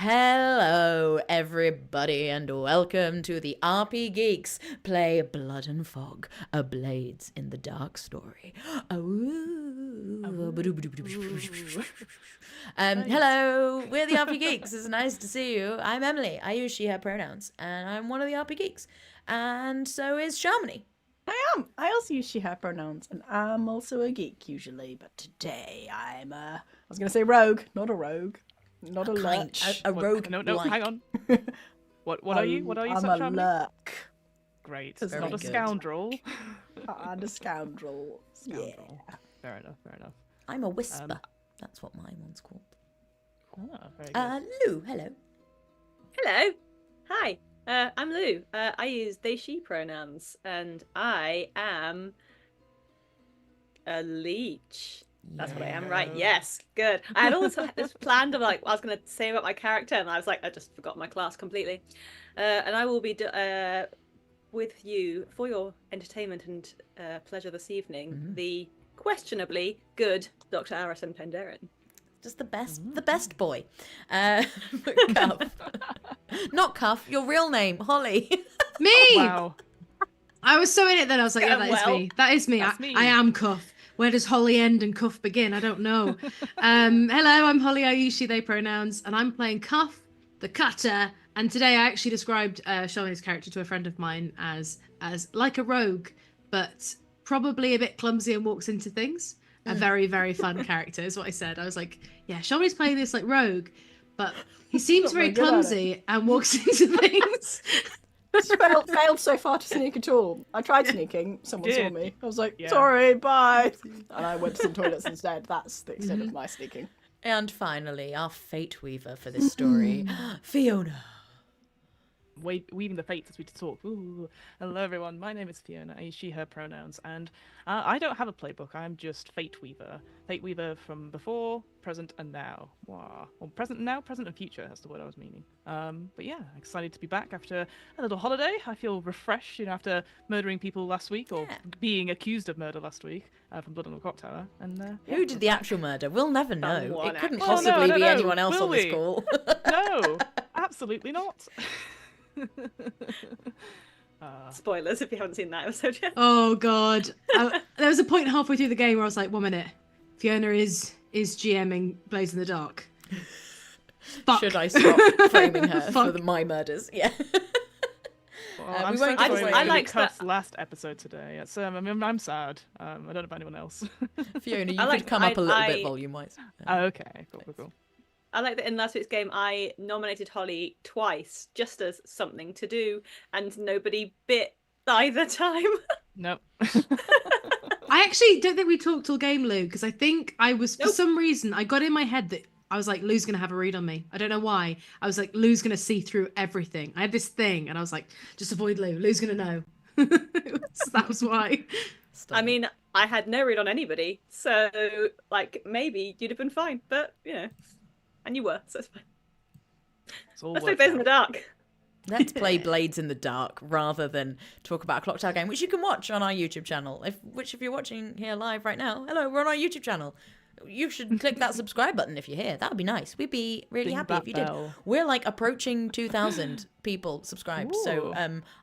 Hello, everybody, and welcome to the RP Geeks Play Blood and Fog, a Blades in the Dark story. Hello, we're the RP Geeks. It's nice to see you. I'm Emily. I use she, her pronouns, and I'm one of the RP Geeks. And so is Shamini. I am. I also use she, her pronouns, and I'm also a geek usually, but today I'm I was going to say rogue, not a rogue. Not a lurch. A rogue. No, hang on. What are you? What are you? I'm a lurk. Great. It's not a good. scoundrel. And a scoundrel. Yeah. Fair enough. I'm a whisper. That's what my one's called. Very good. Lou, hello. Hello. Hi. I'm Lou. I use they, she pronouns, and I am a leech. That's what I am, right? Yes, good. I had also had this planned of like what I was going to say about my character, and I was like, I just forgot my class completely. And I will be with you for your entertainment and pleasure this evening. The questionably good Dr. Arison Penderin. Just the best boy. Cuff. Not Cuff, your real name, Holly. Me! Oh, wow. I was so in it then, I was like, yeah, that is me. That is me. That's me. I am Cuff. Where does Holly end and Cuff begin? I don't know. Hello, I'm Holly. I use she, they pronouns, and I'm playing Cuff, the cutter. And today I actually described Shamini's character to a friend of mine as like a rogue, but probably a bit clumsy and walks into things. A very, very fun character is what I said. I was like, yeah, Shamini's playing this like rogue, but he seems very clumsy and walks into things. Failed so far to sneak at all. I tried sneaking. Someone saw me. I was like, sorry, bye. And I went to some toilets instead. That's the extent of my sneaking. And finally, our Fate Weaver for this story, Fiona. Weaving the fates as we talk. Ooh. Hello everyone, my name is Fiona. I use she, her pronouns, and I don't have a playbook. I'm just Fate Weaver. Fate Weaver from before, present, and now. Wow. Well, present and now, present and future. That's the word I was meaning. But yeah, excited to be back after a little holiday. I feel refreshed, after murdering people last week or being accused of murder last week from Blood on the Clock Tower. And who did the actual murder? We'll never know. Someone It couldn't actually. possibly be anyone else Will on this we? call. No, absolutely not. Spoilers if you haven't seen that episode yet. Oh god. There was a point halfway through the game where I was like, 1 minute. Fiona is GMing Blaze in the Dark. Fuck. Should I stop framing her for my murders? Yeah. Well, we I'm won't so give sorry away- I I liked Cuff's that- last episode today. It's, I'm sad. I don't know about anyone else. Fiona, you I could like- come up a little I- bit volume-wise. Okay, cool. I like that in last week's game I nominated Holly twice just as something to do, and nobody bit either time. Nope. I actually don't think we talked all game, Lou, because I think I was, for some reason, I got in my head that I was like, Lou's going to have a read on me. I don't know why. I was like, Lou's going to see through everything. I had this thing, and I was like, just avoid Lou. Lou's going to know. That was why. I mean, I had no read on anybody, so like maybe you'd have been fine, but and you were, so it's fine. It's all Let's play worked Blades in the out. Dark. Let's play Blades in the Dark rather than talk about a Clock Tower game, which you can watch on our YouTube channel. If you're watching here live right now, hello, we're on our YouTube channel. You should click that subscribe button if you're here. That would be nice. We'd be really Ding happy that if you bell. did. We're like approaching 2,000 people subscribed, so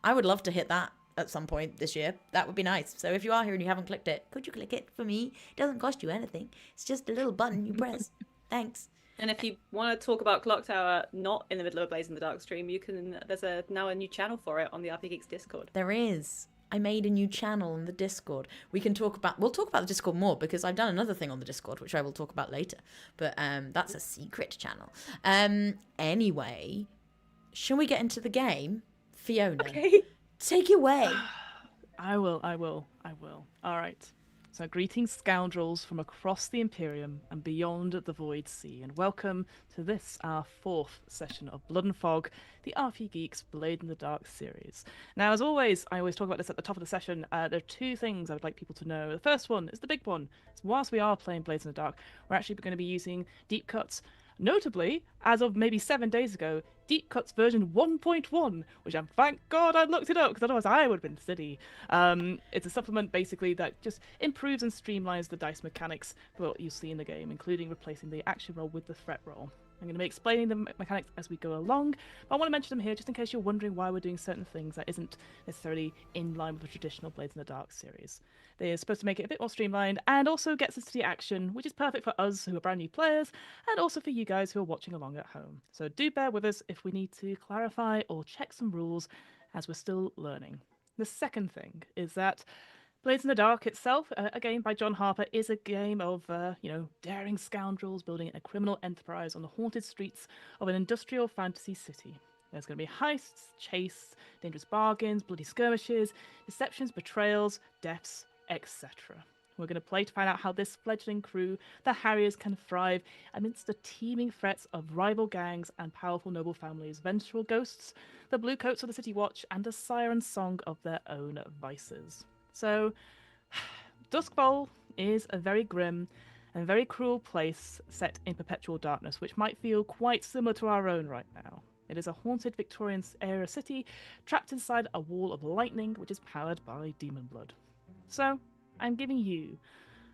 I would love to hit that at some point this year. That would be nice. So if you are here and you haven't clicked it, could you click it for me? It doesn't cost you anything. It's just a little button you press. Thanks. And if you want to talk about Clock Tower not in the middle of a Blaze in the Dark stream, you can. There's now a new channel for it on the RP Geeks Discord. There is. I made a new channel on the Discord. We'll talk about the Discord more because I've done another thing on the Discord, which I will talk about later. But that's a secret channel. Anyway, shall we get into the game? Fiona, Okay. take it away. I will. All right. So greetings, scoundrels from across the Imperium and beyond the Void Sea, and welcome to this, our 4th session of Blood and Fog, the RP Geeks Blade in the Dark series. Now, as always, I always talk about this at the top of the session. There are 2 things I would like people to know. The first one is the big one. So whilst we are playing Blades in the Dark, we're actually going to be using deep cuts. Notably, as of maybe 7 days ago, Deep Cuts version 1.1, which I'm thank God I looked it up, because otherwise I would have been silly. It's a supplement basically that just improves and streamlines the dice mechanics for what you see in the game, including replacing the action roll with the threat roll. I'm going to be explaining the mechanics as we go along, but I want to mention them here just in case you're wondering why we're doing certain things that isn't necessarily in line with the traditional Blades in the Dark series. They are supposed to make it a bit more streamlined and also gets us to the action, which is perfect for us who are brand new players and also for you guys who are watching along at home. So do bear with us if we need to clarify or check some rules as we're still learning. The second thing is that Blades in the Dark itself, a game by John Harper, is a game of, daring scoundrels building a criminal enterprise on the haunted streets of an industrial fantasy city. There's going to be heists, chases, dangerous bargains, bloody skirmishes, deceptions, betrayals, deaths, etc. We're going to play to find out how this fledgling crew, the Harriers, can thrive amidst the teeming threats of rival gangs and powerful noble families, vengeful ghosts, the Bluecoats of the City Watch, and a siren song of their own vices. So, Duskvol is a very grim and very cruel place set in perpetual darkness, which might feel quite similar to our own right now. It is a haunted Victorian-era city trapped inside a wall of lightning, which is powered by demon blood. So, I'm giving you,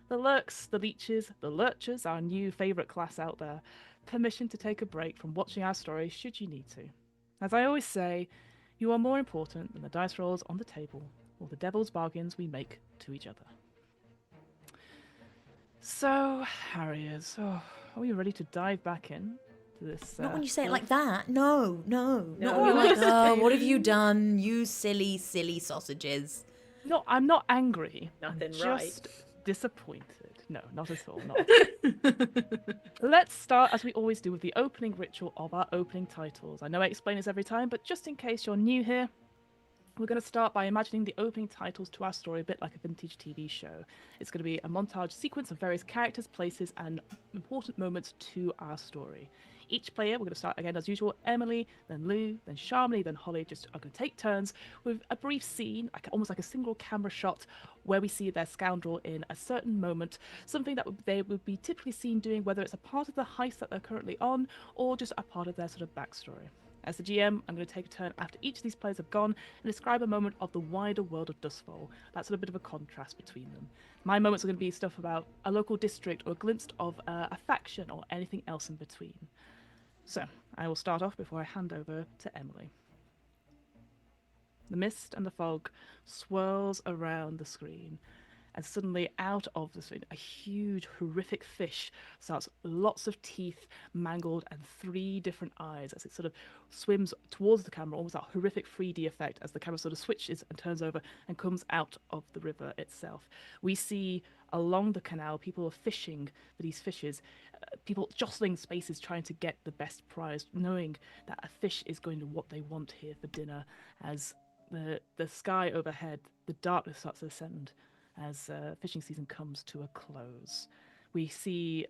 the Lurks, the Leeches, the Lurchers, our new favourite class out there, permission to take a break from watching our story should you need to. As I always say, you are more important than the dice rolls on the table or the devil's bargains we make to each other. So, Harriers, are we ready to dive back in to this? Not when you say it like that. No. Not No. when you're like, oh, what have you done, you silly, silly sausages? No, I'm not angry. Nothing I'm right. just disappointed. No, not at all. Not. Let's start, as we always do, with the opening ritual of our opening titles. I know I explain this every time, but just in case you're new here, we're going to start by imagining the opening titles to our story a bit like a vintage TV show. It's going to be a montage sequence of various characters, places, and important moments to our story. Each player, we're going to start again as usual, Emily, then Lou, then Shamini, then Holly, just are going to take turns with a brief scene, almost like a single camera shot, where we see their scoundrel in a certain moment, something that they would be typically seen doing, whether it's a part of the heist that they're currently on, or just a part of their sort of backstory. As the GM, I'm going to take a turn after each of these players have gone and describe a moment of the wider world of Duskvol. That's a bit of a contrast between them. My moments are going to be stuff about a local district or a glimpse of a faction or anything else in between. So, I will start off before I hand over to Emily. The mist and the fog swirls around the screen, and suddenly out of the screen, a huge, horrific fish starts, lots of teeth, mangled, and 3 different eyes as it sort of swims towards the camera, almost that horrific 3D effect as the camera sort of switches and turns over and comes out of the river itself. We see along the canal people are fishing for these fishes, people jostling spaces trying to get the best prize, knowing that a fish is going to what they want here for dinner. As the sky overhead, the darkness starts to ascend as fishing season comes to a close. We see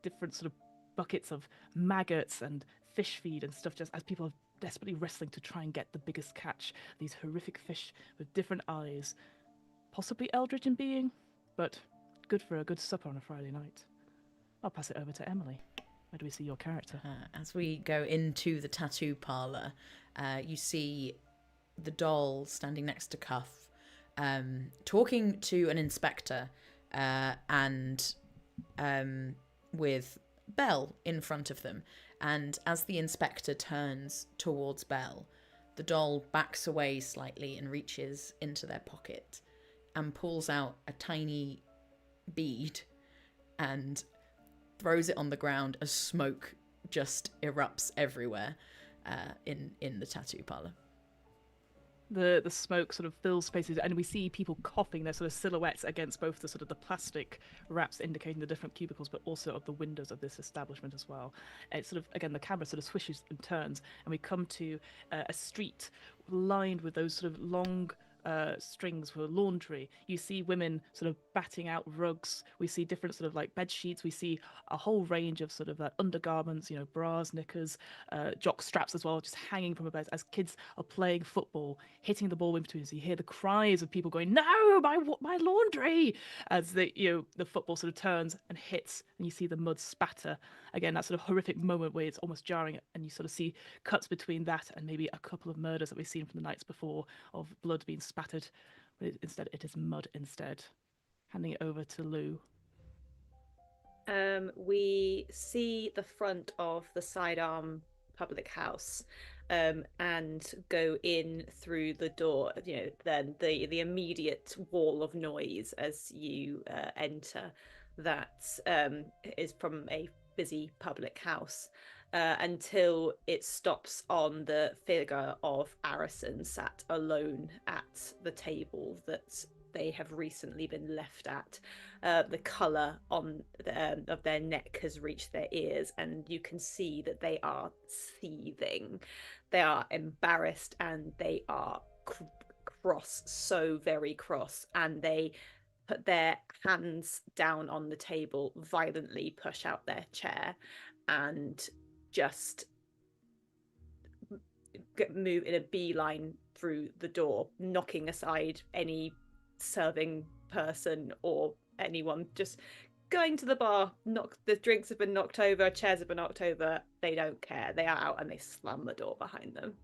different sort of buckets of maggots and fish feed and stuff, just as people are desperately wrestling to try and get the biggest catch. These horrific fish with different eyes, possibly eldritch in being, but good for a good supper on a Friday night. I'll pass it over to Emily. Where do we see your character? As we go into the tattoo parlour, you see the doll standing next to Cuff, talking to an inspector, and with Belle in front of them. And as the inspector turns towards Belle, the doll backs away slightly and reaches into their pocket and pulls out a tiny bead and throws it on the ground as smoke just erupts everywhere in the tattoo parlour. The smoke sort of fills spaces, and we see people coughing their sort of silhouettes against both the sort of the plastic wraps indicating the different cubicles, but also of the windows of this establishment as well. And it's sort of, again, the camera sort of swishes and turns, and we come to a street lined with those sort of long strings for laundry. You see women sort of batting out rugs. We see different sort of like bed sheets. We see a whole range of sort of undergarments, bras, knickers, jock straps as well, just hanging from a bed as kids are playing football, hitting the ball in between. So you hear the cries of people going, "No, my laundry!" as the football sort of turns and hits, and you see the mud spatter. Again, that sort of horrific moment where it's almost jarring, and you sort of see cuts between that and maybe a couple of murders that we've seen from the nights before of blood being spattered, but instead it is mud instead. Handing it over to Lou. we see the front of the sidearm public house, and go in through the door. Then the immediate wall of noise as you enter that is from a busy public house, until it stops on the figure of Arison sat alone at the table that they have recently been left at. The colour on of their neck has reached their ears, and you can see that they are seething. They are embarrassed, and they are cross, so very cross, and they put their hands down on the table, violently push out their chair, and just move in a beeline through the door, knocking aside any serving person or anyone, just going to the bar. The drinks have been knocked over, chairs have been knocked over. They don't care. They are out, and they slam the door behind them.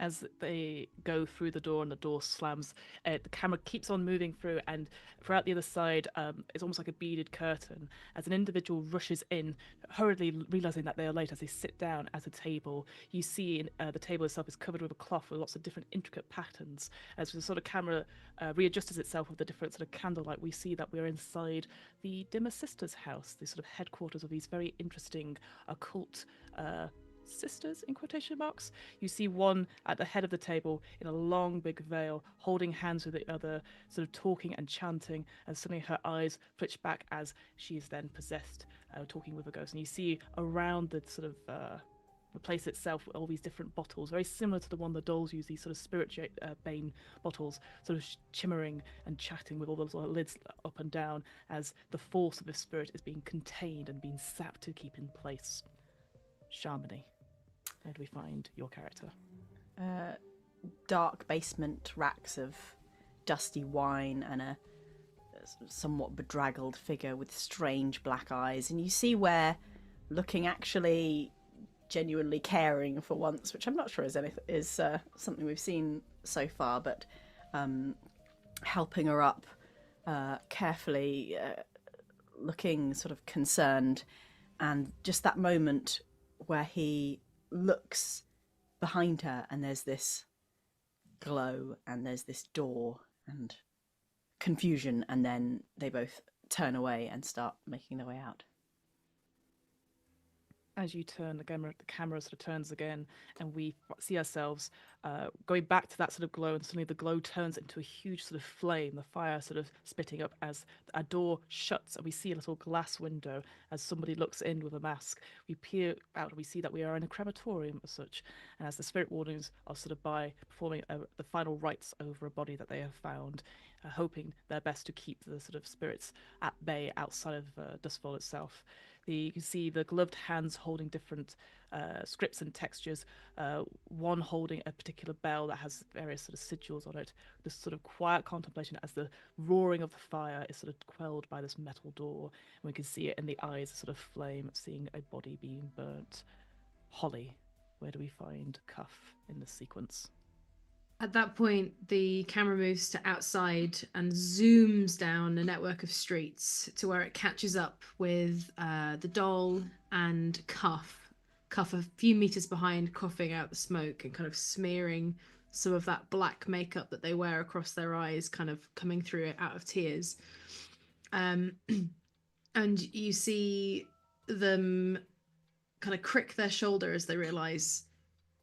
As they go through the door and the door slams, the camera keeps on moving through, and throughout the other side, it's almost like a beaded curtain as an individual rushes in, hurriedly realizing that they are late. As they sit down at a table, you see the table itself is covered with a cloth with lots of different intricate patterns. As the sort of camera readjusts itself with the different sort of candlelight, we see that we're inside the Dimmer Sisters' house, the sort of headquarters of these very interesting occult sisters, in quotation marks. You see one at the head of the table in a long big veil, holding hands with the other, sort of talking and chanting, and suddenly her eyes flish back as she is then possessed, talking with a ghost. And you see around the sort of the place itself all these different bottles, very similar to the one the dolls use, these sort of spirit bane bottles, sort of shimmering and chatting with all those lids up and down, as the force of the spirit is being contained and being sapped to keep in place. Shamini, where do we find your character? Dark basement racks of dusty wine and a somewhat bedraggled figure with strange black eyes. And you see where, looking actually genuinely caring for once, which I'm not sure is something we've seen so far, but helping her up carefully, looking sort of concerned. And just that moment where he looks behind her and there's this glow and there's this door and confusion, and then they both turn away and start making their way out. As you turn, the camera sort of turns again, and we see ourselves going back to that sort of glow, and suddenly the glow turns into a huge sort of flame, the fire sort of spitting up as a door shuts, and we see a little glass window as somebody looks in with a mask. We peer out, and we see that we are in a crematorium as such, and as the spirit wardens are sort of by performing the final rites over a body that they have found, hoping their best to keep the sort of spirits at bay outside of Duskvol itself. You can see the gloved hands holding different scripts and textures, one holding a particular bell that has various sort of sigils on it. This sort of quiet contemplation as the roaring of the fire is sort of quelled by this metal door. And we can see it in the eyes, a sort of flame, seeing a body being burnt. Holly, where do we find Cuff in this sequence? At that point, the camera moves to outside and zooms down a network of streets to where it catches up with the doll and Cuff. Cuff a few meters behind, coughing out the smoke and kind of smearing some of that black makeup that they wear across their eyes, kind of coming through it out of tears. And you see them kind of crick their shoulder as they realise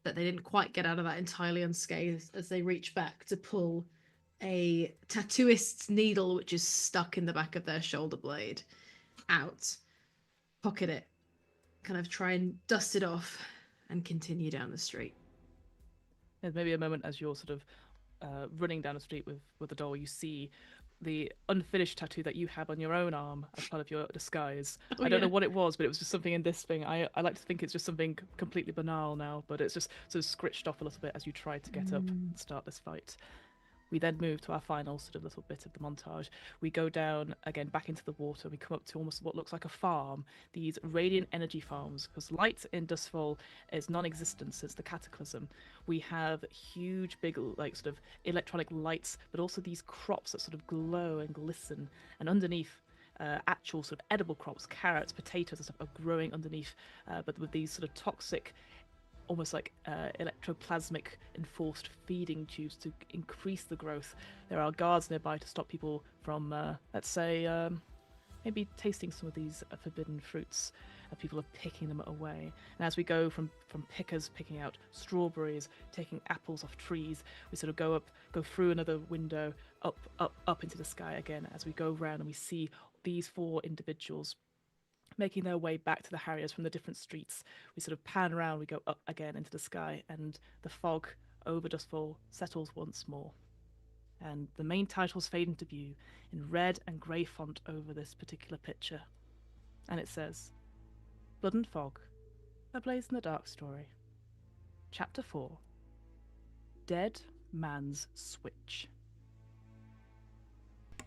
that they didn't quite get out of that entirely unscathed, as they reach back to pull a tattooist's needle, which is stuck in the back of their shoulder blade, out, pocket it, kind of try and dust it off, and continue down the street. There's maybe a moment as you're sort of running down the street with the doll, you see the unfinished tattoo that you have on your own arm as part of your disguise. I don't know what it was, but it was just something in this thing. I like to think it's just something completely banal now, but it's just sort of scritched off a little bit as you try to get up and start this fight. We then move to our final sort of little bit of the montage. We go down again back into the water. We come up to almost what looks like a farm, these radiant energy farms, because light in Duskvol is non-existent since the cataclysm. We have huge, big, like sort of electronic lights, but also these crops that sort of glow and glisten. And underneath actual sort of edible crops, carrots, potatoes and stuff are growing underneath, but with these sort of toxic, almost like electroplasmic enforced feeding tubes to increase the growth. There are guards nearby to stop people from, let's say, maybe tasting some of these forbidden fruits. People are picking them away. And as we go from pickers picking out strawberries, taking apples off trees, we sort of go through another window, up into the sky again as we go round, and we see these 4 individuals making their way back to the Harriers from the different streets. We sort of pan around, we go up again into the sky, and the fog over Duskvol settles once more. And the main titles fade into view in red and grey font over this particular picture. And it says, Blood and Fog, A Blaze in the Dark Story. Chapter 4, Dead Man's Switch.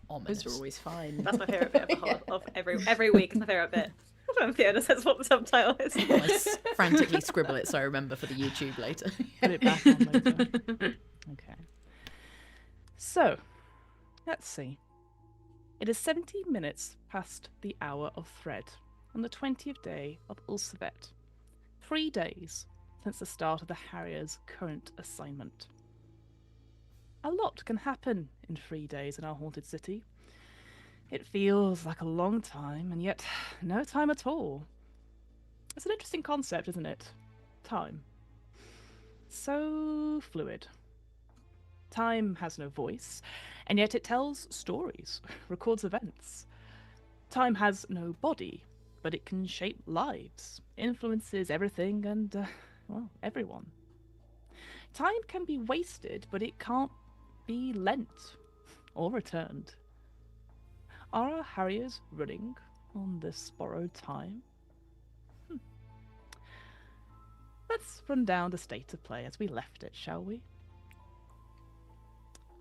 Ominous. Those are always fine. That's my favourite bit of every week. It's my favourite bit. When Fiona says what the subtitle is. I frantically scribble it so I remember for the YouTube later. Put it back on later. Okay. So, let's see. It is 70 minutes past the hour of thread on the 20th day of Ulcevet. 3 days since the start of the Harriers' current assignment. A lot can happen in 3 days in our haunted city. It feels like a long time, and yet no time at all. It's an interesting concept, isn't it? Time. So fluid. Time has no voice, and yet it tells stories, records events. Time has no body, but it can shape lives, influences everything and, well, everyone. Time can be wasted, but it can't be lent or returned. Are our Harriers running on this borrowed time? Let's run down the state of play as we left it, shall we?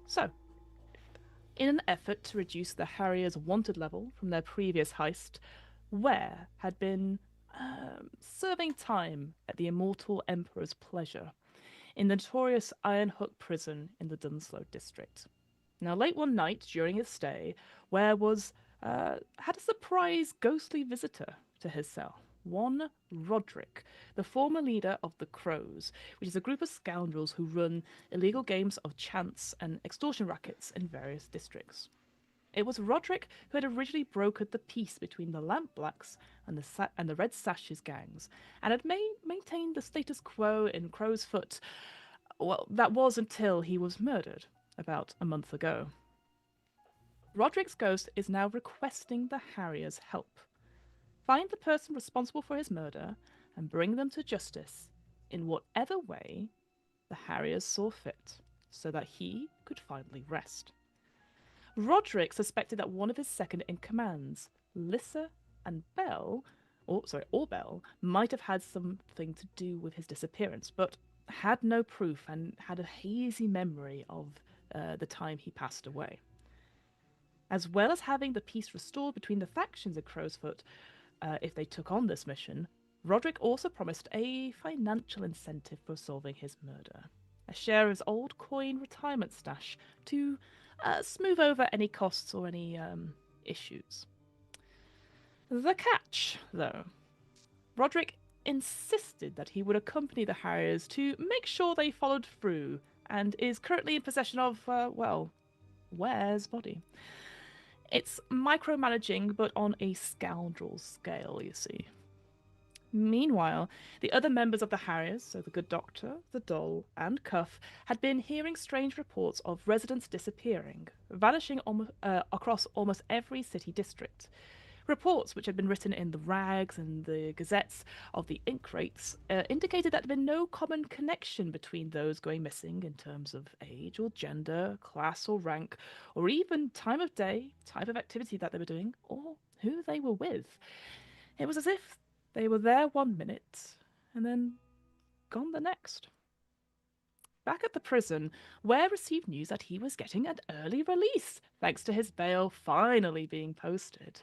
So, in an effort to reduce the Harriers' wanted level from their previous heist, Ware had been serving time at the Immortal Emperor's pleasure in the notorious Iron Hook prison in the Dunslow district. Now, late one night during his stay, Ware had a surprise ghostly visitor to his cell. One Roderick, the former leader of the Crows, which is a group of scoundrels who run illegal games of chance and extortion rackets in various districts. It was Roderick who had originally brokered the peace between the Lampblacks and the Red Sashes gangs, and had maintained the status quo in Crow's Foot. Well, that was until he was murdered about a month ago. Roderick's ghost is now requesting the Harriers' help. Find the person responsible for his murder and bring them to justice in whatever way the Harriers saw fit, so that he could finally rest. Roderick suspected that one of his second-in-commands, Lissa and Bell, or Bell, might have had something to do with his disappearance, but had no proof and had a hazy memory of the time he passed away. As well as having the peace restored between the factions at Crowsfoot, if they took on this mission, Roderick also promised a financial incentive for solving his murder. A share of his old coin retirement stash to smooth over any costs or any issues. The catch, though. Roderick insisted that he would accompany the Harriers to make sure they followed through, and is currently in possession of, Ware's body. It's micromanaging, but on a scoundrel scale, you see. Meanwhile, the other members of the Harriers, so the Good Doctor, the Doll, and Cuff, had been hearing strange reports of residents disappearing, vanishing across almost every city district. Reports, which had been written in the rags and the gazettes of the ink rates, indicated that there had been no common connection between those going missing in terms of age or gender, class or rank, or even time of day, type of activity that they were doing, or who they were with. It was as if they were there 1 minute and then gone the next. Back at the prison, Ware received news that he was getting an early release, thanks to his bail finally being posted.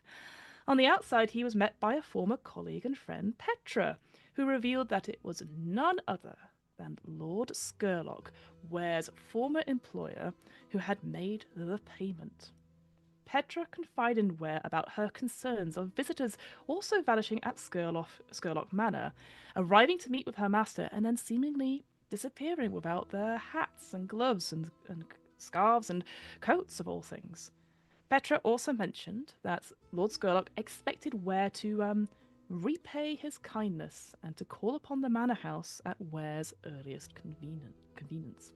On the outside, he was met by a former colleague and friend, Petra, who revealed that it was none other than Lord Scurlock, Ware's former employer, who had made the payment. Petra confided in Ware about her concerns of visitors also vanishing at Skurlock Manor, arriving to meet with her master and then seemingly disappearing without their hats and gloves and scarves and coats of all things. Petra also mentioned that Lord Skurlock expected Ware to repay his kindness and to call upon the manor house at Ware's earliest convenience.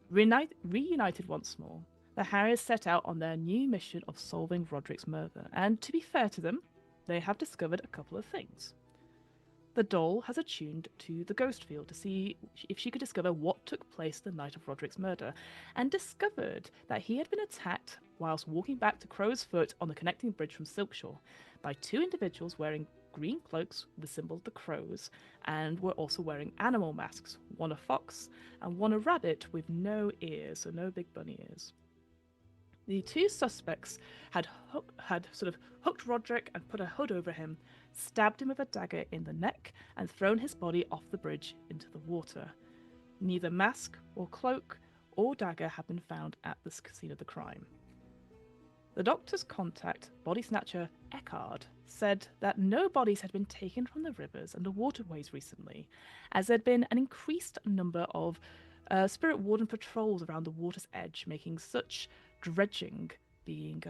Reunited once more, the Harriers set out on their new mission of solving Roderick's murder, and to be fair to them, they have discovered a couple of things. The doll has attuned to the ghost field to see if she could discover what took place the night of Roderick's murder, and discovered that he had been attacked whilst walking back to Crow's Foot on the connecting bridge from Silkshore by two individuals wearing green cloaks with the symbol of the crows, and were also wearing animal masks, one a fox and one a rabbit with no ears, so no big bunny ears. The two suspects had sort of hooked Roderick and put a hood over him, stabbed him with a dagger in the neck, and thrown his body off the bridge into the water. Neither mask or cloak or dagger had been found at the scene of the crime. The doctor's contact, body snatcher Eckhard, said that no bodies had been taken from the rivers and the waterways recently, as there had been an increased number of spirit warden patrols around the water's edge, making such dredging being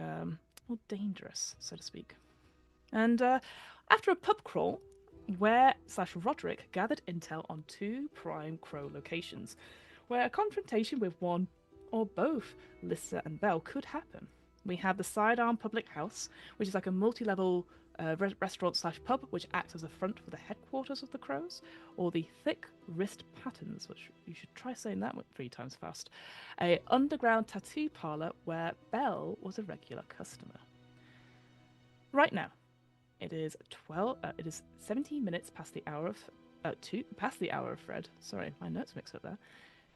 dangerous, so to speak. And after a pub crawl, Ware/Roderick gathered intel on two prime Crow locations, where a confrontation with one or both Lissa and Belle could happen. We have the Sidearm Public House, which is like a multi-level restaurant/pub, which acts as a front for the headquarters of the Crows, or the Thick Wrist Patterns, which you should try saying that 3 times fast, a underground tattoo parlor where Belle was a regular customer. Right now, it is 17 minutes past the hour of Fred. Sorry, my notes mixed up there.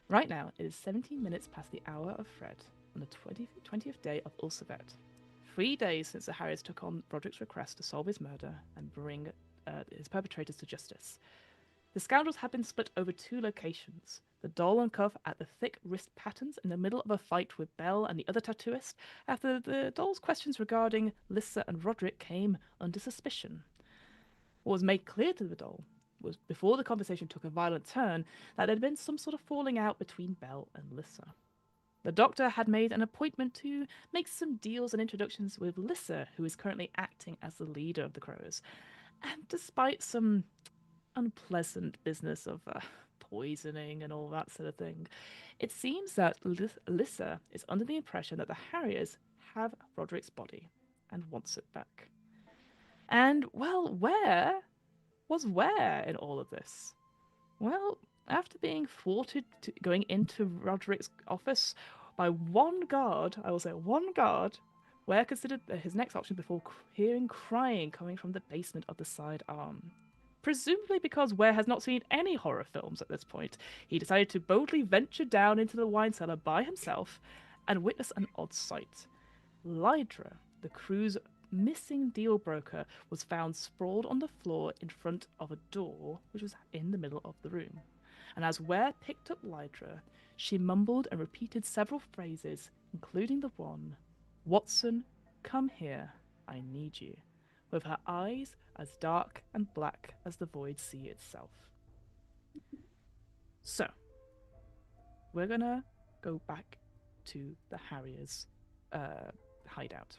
Right now, it is 17 minutes past the hour of Fred on the 20th day of Ulcevet. 3 days since the Harriers took on Roderick's request to solve his murder and bring his perpetrators to justice. The scoundrels have been split over 2 locations. The doll and Cuff at the Thick Wrist Patterns in the middle of a fight with Belle and the other tattooist after the doll's questions regarding Lissa and Roderick came under suspicion. What was made clear to the doll was, before the conversation took a violent turn, that there had been some sort of falling out between Belle and Lissa. The doctor had made an appointment to make some deals and introductions with Lissa, who is currently acting as the leader of the Crows. And despite some unpleasant business of poisoning and all that sort of thing, it seems that Lissa is under the impression that the Harriers have Roderick's body and wants it back. And, well, where was Ware in all of this? Well, after being thwarted going into Roderick's office by one guard, I will say one guard, Ware considered his next option before hearing crying coming from the basement of the Sidearm. Presumably because Ware has not seen any horror films at this point, he decided to boldly venture down into the wine cellar by himself and witness an odd sight. Lydra, the crew's missing deal broker, was found sprawled on the floor in front of a door which was in the middle of the room. And as Ware picked up Lydra, she mumbled and repeated several phrases, including the one, "Watson, come here, I need you," with her eyes as dark and black as the void sea itself. So, we're gonna go back to the Harriers' hideout.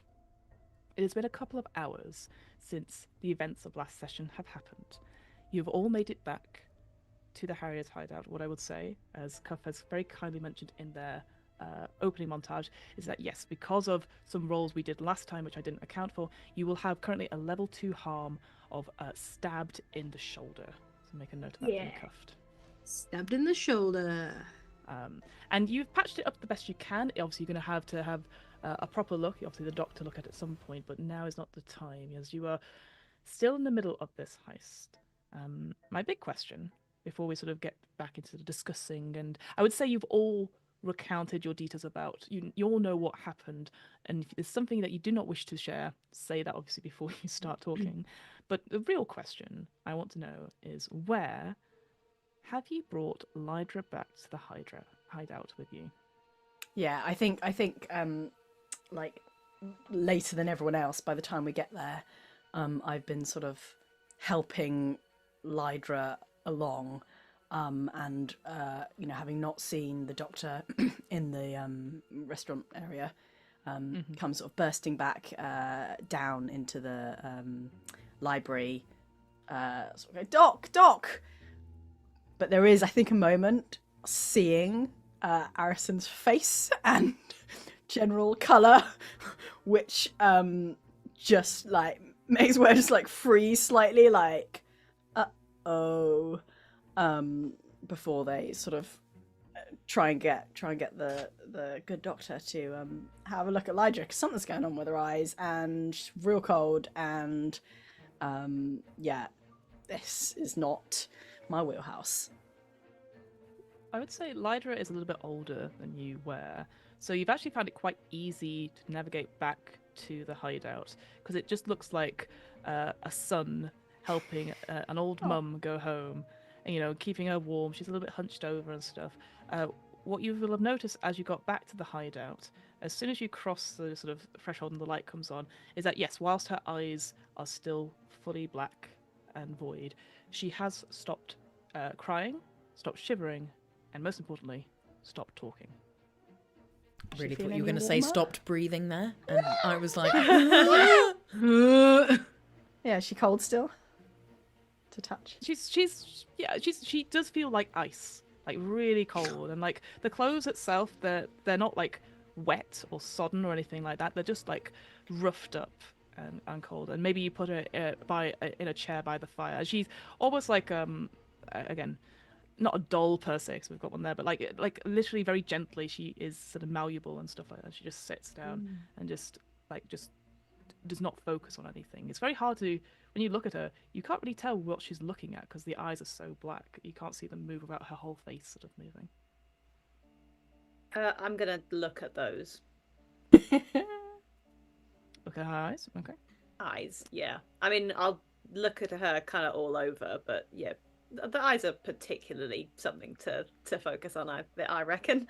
It has been a couple of hours since the events of last session have happened. You've all made it back to the Harriers' hideout. What I would say, as Cuff has very kindly mentioned in their opening montage, is that yes, because of some rolls we did last time, which I didn't account for, you will have currently a level 2 harm of stabbed in the shoulder. So make a note of that being cuffed. Stabbed in the shoulder. And you've patched it up the best you can. Obviously, you're going to have a proper look. Obviously, the doctor look at some point, but now is not the time, as you are still in the middle of this heist. My big question, before we sort of get back into the discussing, and I would say you've all recounted your details about, you all know what happened, and if there's something that you do not wish to share, say that obviously before you start talking. But the real question I want to know is, where have you brought Lydra back to the hideout with you? Yeah, I think like later than everyone else. By the time we get there, I've been sort of helping Lydra along, and having not seen the doctor in the restaurant area, come sort of bursting back down into the library. Sort of go, Doc. But there is, I think, a moment seeing Arison's face and general colour, which just like makes her just like freeze slightly, like before they sort of try and get the good doctor to have a look at Lydra, because something's going on with her eyes and she's real cold, and this is not my wheelhouse. I would say Lydra is a little bit older than you were, so you've actually found it quite easy to navigate back to the hideout, because it just looks like a son helping an old mum go home, and keeping her warm. She's a little bit hunched over and stuff. What you will have noticed as you got back to the hideout, as soon as you cross the sort of threshold and the light comes on, is that yes, whilst her eyes are still fully black and void, she has stopped crying, stopped shivering, and most importantly, stopped talking. Really thought you were going to say stopped breathing there, and I was like, yeah, is she cold still to touch? She does feel like ice, like really cold, and like the clothes itself, they're not like wet or sodden or anything like that. They're just like roughed up and cold. And maybe you put her in a chair by the fire. She's almost like again, not a doll per se, because we've got one there, but like literally very gently, she is sort of malleable and stuff like that. She just sits down and just does not focus on anything. It's very hard to, when you look at her, you can't really tell what she's looking at because the eyes are so black. You can't see them move without her whole face sort of moving. I'm gonna look at those Look at her eyes. Okay. eyes. Yeah, I mean, I'll look at her kind of all over, but yeah, the eyes are particularly something to focus on. I reckon.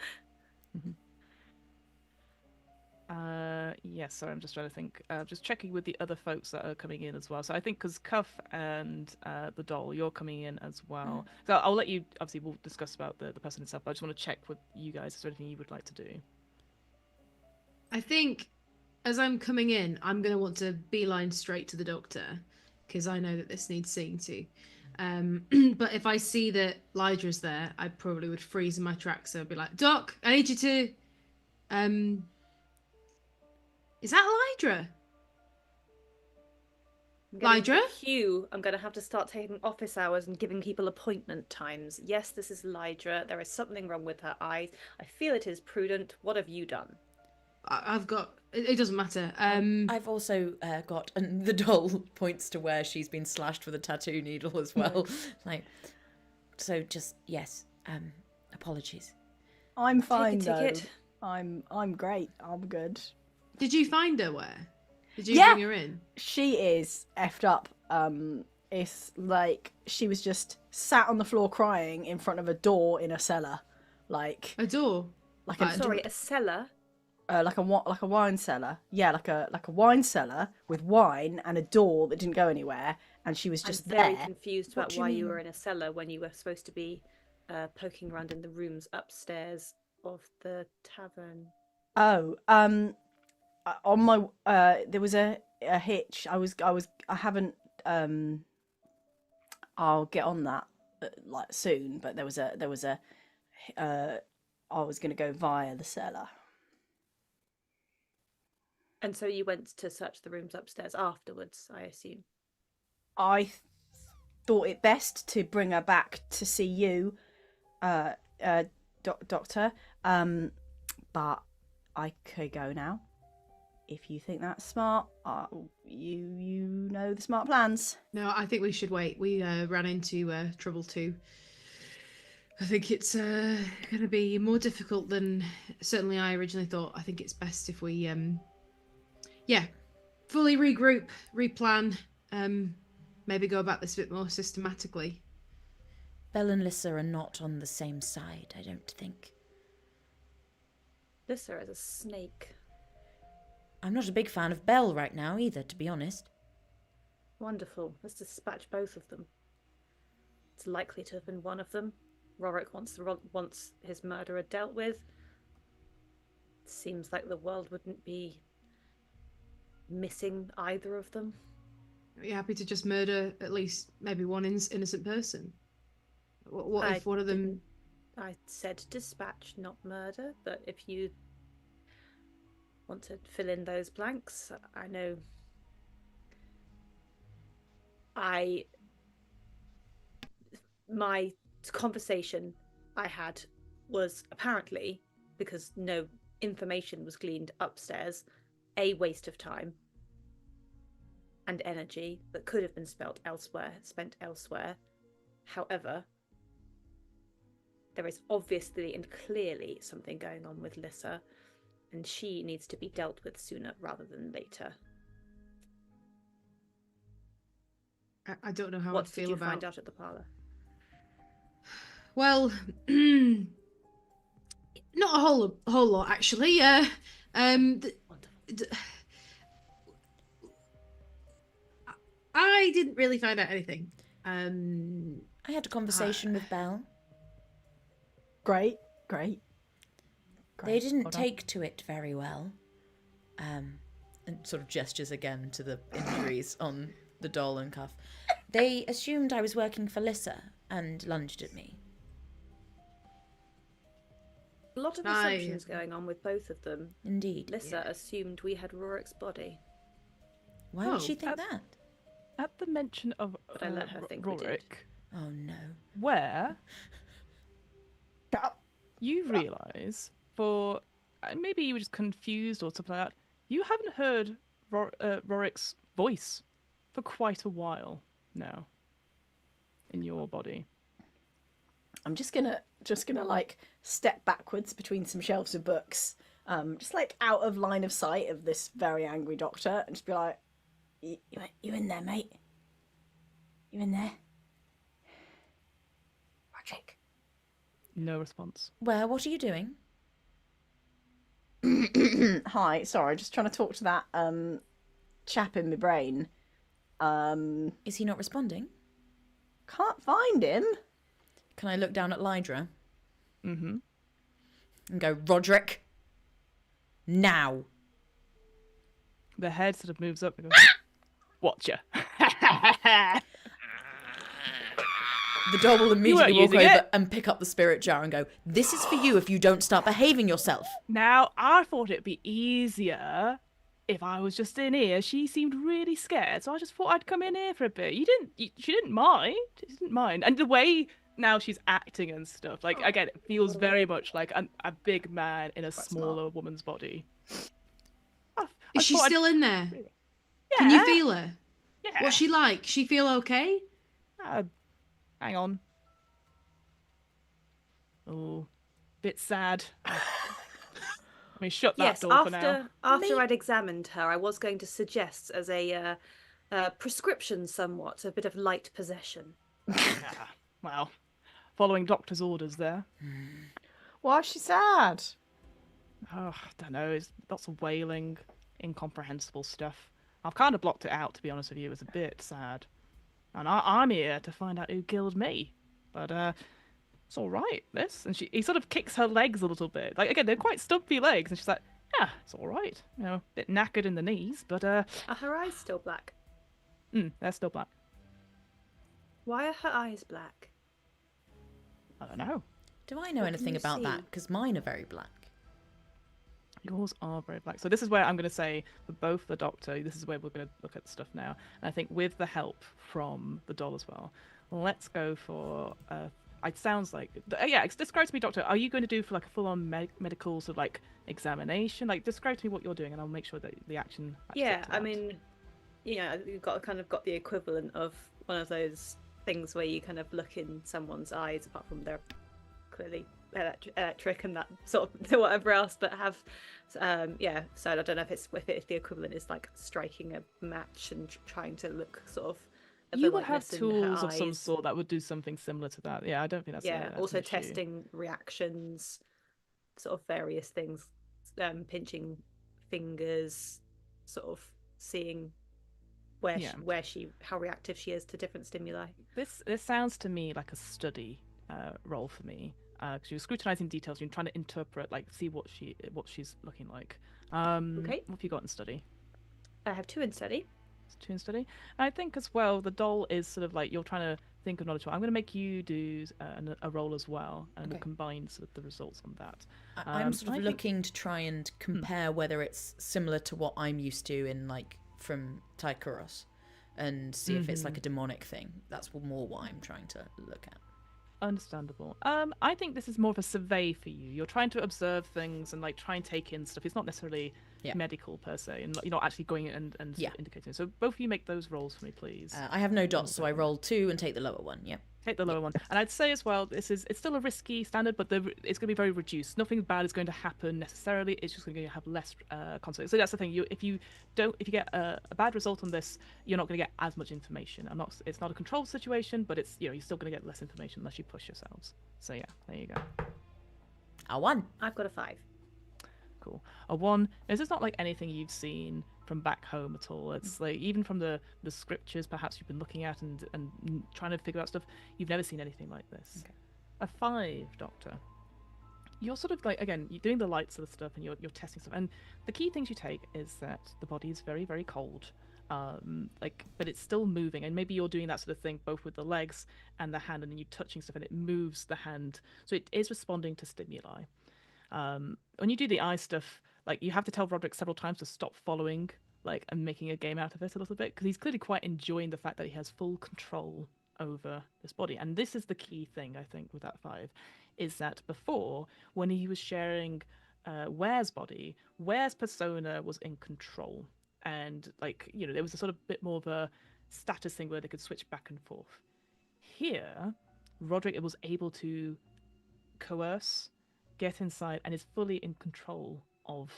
Yes, sorry, I'm just trying to think. Just checking with the other folks that are coming in as well. So I think because Cuff and the doll, you're coming in as well. So I'll let you, obviously we'll discuss about the person itself, but I just want to check with you guys, is there anything you would like to do? I think as I'm coming in, I'm going to want to beeline straight to the doctor, because I know that this needs seeing to. But if I see that Lydra's there, I probably would freeze in my tracks. So I'd be like, Doc, I need you to... Is that Lydra? Lydra? Hugh, I'm going to have to start taking office hours and giving people appointment times. Yes, this is Lydra. There is something wrong with her eyes. I feel it is prudent. What have you done? I've got... It doesn't matter. I've also got... And the doll points to where she's been slashed with a tattoo needle as well. So just, yes, apologies. I'm fine, Take a though. ticket. I'm great. I'm good. Did you find her where? Did you bring her in? She is effed up. It's like she was just sat on the floor crying in front of a door in a cellar, like A door? like Right. Sorry, a cellar? like a wine cellar. Yeah, like a wine cellar with wine and a door that didn't go anywhere, and she was just I'm very there. confused What about do you why you mean? were in a cellar when you were supposed to be poking around in the rooms upstairs of the tavern. Oh, on my there was a hitch. I haven't I'll get on that like soon, but there was a I was going to go via the cellar. And so you went to search the rooms upstairs afterwards, I assume. I thought it best to bring her back to see you, Doctor. But I could go now. If you think that's smart, you know the smart plans. No, I think we should wait. We ran into trouble too. I think it's going to be more difficult than certainly I originally thought. I think it's best if we, fully regroup, replan, maybe go about this a bit more systematically. Belle and Lissa are not on the same side, I don't think. Lissa is a snake. I'm not a big fan of Belle right now either, to be honest. Wonderful. Let's dispatch both of them. It's likely to have been one of them. Rorik wants his murderer dealt with. It seems like the world wouldn't be missing either of them. Are you happy to just murder at least maybe one innocent person? What if one of them... I said dispatch, not murder, but if you want to fill in those blanks, I know my conversation I had was apparently, because no information was gleaned upstairs, a waste of time and energy that could have been spent elsewhere. However, there is obviously and clearly something going on with Lissa, and she needs to be dealt with sooner rather than later. I don't know how What I'd feel did you about... find out at the parlour? Well, not a whole lot actually. I didn't really find out anything. I had a conversation with Belle. Great. They didn't take to it very well. And sort of gestures again to the injuries on the doll and cuff. They assumed I was working for Lissa and lunged at me. A lot of assumptions going on with both of them. Indeed. Lissa assumed we had Rorik's body. Why would she think that? At the mention of But I let her think we did. Rorik, Oh no. where you realise, for maybe you were just confused or something like that, you haven't heard Rorik's voice for quite a while now in your body. I'm just gonna like step backwards between some shelves of books, just like out of line of sight of this very angry doctor, and just be like, "You in there, mate? You in there, Roderick?" No response. Where? What are you doing? Hi, sorry, just trying to talk to that chap in my brain. Is he not responding? Can't find him. Can I look down at Lydra? Mm-hmm. And go, Roderick, now. The head sort of moves up and goes, Watcha. The doll will immediately walk using over it. and pick up the spirit jar and go, this is for you if you don't start behaving yourself. Now, I thought it'd be easier if I was just in here. She seemed really scared, so I just thought I'd come in here for a bit. She didn't mind. She didn't mind. And the way now she's acting and stuff, like, again, it feels very much like a big man in a smaller woman's body. Is she still in there? Yeah. Can you feel her? Yeah. What's she like? She feel okay? Hang on. Oh, bit sad. I mean, shut that door for now. After I'd examined her, I was going to suggest as a prescription somewhat, a bit of light possession. Well, following doctor's orders there. Why is she sad? Oh, I don't know. It's lots of wailing, incomprehensible stuff. I've kind of blocked it out, to be honest with you. It was a bit sad. And I'm here to find out who killed me. But it's all right, this. And he sort of kicks her legs a little bit. Like, again, they're quite stumpy legs. And she's like, yeah, it's all right. You know, a bit knackered in the knees, but... Are her eyes still black? They're still black. Why are her eyes black? I don't know. Do I know What can anything you about see? that? Because mine are very black. Yours are very black. So this is where I'm going to say, for both the doctor, this is where we're going to look at stuff now. And I think with the help from the doll as well, let's go for... it sounds like... describe to me, doctor, are you going to do for like a full-on medical sort of like examination? Like, describe to me what you're doing and I'll make sure that the action... Yeah, I mean, you've got the equivalent of one of those things where you kind of look in someone's eyes, apart from they're clearly electric and that sort of whatever else, but have so I don't know if the equivalent is like striking a match and trying to look sort of you would have lightness in tools her of some eyes. sort that would do something similar to that. Yeah, I don't think that's that's also an issue. testing reactions, sort of various things, pinching fingers, sort of seeing how reactive she is to different stimuli. This sounds to me like a study role for me, because you're scrutinizing details. You're trying to interpret, like, see what she's looking like. Okay. What have you got in study? I have 2 in study. It's 2 in study. And I think as well, the doll is sort of like you're trying to think of knowledge. I'm going to make you do a roll as well, and we'll combine sort of the results on that. I'm sort of looking to try and compare whether it's similar to what I'm used to in, like, from Tykuros, and see if it's like a demonic thing. That's more what I'm trying to look at. Understandable. I think this is more of a survey for you. You're trying to observe things and, like, try and take in stuff. It's not necessarily medical per se, and you're not actually going and indicating. So both of you make those rolls for me, please. I have no dots, so I roll 2 and take the lower one. Yeah. Take the lower one. And I'd say as well, it's still a risky standard, but it's going to be very reduced. Nothing bad is going to happen necessarily. It's just going to have less consequences. So that's the thing. If you get a bad result on this, you're not going to get as much information. It's not a controlled situation, but it's, you're still going to get less information unless you push yourselves. So yeah, there you go. A 1. I've got a 5. Cool. A 1. This is not like anything you've seen from back home at all. It's like, even from the scriptures perhaps you've been looking at and trying to figure out stuff, you've never seen anything like this. Okay. A 5, Doctor. You're sort of like, again, you're doing the light sort of stuff, and you're testing stuff, and the key things you take is that the body is very, very cold, but it's still moving, and maybe you're doing that sort of thing both with the legs and the hand, and then you're touching stuff and it moves the hand, so it is responding to stimuli. When you do the eye stuff, like, you have to tell Roderick several times to stop following, like, and making a game out of it a little bit, because he's clearly quite enjoying the fact that he has full control over this body. And this is the key thing, I think, with that 5, is that before, when he was sharing Ware's body, Ware's persona was in control, and, like, there was a sort of bit more of a status thing where they could switch back and forth. Here, Roderick was able to coerce, get inside, and is fully in control of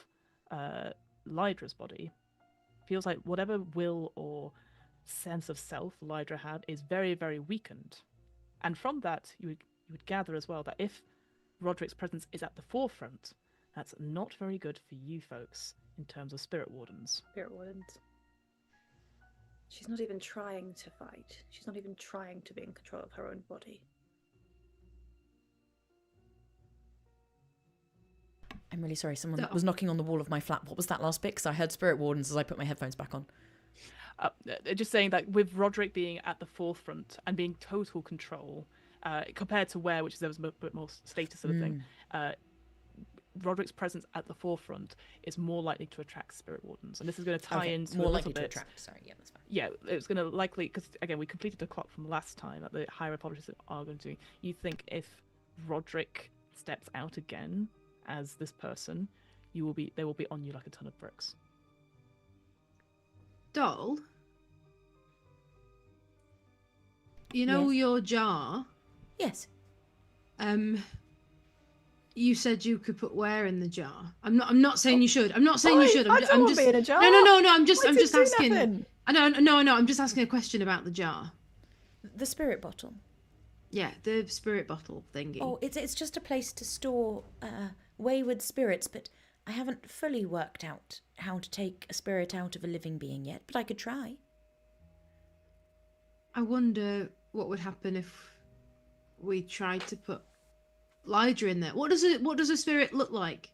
Lydra's body. Feels like whatever will or sense of self Lydra had is very, very weakened. And from that, you would gather as well that if Roderick's presence is at the forefront, that's not very good for you folks in terms of spirit wardens. Spirit wardens. She's not even trying to fight. She's not even trying to be in control of her own body. I'm really sorry. Someone was knocking on the wall of my flat. What was that last bit? Because I heard spirit wardens as I put my headphones back on. Just saying that with Roderick being at the forefront and being total control, compared to Ware, which there was a bit more status sort of thing, Roderick's presence at the forefront is more likely to attract spirit wardens, and this is going to tie into more a likely little to bit. attract. Sorry, yeah, that's fine. Yeah, it's going to likely, because again we completed the clock from last time that the higher apologists are going to. You think if Roderick steps out again as this person, they will be on you like a ton of bricks. Doll, you know your jar? Yes. You said you could put Ware in the jar. I'm not saying you should. I'm not saying you should. I don't want to be in a jar. No. I'm just asking. Nothing. No. I'm just asking a question about the jar. The spirit bottle. Yeah, the spirit bottle thingy. Oh, it's just a place to store wayward spirits, but I haven't fully worked out how to take a spirit out of a living being yet, but I could try. I wonder what would happen if we tried to put Lydra in there. What does a spirit look like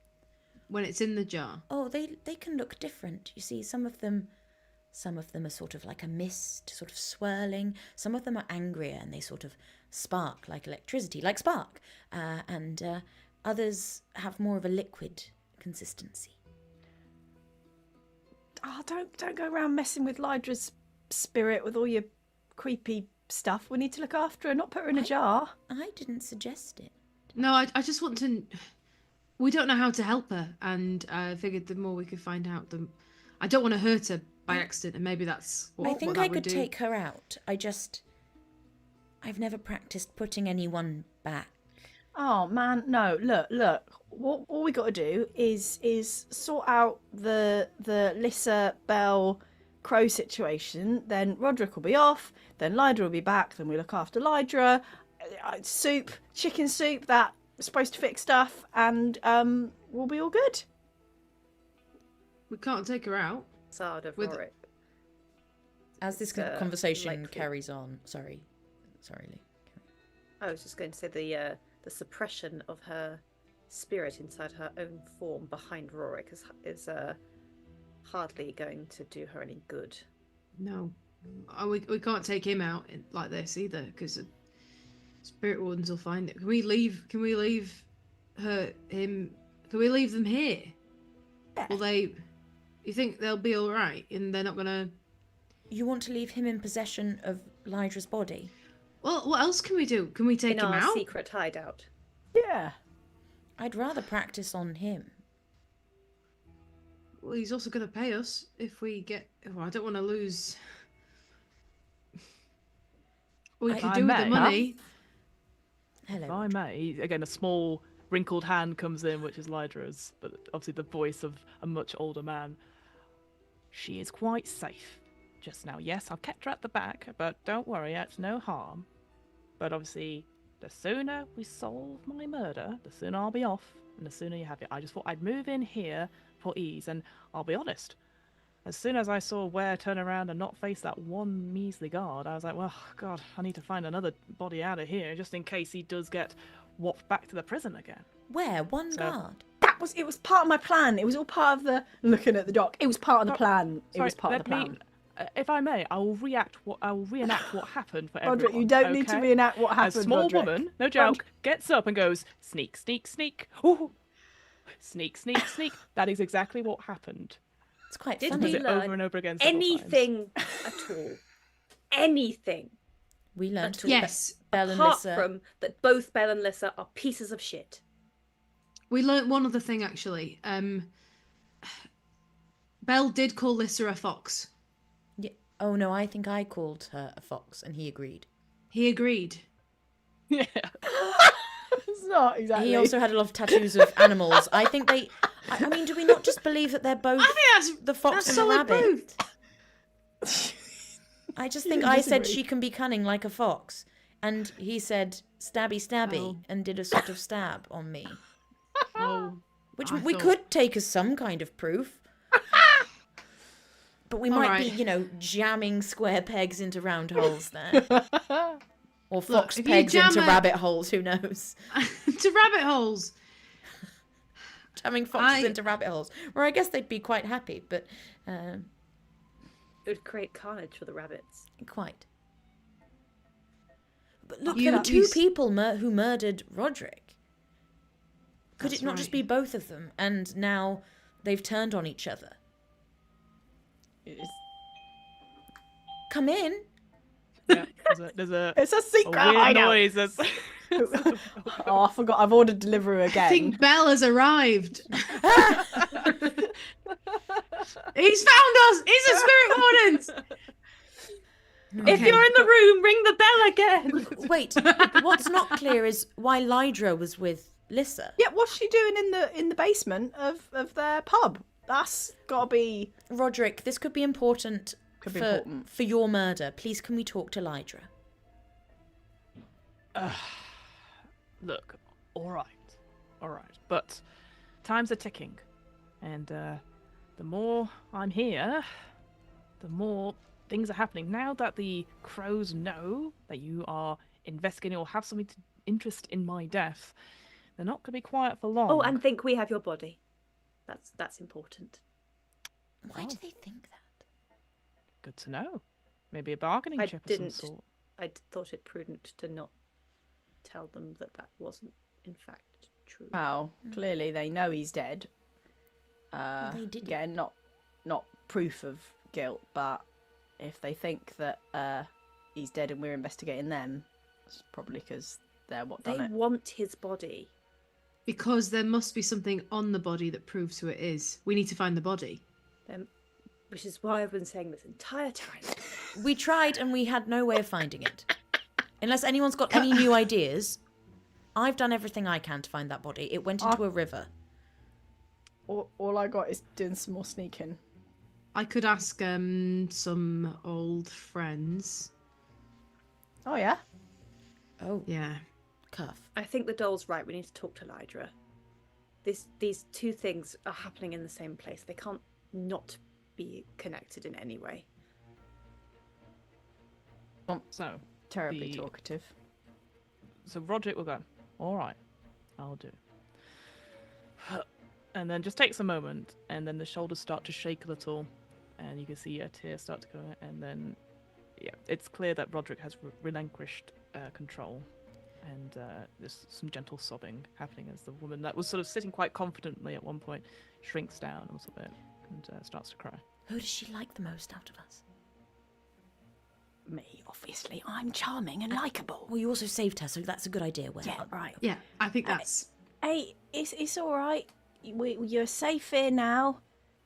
when it's in the jar? Oh, they can look different. You see, some of them are sort of like a mist, sort of swirling. Some of them are angrier and they sort of spark like electricity, like spark. And others have more of a liquid consistency. Oh, don't go around messing with Lydra's spirit with all your creepy stuff. We need to look after her, not put her in a jar. I didn't suggest it. No, I just want to... We don't know how to help her, and I figured the more we could find out, I don't want to hurt her by accident, and maybe that's what I think what I that could would do. take her out. I've never practiced putting anyone back. Oh man, no! Look. What all we got to do is sort out the Lissa Bell Crow situation. Then Roderick will be off. Then Lydra will be back. Then we look after Lydra. Chicken soup that's supposed to fix stuff, and we'll be all good. We can't take her out. facade of With- Rorik. As this It's, conversation likely. carries on, sorry, Lee. I was just going to say the suppression of her spirit inside her own form behind Rorik is hardly going to do her any good. No. We can't take him out like this either, because spirit wardens will find it. Can we leave him? Can we leave them here? Yeah. Will they? You think they'll be all right, and they're not gonna? You want to leave him in possession of Lydra's body? Well, what else can we do? Can we take In him our out? secret hideout. Yeah. I'd rather practice on him. Well, he's also gonna pay us if we get. Well, I don't want to lose. We I- could I do with the may. money. Hello. If I may, again, a small wrinkled hand comes in, which is Lydra's, but obviously the voice of a much older man. She is quite safe just now. Yes, I've kept her at the back, but don't worry, it's no harm. But obviously, the sooner we solve my murder, the sooner I'll be off, and the sooner you have it. I just thought I'd move in here for ease, and I'll be honest. As soon as I saw Ware turn around and not face that one measly guard, I was like, well, God, I need to find another body out of here, just in case he does get whopped back to the prison again. Where? One So- guard. It was part of my plan. It was all part of the looking at the dock. It was part of the plan. It Sorry, was part of the let plan. me, if I may, I will reenact what happened for Roderick, everyone. you don't need to okay? reenact what A happened. small Roderick. woman, no joke, gets up and goes, sneak, sneak, sneak. Ooh. Sneak, sneak, sneak. That is exactly what happened. It's quite Did Does funny. we it learn over and over again several times. anything at all? Anything. We learned At to all. Yes, Bell and Apart Lissa. from that both Belle and Lissa are pieces of shit. we learnt one other thing actually. Belle did call Lissa a fox. Yeah. Oh no, I think I called her a fox, and he agreed. He agreed. Yeah. It's not exactly. He also had a lot of tattoos of animals. I think they. I mean, do we not just believe that they're both I think that's the fox that's and the solid rabbit? proof. I just You think I said disagree. she can be cunning like a fox, and he said stabby stabby Oh. and did a sort of stab on me, Oh, which I we thought- could take as some kind of proof. But we All might right. be, jamming square pegs into round holes there. Or fox if you pegs jam into a- rabbit holes, who knows? to rabbit holes. Jamming foxes I- into rabbit holes. Where I guess they'd be quite happy, but It would create carnage for the rabbits. quite. But look, You there were at two least- people who murdered Roderick. Could That's it not just right. be both of them, and now they've turned on each other? It's, Come in. Yeah, there's a it's a secret weird hideout. noise. That's... Oh, I forgot. I've ordered delivery again. I think Belle has arrived. He's found us. He's a spirit wardens. If Okay. you're in the room, ring the bell again. Wait, what's not clear is why Lydra was with Lissa. Yeah, what's she doing in the basement of their pub? That's gotta be. Roderick, this could be important, Could be for, important. for your murder. Please, can we talk to Lydra? Look, all right, but times are ticking, and the more I'm here, the more things are happening. Now that the crows know that you are investigating or have something to interest in my death, they're not going to be quiet for long. Oh, and think we have your body. That's important. Why do Oh. they think that? Good to know. Maybe a bargaining I chip of didn't- some sort. I thought it prudent to not tell them that wasn't, in fact, true. Well, clearly they know he's dead. they didn't. Again, not proof of guilt, but if they think that he's dead and we're investigating them, it's probably because they're what They done it. want his body. Because there must be something on the body that proves who it is. We need to find the body. Which is why I've been saying this entire time. We tried and we had no way of finding it. Unless anyone's got any new ideas, I've done everything I can to find that body. It went into a river. All I got is doing some more sneaking. I could ask some old friends. Oh yeah. Oh, Yeah. cuff. I think the doll's right. We need to talk to Lydra. These two things are happening in the same place. They can't not be connected in any way. So, Terribly The- talkative. so Roderick will go, all right, I'll do. And then just takes a moment, and then the shoulders start to shake a little, and you can see a tear start to go, and then, yeah, it's clear that Roderick has relinquished control, and there's some gentle sobbing happening as the woman that was sort of sitting quite confidently at one point shrinks down a little bit and starts to cry. Who does she like the most out of us? Me, obviously. I'm charming and likeable. Well, you also saved her, so that's a good idea. Well, Yeah, right. Yeah, I think that's. Hey, it's all right. You're safe here now,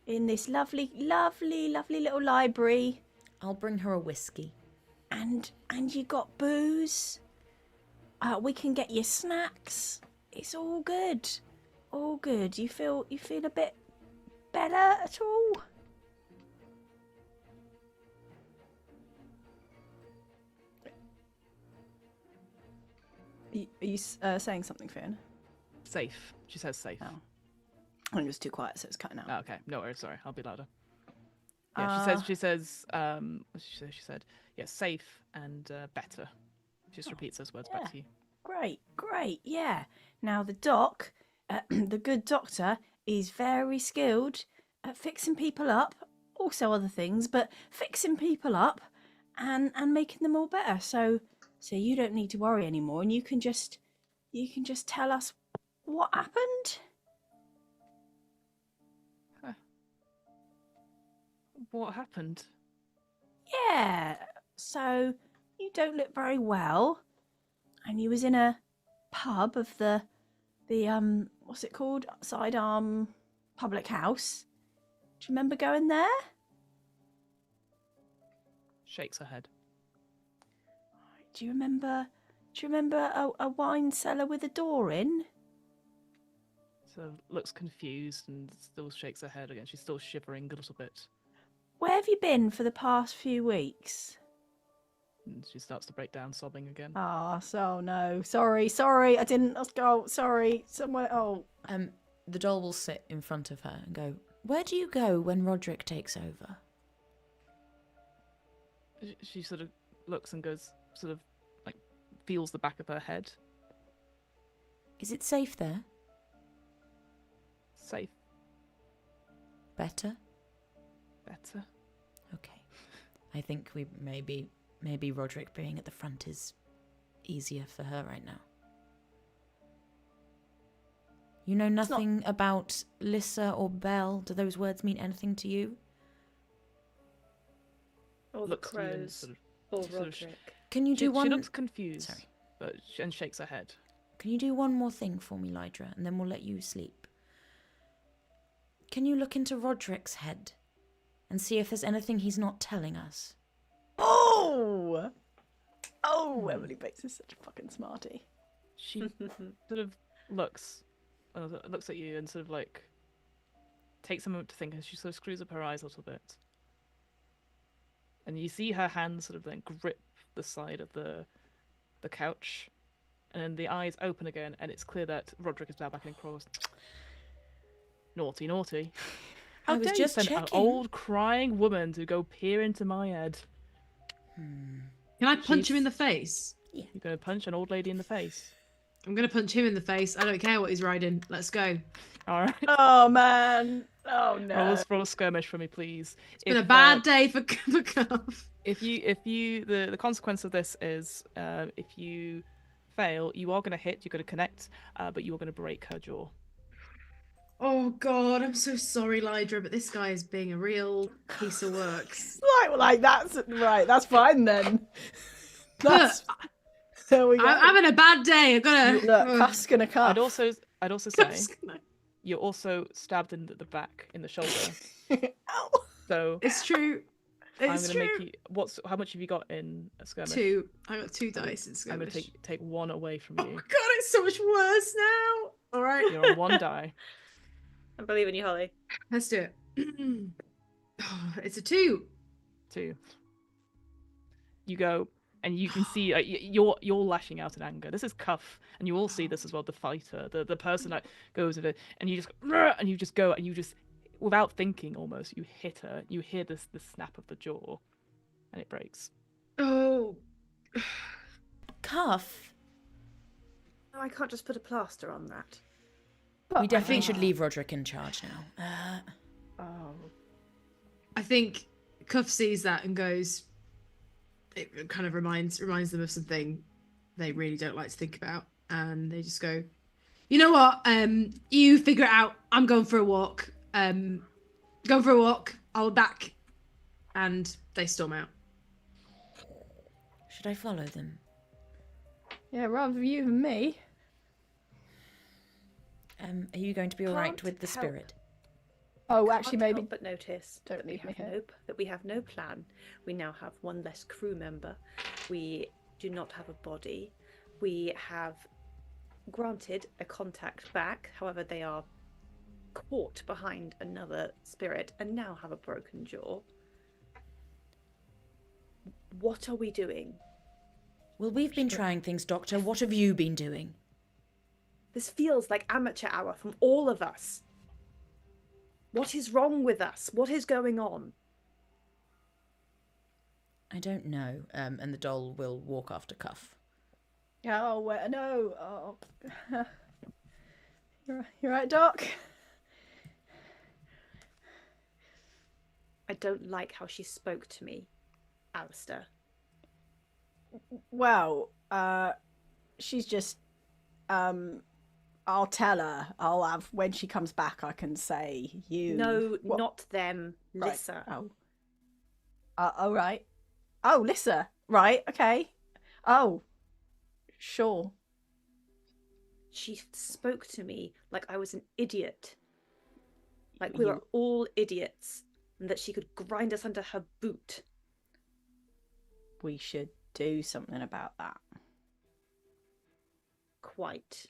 in this lovely little library, I'll bring her a whiskey. and you got booze. We can get you snacks. It's all good, all good. You feel a bit better at all? Are you saying something, Fiona? Safe. She says safe. Oh. I think it was too quiet, so it's cutting out. Oh, okay, no worries. Sorry, I'll be louder. Yeah, she says. What did she said, yeah, safe and better. She just repeats those words back to you. Great, yeah. Now the doc, the good doctor, is very skilled at fixing people up, also other things, but fixing people up and making them all better. So you don't need to worry anymore, and you can just tell us what happened. What happened? Yeah. So you don't look very well, and you was in a pub of the what's it called? Sidearm Public House. Do you remember going there? Shakes her head. Do you remember a wine cellar with a door in? So looks confused and still shakes her head again. She's still shivering a little bit. Where have you been for the past few weeks? And she starts to break down, sobbing again. Ah, so no. Sorry, I didn't. Oh, sorry. Somewhere. Oh. The doll will sit in front of her and go, "Where do you go when Roderick takes over?" She sort of looks and goes, sort of like feels the back of her head. Is it safe there? Safe. Better? Better. Okay. I think we maybe Roderick being at the front is easier for her right now. You know nothing about Lissa or Belle? Do those words mean anything to you? Or the Looks to you and crows. sort of- Or sort of Roderick. Can you do one? She looks confused. Sorry. But and shakes her head. Can you do one more thing for me, Lydra, and then we'll let you sleep? Can you look into Roderick's head and see if there's anything he's not telling us? Oh, Emily Bates is such a fucking smarty. She sort of looks at you and sort of like takes a moment to think, and she sort of screws up her eyes a little bit. And you see her hand sort of then grip the side of the couch, and then the eyes open again, and it's clear that Roderick is now back in cross. Naughty. How I was dare just you send an checking. old crying woman to go peer into my head? Can I punch him in the face? You're going to punch an old lady in the face. I'm going to punch him in the face. I don't care what he's riding. Let's go. All right. Oh man. Oh no. Roll a skirmish for me, please. It's been a bad day for Cuff. If you the consequence of this is if you fail, you are going to hit. You're going to connect, but you are going to break her jaw. Oh God, I'm so sorry, Lydra, but this guy is being a real piece of work. Like that's right. That's fine then. That's there we go. I'm having a bad day. I've got to. Look, cuff's gonna cuff. I'd also say you're also stabbed in the back in the shoulder. Ow. So It's true. I'm It's going to true. make you. How much have you got in a skirmish? 2. I got 2 dice in I'm going skirmish. to take 1 away from Oh you. God, it's so much worse now. All right, You're on 1 die. I believe in you, Holly. let's do it. Oh, it's a 2. 2. You go, and you can see you're lashing out in anger. This is Cuff, and you all see this as well. The fighter, the person that goes with it, and you just go, and you just without thinking, almost, you hit her. You hear the snap of the jaw, and it breaks. Oh. Cuff. No, I can't just put a plaster on that. We definitely should leave Roderick in charge now. Oh. I think Cuff sees that and goes. It kind of reminds them of something they really don't like to think about, and they just go, "You know what? You figure it out. I'm going for a walk. Going for a walk. I'll be back." And they storm out. Should I follow them? Yeah, rather you than me. Are you going to be all right Can't with the help. spirit? Oh, actually, Can't maybe. help but notice Don't that we leave me have here. that we have no plan. We now have one less crew member. We do not have a body. We have granted a contact back. However, they are caught behind another spirit and now have a broken jaw. What are we doing? Well, we've been trying things, Doctor. What have you been doing? This feels like amateur hour from all of us. What is wrong with us? What is going on? I don't know. And the doll will walk after Cuff. Oh, no. Oh. You're right, Doc. I don't like how she spoke to me, Alistair. Well, she's just, I'll tell her. I'll have, when she comes back, I can say, you... No, What? not them. Right. Lissa. Oh. Oh, right. Oh, Lissa. Right, okay. Oh. Sure. She spoke to me like I was an idiot. Like we were all idiots. And that she could grind us under her boot. We should do something about that. Quite.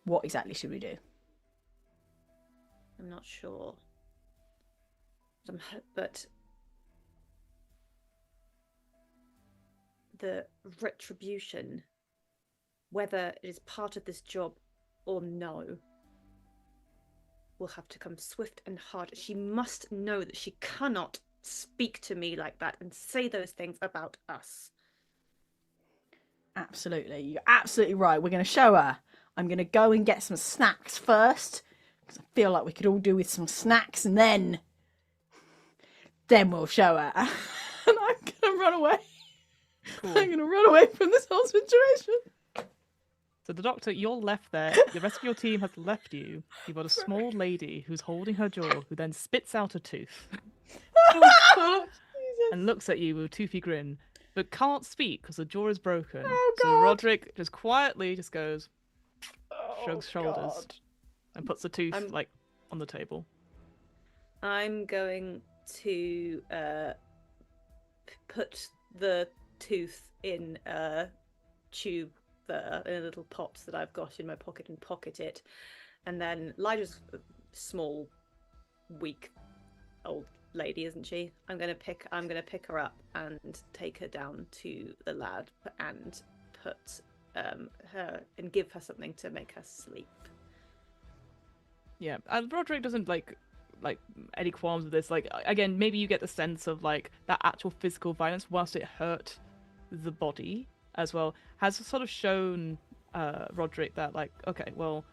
What exactly should we do? I'm not sure. But the retribution, whether it is part of this job or no, will have to come swift and hard. She must know that she cannot speak to me like that and say those things about us. Absolutely. You're absolutely right. We're going to show her. I'm going to go and get some snacks first, because I feel like we could all do with some snacks, and then we'll show her. And I'm going to run away. Cool. I'm going to run away from this whole situation. So the Doctor, you're left there. The rest of your team has left you. You've got a small lady who's holding her jaw, who then spits out a tooth and looks at you with a toothy grin, but can't speak because the jaw is broken. Oh, so God. Roderick just quietly just goes, shrugs Oh, shoulders, God. and puts the tooth I'm- like on the table. I'm going to put the tooth in a tube, in a little pot that I've got in my pocket, and pocket it. And then Lydra's a small, weak old lady, isn't she? I'm gonna pick her up and take her down to the lad and put her and give her something to make her sleep. Yeah, and Roderick doesn't like any qualms with this. Like, again, maybe you get the sense of like that actual physical violence, whilst it hurt the body as well, has sort of shown Roderick that like, okay, well,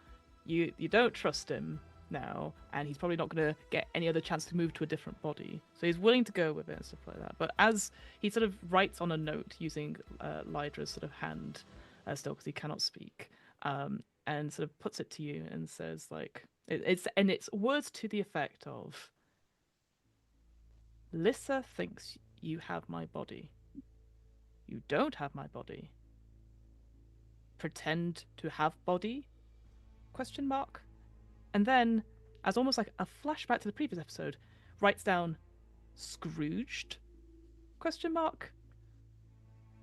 you don't trust him now, and he's probably not going to get any other chance to move to a different body, so he's willing to go with it and stuff like that. But as he sort of writes on a note using Lydra's sort of hand still, because he cannot speak, and sort of puts it to you and says like, it's words to the effect of, Lissa thinks you have my body. You don't have my body. Pretend to have body? Question mark. And then, as almost like a flashback to the previous episode, writes down Scrooged? Question mark.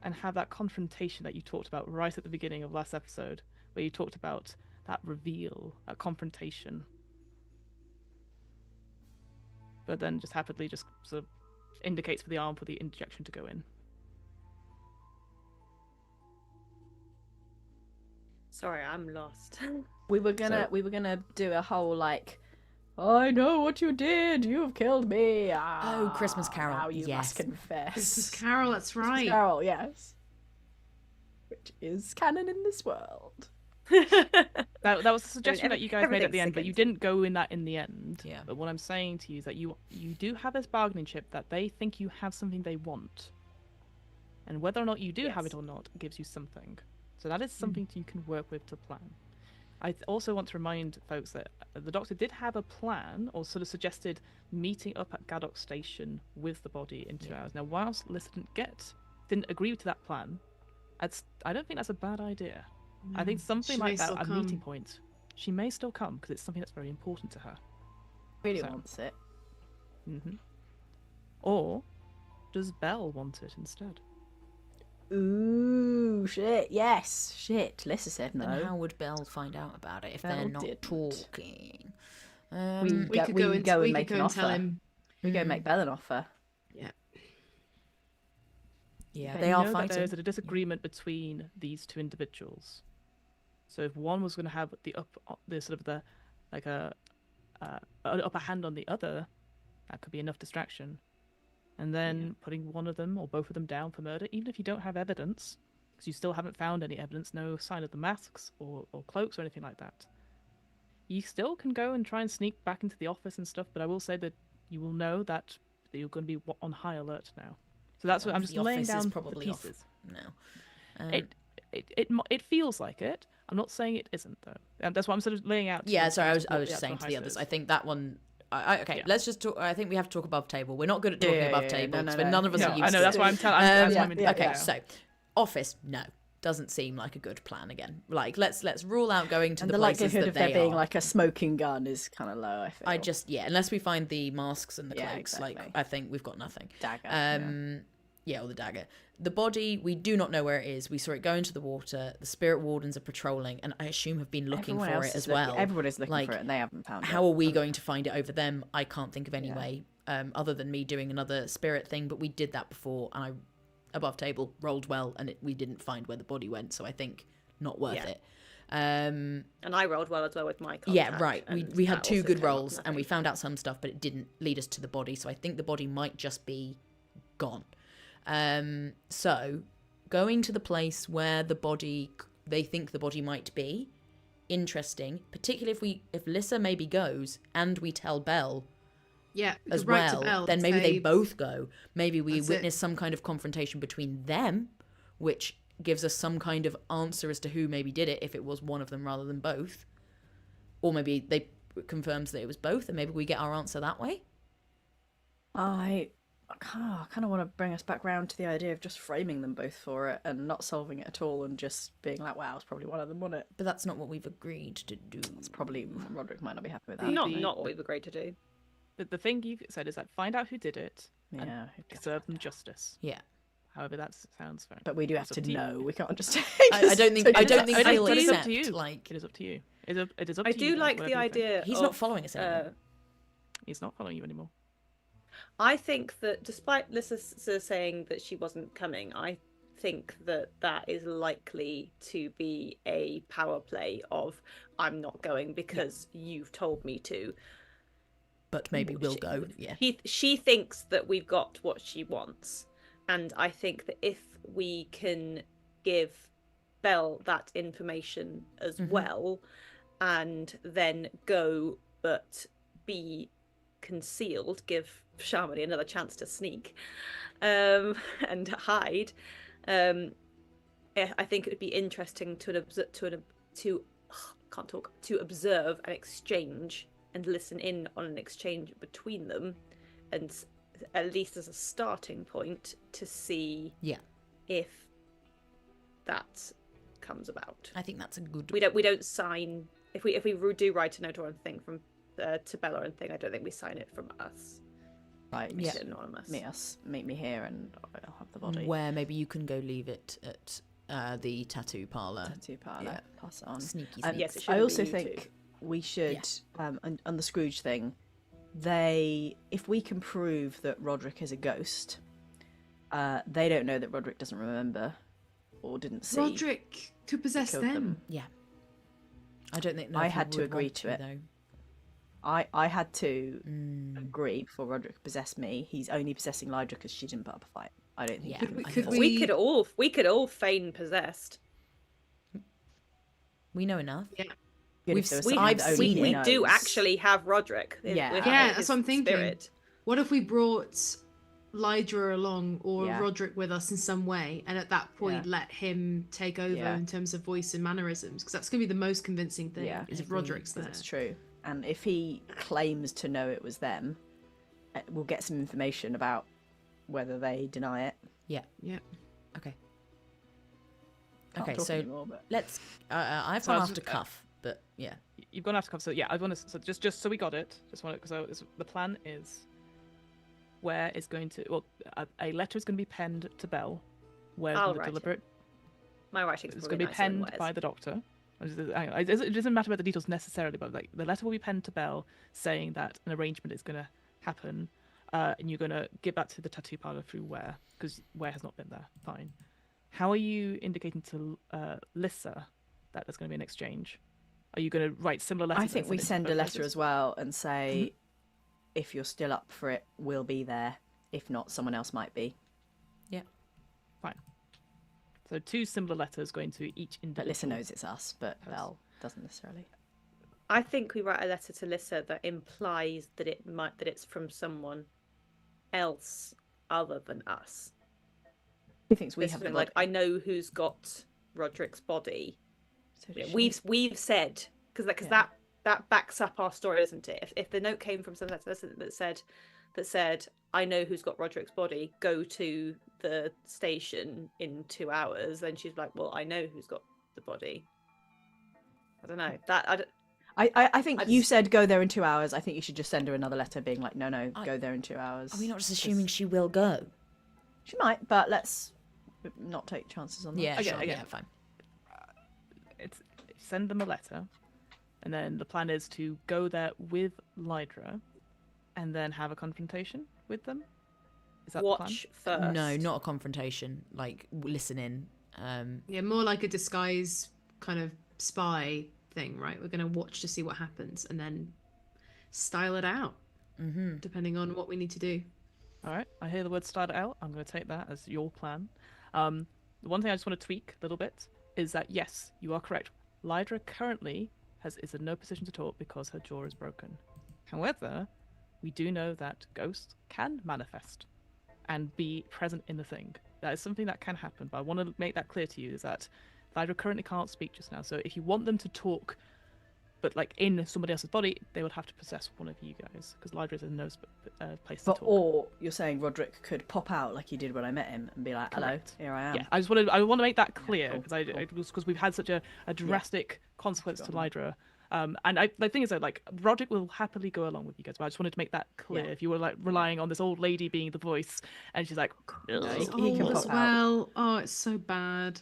And have that confrontation that you talked about right at the beginning of last episode, where you talked about that reveal, that confrontation. But then just happily just sort of indicates for the arm for the injection to go in. Sorry, I'm lost. We were gonna do a whole like I know what you did. You've killed me. Oh, Christmas Carol. Now you Yes. must confess. Christmas Carol, that's right. Christmas Carol, yes. Which is canon in this world. That was a suggestion that you guys made at the everything's end, but you against it. didn't go in that in the end. Yeah. But what I'm saying to you is that you do have this bargaining chip that they think you have something they want. And whether or not you do have Yes. it or not gives you something. So that is something you can work with to plan. Also want to remind folks that the Doctor did have a plan, or sort of suggested meeting up at Gaddock Station with the body in 2 hours. Now, whilst Liz didn't agree to that plan, I don't think that's a bad idea. I think something She like may that still at a come. meeting point, she may still come because it's something that's very important to her. Really So- wants it. Or does Belle want it instead? Ooh, shit. Yes, shit. Lissa said no. Then how would Belle find out about it if they're Belle not didn't. talking? We could go and make an tell offer. him. We go make Belle an offer. Yeah, But they you are know that fighting. there's a disagreement between these two individuals. So if one was going to have the upper hand on the other, that could be enough distraction. And then putting one of them or both of them down for murder, even if you don't have evidence, because you still haven't found any evidence, no sign of the masks or cloaks or anything like that. You still can go and try and sneak back into the office and stuff, but I will say that you will know that you're going to be on high alert now. So that's what I'm just The laying office is down probably the off pieces. now. It feels like it. I'm not saying it isn't though. And that's what I'm sort of laying out. Yeah, to sorry, I was support just saying to actual the others. heist I is. think that one. Okay, Yeah. let's just talk. I think we have to talk above table. We're not good at talking above table, no, but no. none of us No, are used I know to that's it. why I'm telling. Okay, yeah. so office, no, doesn't seem like a good plan again. Like let's rule out going to And the the places likelihood that of there they being are. like a smoking gun is kind of low, I feel. Unless we find the masks and the Yeah, cloaks, like exactly. I think we've got nothing. Dagger. Yeah, or the dagger. The body, we do not know where it is. We saw it go into the water. The spirit wardens are patrolling, and I assume have been looking Everyone for else it is as looking- well. Everyone is looking Like, for it and they haven't found it. How are we going to find it over them? I can't think of any Yeah. way other than me doing another spirit thing, but we did that before, and I, above table, rolled well, and we didn't find where the body went, so I think not worth Yeah. it. And I rolled well as well with my contact. Yeah, right. and We had that two also good came up rolls, and we nothing. found out some stuff, but it didn't lead us to the body, so I think the body might just be gone. So going to the place where they think the body might be, interesting, particularly if Lissa maybe goes and we tell Belle Yeah, we as could write to well, Belle then to maybe they say, both go. Maybe we That's it. witness some kind of confrontation between them, which gives us some kind of answer as to who maybe did it, if it was one of them rather than both. Or maybe they confirms that it was both, and maybe we get our answer that way. I kind of want to bring us back round to the idea of just framing them both for it and not solving it at all and just being like, wow, it's probably one of them, wasn't it? But that's not what we've agreed to do. It's probably Roderick might not be happy with that. Not what we've agreed to do. The thing you said is that find out who did it and Yeah, serve them justice. Yeah. However, that sounds fair. but we do have It's to up to you. know. We can't just. I don't think It he'll is up accept. to you. Like It is up to you. It is up I to you do guys, like whatever the you think. idea. he's of, not following us anymore. He's not following you anymore. I think that despite Lissa saying that she wasn't coming, I think that that is likely to be a power play of I'm not going because you've told me to. But maybe we'll go. Yeah. She thinks that we've got what she wants, and I think that if we can give Belle that information as well, and then go but be concealed, give Shamini another chance to sneak and hide. I think it would be interesting to observe an exchange and listen in on an exchange between them, and at least as a starting point to see if that comes about. I think that's a good. We don't sign if we do write a note or anything from to Bella or anything. I don't think we sign it from us. Right. We make it anonymous. Meet me here, and I'll have the body. Where maybe you can go leave it at the tattoo parlor. Tattoo parlour. Yeah. Pass it on. Sneaky. Yes, it I shouldn't also be you think two. we should, on the Scrooge thing, if we can prove that Roderick is a ghost, they don't know that Roderick doesn't remember or didn't see. Roderick could possess killed them. Yeah. I don't think. I had to agree to it. Though. I had to agree before Roderick possessed me. He's only possessing Lydra because she didn't put up a fight. I don't think. Yeah, he would I Could thought- we- We could all feign possessed. We know enough. Yeah. Good We've if there was we- someone I've that only seen We it. do knows. actually have Roderick. Yeah. We have Yeah, his that's what I'm thinking. Spirit. What if we brought Lydra along or Yeah. Roderick with us in some way, and at that point Yeah. let him take over Yeah. in terms of voice and mannerisms? Because that's going to be the most convincing thing, Yeah. is if Agreed. Roderick's there. That's true. And if he claims to know it was them, we'll get some information about whether they deny it. Yeah. Yeah. Okay. Can't Okay, talk so anymore, but... let's. I've So I gone was after just- Cuff, but yeah. You've gone after cover. So yeah, I want to. So just so we got it. Just want to. So the plan is. Where is going to? Well, a letter is going to be penned to Belle. Where's I'll going to write it. deliver it? My writing's It's probably going to be nicer than penned Wes. by the doctor. It doesn't matter about the details necessarily, but like the letter will be penned to Belle saying that an arrangement is going to happen, and you're going to give that to the tattoo parlor through Ware, because Ware has not been there. Fine. How are you indicating to Lissa that there's going to be an exchange? Are you going to write similar letters? I think we send a letter as well and say, Mm-hmm. if you're still up for it, we'll be there. If not, someone else might be. Fine. So 2 similar letters going to each individual. But Lissa knows it's us, but Yes. Belle doesn't necessarily. I think we write a letter to Lissa that implies that it's from someone else other than us. He thinks we There's have the something like, body. I know who's got Roderick's body. So does she. We've said, because Yeah. that backs up our story, doesn't it? If the note came from someone that said I know who's got Roderick's body, go to the station in 2 hours, then she's like, well, I know who's got the body. I don't know that. I think I you just- said go there in 2 hours. I think you should just send her another letter being like, no, I- go there in 2 hours. Are we not just assuming she will go? She might, but let's not take chances on that. Yeah, Okay, sure. okay. Yeah, fine. It's send them a letter, and then the plan is to go there with Lydra, and then have a confrontation with them. Is that Watch first. No, not a confrontation. Like listening. Yeah, more like a disguise kind of spy thing, right? We're going to watch to see what happens and then style it out, Mm-hmm. depending on what we need to do. All right, I hear the word "start it out." I'm going to take that as your plan. The one thing I just want to tweak a little bit is that yes, you are correct. Lydra currently is in no position to talk because her jaw is broken. However, we do know that ghosts can manifest and be present in the thing. That is something that can happen, but I want to make that clear to you, is that Lydra currently can't speak just now. So if you want them to talk, but like in somebody else's body, they would have to possess one of you guys, because Lydra is in no place to But talk. or you're saying Roderick could pop out like he did when I met him and be like, hello, Correct. here I am. Yeah, I want to make that clear cool, because because we've had such a drastic consequence to Got it. Lydra. And the thing is that like Roderick will happily go along with you guys, but I just wanted to make that clear. Yeah. If you were like relying on this old lady being the voice, and she's like, he "Ugh." can Oh, pop as out. well. Oh, it's so bad.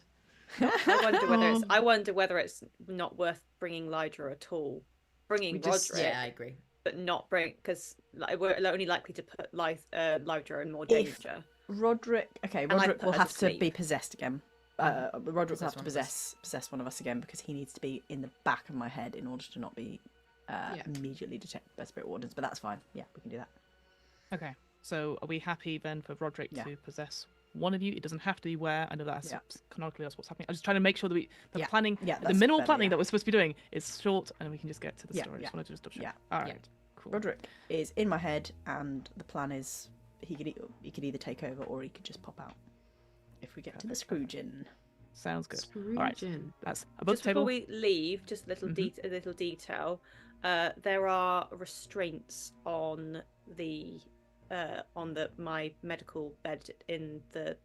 I wonder whether it's not worth bringing Lydra at all. Bringing We just- Roderick, Yeah, I agree. but not bring, because we're only likely to put Lydra in more If- danger. Roderick. Okay, I Roderick put will her have to to sleep. be possessed again. Roderick will have to one of us. possess one of us again because he needs to be in the back of my head in order to not be Yeah. immediately detected by spirit wardens. But that's fine. Yeah, we can do that. Okay, so are we happy then for Roderick Yeah. to possess one of you? It doesn't have to be Where. I know that's Yeah. canonically that's what's happening. I'm just trying to make sure that the Yeah. planning, Yeah, the that's minimal better, planning yeah. that we're supposed to be doing is short, and we can just get to the Yeah, story. I yeah. just wanted to just double check. Yeah. All Yeah. right, cool. Roderick is in my head, and the plan is he could either take over or he could just pop out if we get to the Scroogin. Sounds good. All right, Scroogin'. that's above Just the table. before we leave, just a little Mhm. a little detail. There are restraints on my medical bed in the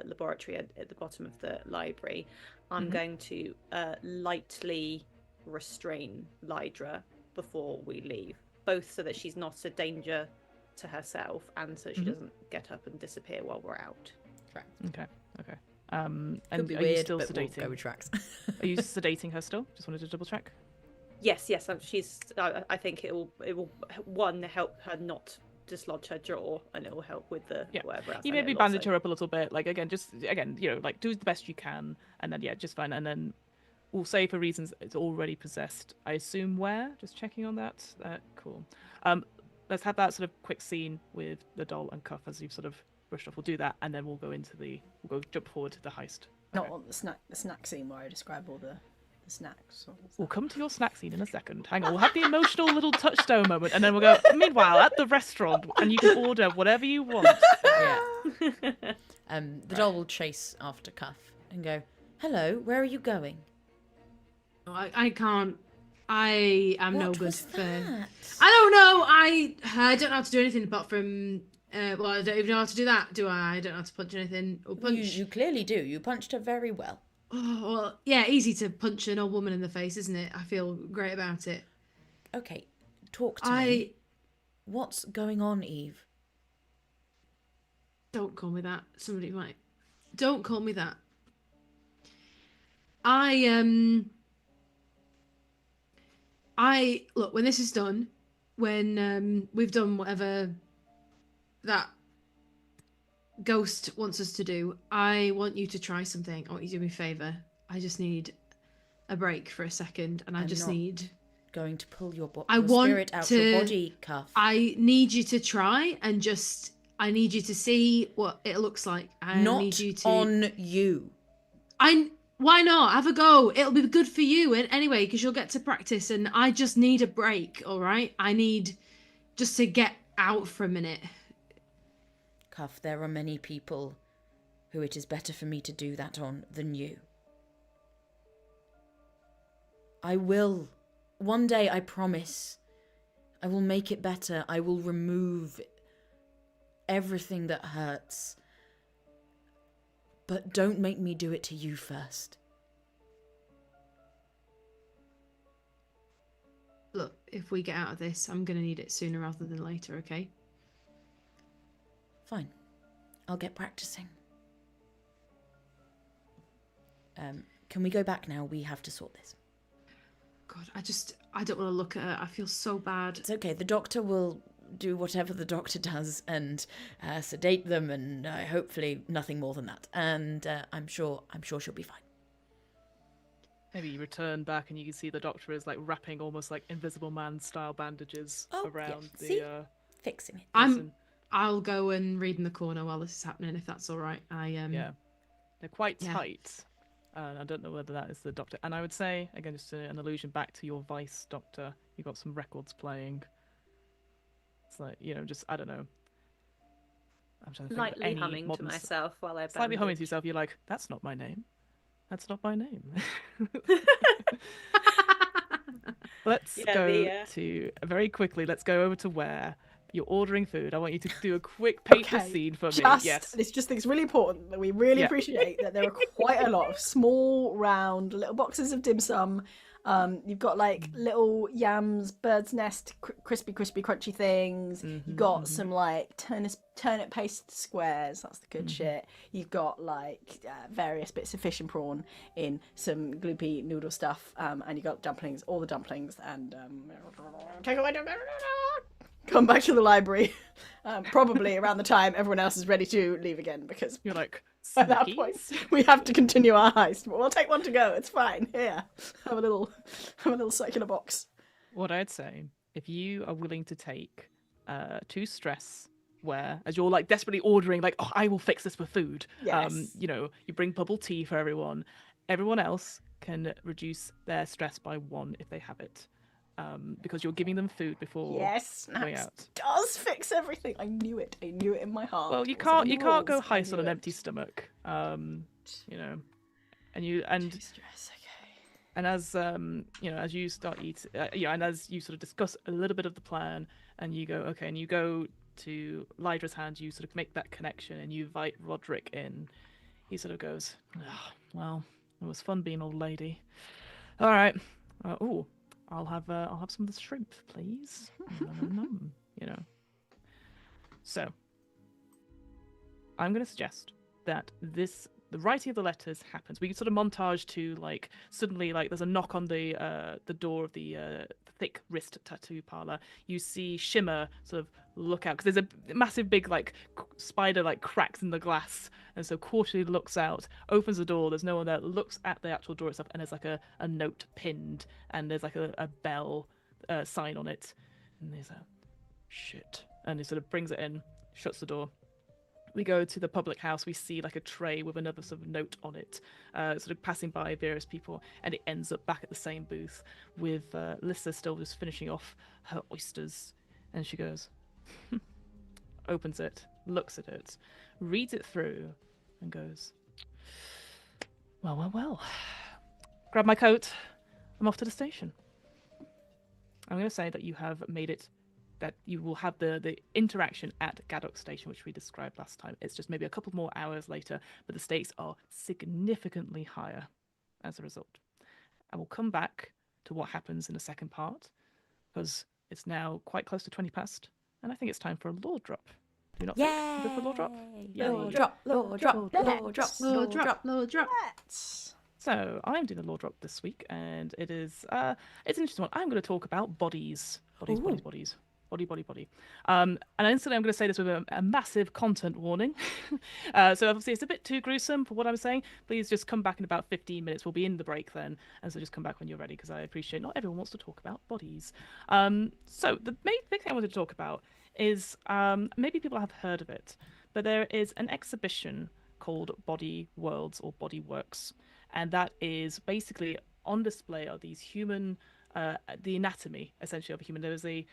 laboratory at the bottom of the library. I'm Mhm. going to lightly restrain Lydra before we leave, both so that she's not a danger to herself and so she Mhm. doesn't get up and disappear while we're out. Correct. Okay. And Could be are you weird, still but we'll sedating? go with tracks. Are you sedating her still? Just wanted to double check. Yes, she's. I think it will one help her not dislodge her jaw, and it will help with the Yeah. whatever else. You and maybe it'll bandage also- her up a little bit, like again, do the best you can, and then just fine, and then we'll say for reasons it's already possessed. I assume where? Just checking on that. Cool. Let's have that sort of quick scene with the doll and Cuff as you've sort of brushed off. We'll do that, and then we'll go jump forward to the heist. Not on the snack scene where I describe all the snacks. We'll come to your snack scene in a second. Hang on, we'll have the emotional little touchstone moment, and then we'll go. Meanwhile, at the restaurant, and you can order whatever you want. Yeah. The doll will chase after Cuff and go, "Hello, where are you going?" I can't. I am no What good was for. that? I don't know. I don't know how to do anything apart from. Well, I don't even know how to do that, do I? I don't know how to punch anything or punch. You clearly do. You punched her very well. Oh, well, yeah, easy to punch an old woman in the face, isn't it? I feel great about it. Okay, talk to me. What's going on, Eve? Don't call me that. Somebody might. Don't call me that. Look, when this is done, when we've done whatever that ghost wants us to do, I want you to try something. I want you to do me a favour. I just need a break for a second, and I'm not going to pull your spirit out your body, Cuff. I need you to try and just. I need you to see what it looks like. Not on you. Why not? Have a go. It'll be good for you anyway, because you'll get to practice, and I just need a break, all right? I need just to get out for a minute. Cuff, there are many people who it is better for me to do that on than you. I will. One day, I promise. I will make it better. I will remove everything that hurts. But don't make me do it to you first. Look, if we get out of this, I'm going to need it sooner rather than later, okay? Fine. I'll get practicing. Can we go back now? We have to sort this. God, I don't want to look at her. I feel so bad. It's okay. The doctor will do whatever the doctor does and sedate them, and hopefully nothing more than that. And I'm sure she'll be fine. Maybe you return back and you can see the doctor is like wrapping almost like Invisible Man style bandages around the. See? Fixing it. I'll go and read in the corner while this is happening, if that's all right. Yeah, they're quite tight. I don't know whether that is the doctor. And I would say again, just an allusion back to your Vice doctor. You got some records playing. It's like, just, I don't know. I'm trying to think lightly of any humming to myself while I slightly humming to yourself. You're like, that's not my name. That's not my name. Let's go to very quickly. Let's go over to where you're ordering food. I want you to do a quick paint the scene for me. Yes. It's just it's really important that we really appreciate that there are quite a lot of small, round, little boxes of dim sum. You've got like little yams, bird's nest, crispy, crunchy things. You've got some like turnip paste squares. That's the good shit. You've got like various bits of fish and prawn in some gloopy noodle stuff. And you've got dumplings, all the dumplings, and take away. Come back to the library, probably around the time everyone else is ready to leave again, because you're like, at that point we have to continue our heist. But we'll take one to go. It's fine. Here, have a little circular box. What I'd say, if you are willing to take 2 stress, where as you're like desperately ordering, like, oh, I will fix this with food. Yes. You bring bubble tea for everyone. Everyone else can reduce their stress by 1 if they have it. Because you're giving them food before going out. Does fix everything. I knew it in my heart. Well, you can't go heist on an empty stomach. And stress, okay. And as as you start eating, and as you sort of discuss a little bit of the plan, and you go okay, and you go to Lydra's hand, you sort of make that connection, and you invite Roderick in. He sort of goes, oh, well, it was fun being old lady. All right. I'll have some of the shrimp, please. So I'm going to suggest that the writing of the letters happens. We sort of montage to like suddenly like there's a knock on the door of the thick wrist tattoo parlor. You see Shimmer sort of look out because there's a massive big like spider like cracks in the glass, and so Quarterly looks out, opens the door. There's no one there. Looks at the actual door itself, and there's like a note pinned, and there's like a bell sign on it, and there's a shit, and he sort of brings it in, shuts the door. We go to the public house. We see like a tray with another sort of note on it, sort of passing by various people, and it ends up back at the same booth with Lissa still just finishing off her oysters, and she goes, opens it, looks at it, reads it through, and goes, well. Grab my coat. I'm off to the station. I'm going to say that you have made it, that you will have the interaction at Gaddock Station, which we described last time. It's just maybe a couple more hours later, but the stakes are significantly higher as a result. And we'll come back to what happens in the second part, because it's now quite close to 20 past, and I think it's time for a lore drop. Do you not think? Go for a lore drop? Lore drop, lore drop, lore drop, Lore drop, lore drop. So I'm doing a lore drop this week, and it is it's an interesting one. I'm going to talk about bodies. Body. And instantly I'm going to say this with a massive content warning. So obviously it's a bit too gruesome for what I'm saying. Please just come back in about 15 minutes. We'll be in the break then, and so just come back when you're ready, because I appreciate not everyone wants to talk about bodies. So the main big thing I wanted to talk about is maybe people have heard of it, but there is an exhibition called Body Worlds or Body Works, and that is basically on display are these human, the anatomy essentially of a human. There was a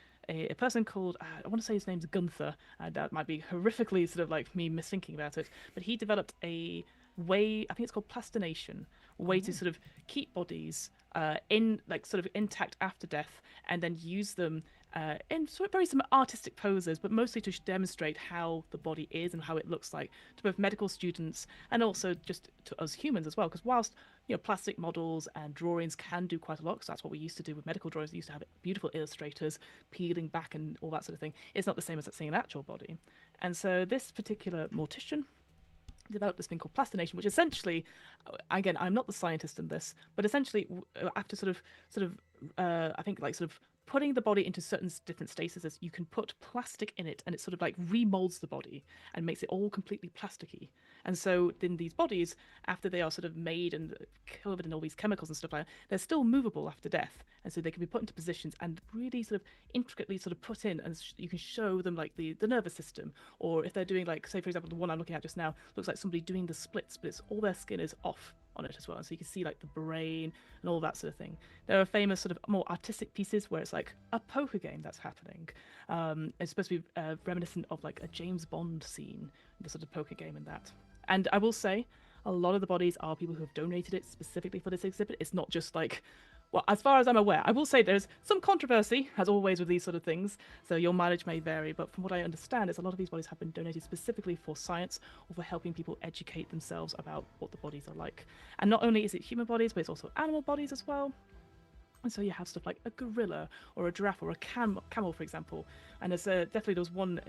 person called, I want to say his name's Gunther, that might be horrifically sort of like me misthinking about it, but he developed a way, I think it's called plastination, a way to sort of keep bodies in like sort of intact after death, and then use them in sort of very some artistic poses, but mostly to demonstrate how the body is and how it looks like to both medical students and also just to us humans as well. Because whilst plastic models and drawings can do quite a lot, because that's what we used to do with medical drawings. We used to have beautiful illustrators peeling back and all that sort of thing. It's not the same as seeing an actual body. And so this particular mortician developed this thing called plastination, which essentially, again, I'm not the scientist in this, but essentially after sort of I think like sort of putting the body into certain different statuses, you can put plastic in it, and it sort of like remolds the body and makes it all completely plasticky. And so then these bodies, after they are sort of made and covered in all these chemicals and stuff like that, they're still movable after death, and so they can be put into positions and really sort of intricately sort of put in, and you can show them like the nervous system, or if they're doing like, say for example, the one I'm looking at just now looks like somebody doing the splits, but it's all their skin is off on it as well, and so you can see like the brain and all that sort of thing. There are famous sort of more artistic pieces where it's like a poker game that's happening. It's supposed to be reminiscent of like a James Bond scene, the sort of poker game and that. And I will say, a lot of the bodies are people who have donated it specifically for this exhibit. It's not just like, well, as far as I'm aware, I will say there's some controversy, as always with these sort of things, so your mileage may vary, but from what I understand is a lot of these bodies have been donated specifically for science or for helping people educate themselves about what the bodies are like. And not only is it human bodies, but it's also animal bodies as well. And so you have stuff like a gorilla or a giraffe or a camel, for example. And there's definitely there was one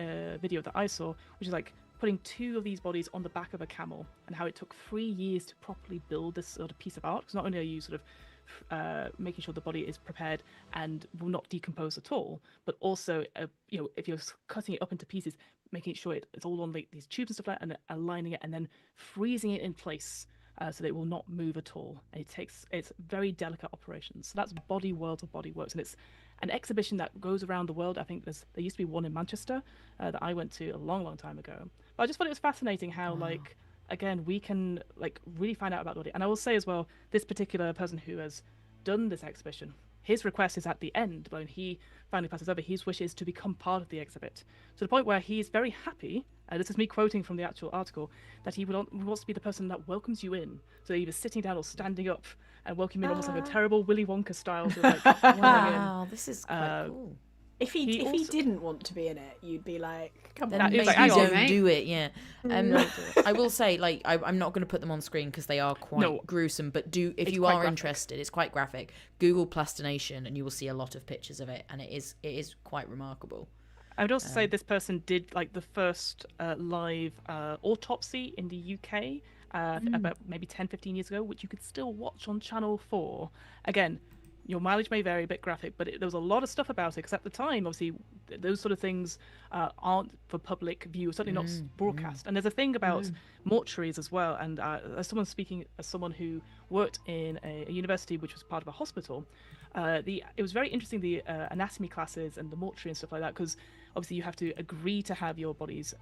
video that I saw, which is like putting two of these bodies on the back of a camel, and how it took 3 years to properly build this sort of piece of art. Because not only are you sort of making sure the body is prepared and will not decompose at all, but also if you're cutting it up into pieces, making sure it's all on like these tubes and stuff like that, and aligning it and then freezing it in place so that it will not move at all. And it's very delicate operations. So that's Body Worlds or Body Works, and it's an exhibition that goes around the world. I think there used to be one in Manchester that I went to a long time ago. But I just thought it was fascinating how like, again, we can like really find out about the body. And I will say as well, this particular person who has done this exhibition, his request is at the end, when he finally passes over, his wish is to become part of the exhibit, to the point where he's very happy, this is me quoting from the actual article, that he wants to be the person that welcomes you in, so either sitting down or standing up and welcoming you in almost like a terrible Willy Wonka style to like wow, this is quite cool. If he didn't want to be in it, you'd be like, come Then on. maybe like, don't do it, yeah. I will say, like, I'm not going to put them on screen because they are quite gruesome, but if you are interested, it's quite graphic. Google plastination and you will see a lot of pictures of it, and it is quite remarkable. I would also say this person did like the first live autopsy in the UK about maybe 10-15 years ago, which you could still watch on Channel 4. Again, your mileage may vary, a bit graphic, but there was a lot of stuff about it, because at the time, obviously, those sort of things aren't for public view, certainly not broadcast. And there's a thing about mortuaries as well, and as someone speaking as someone who worked in a university which was part of a hospital, it was very interesting, the anatomy classes and the mortuary and stuff like that, because obviously you have to agree to have your bodies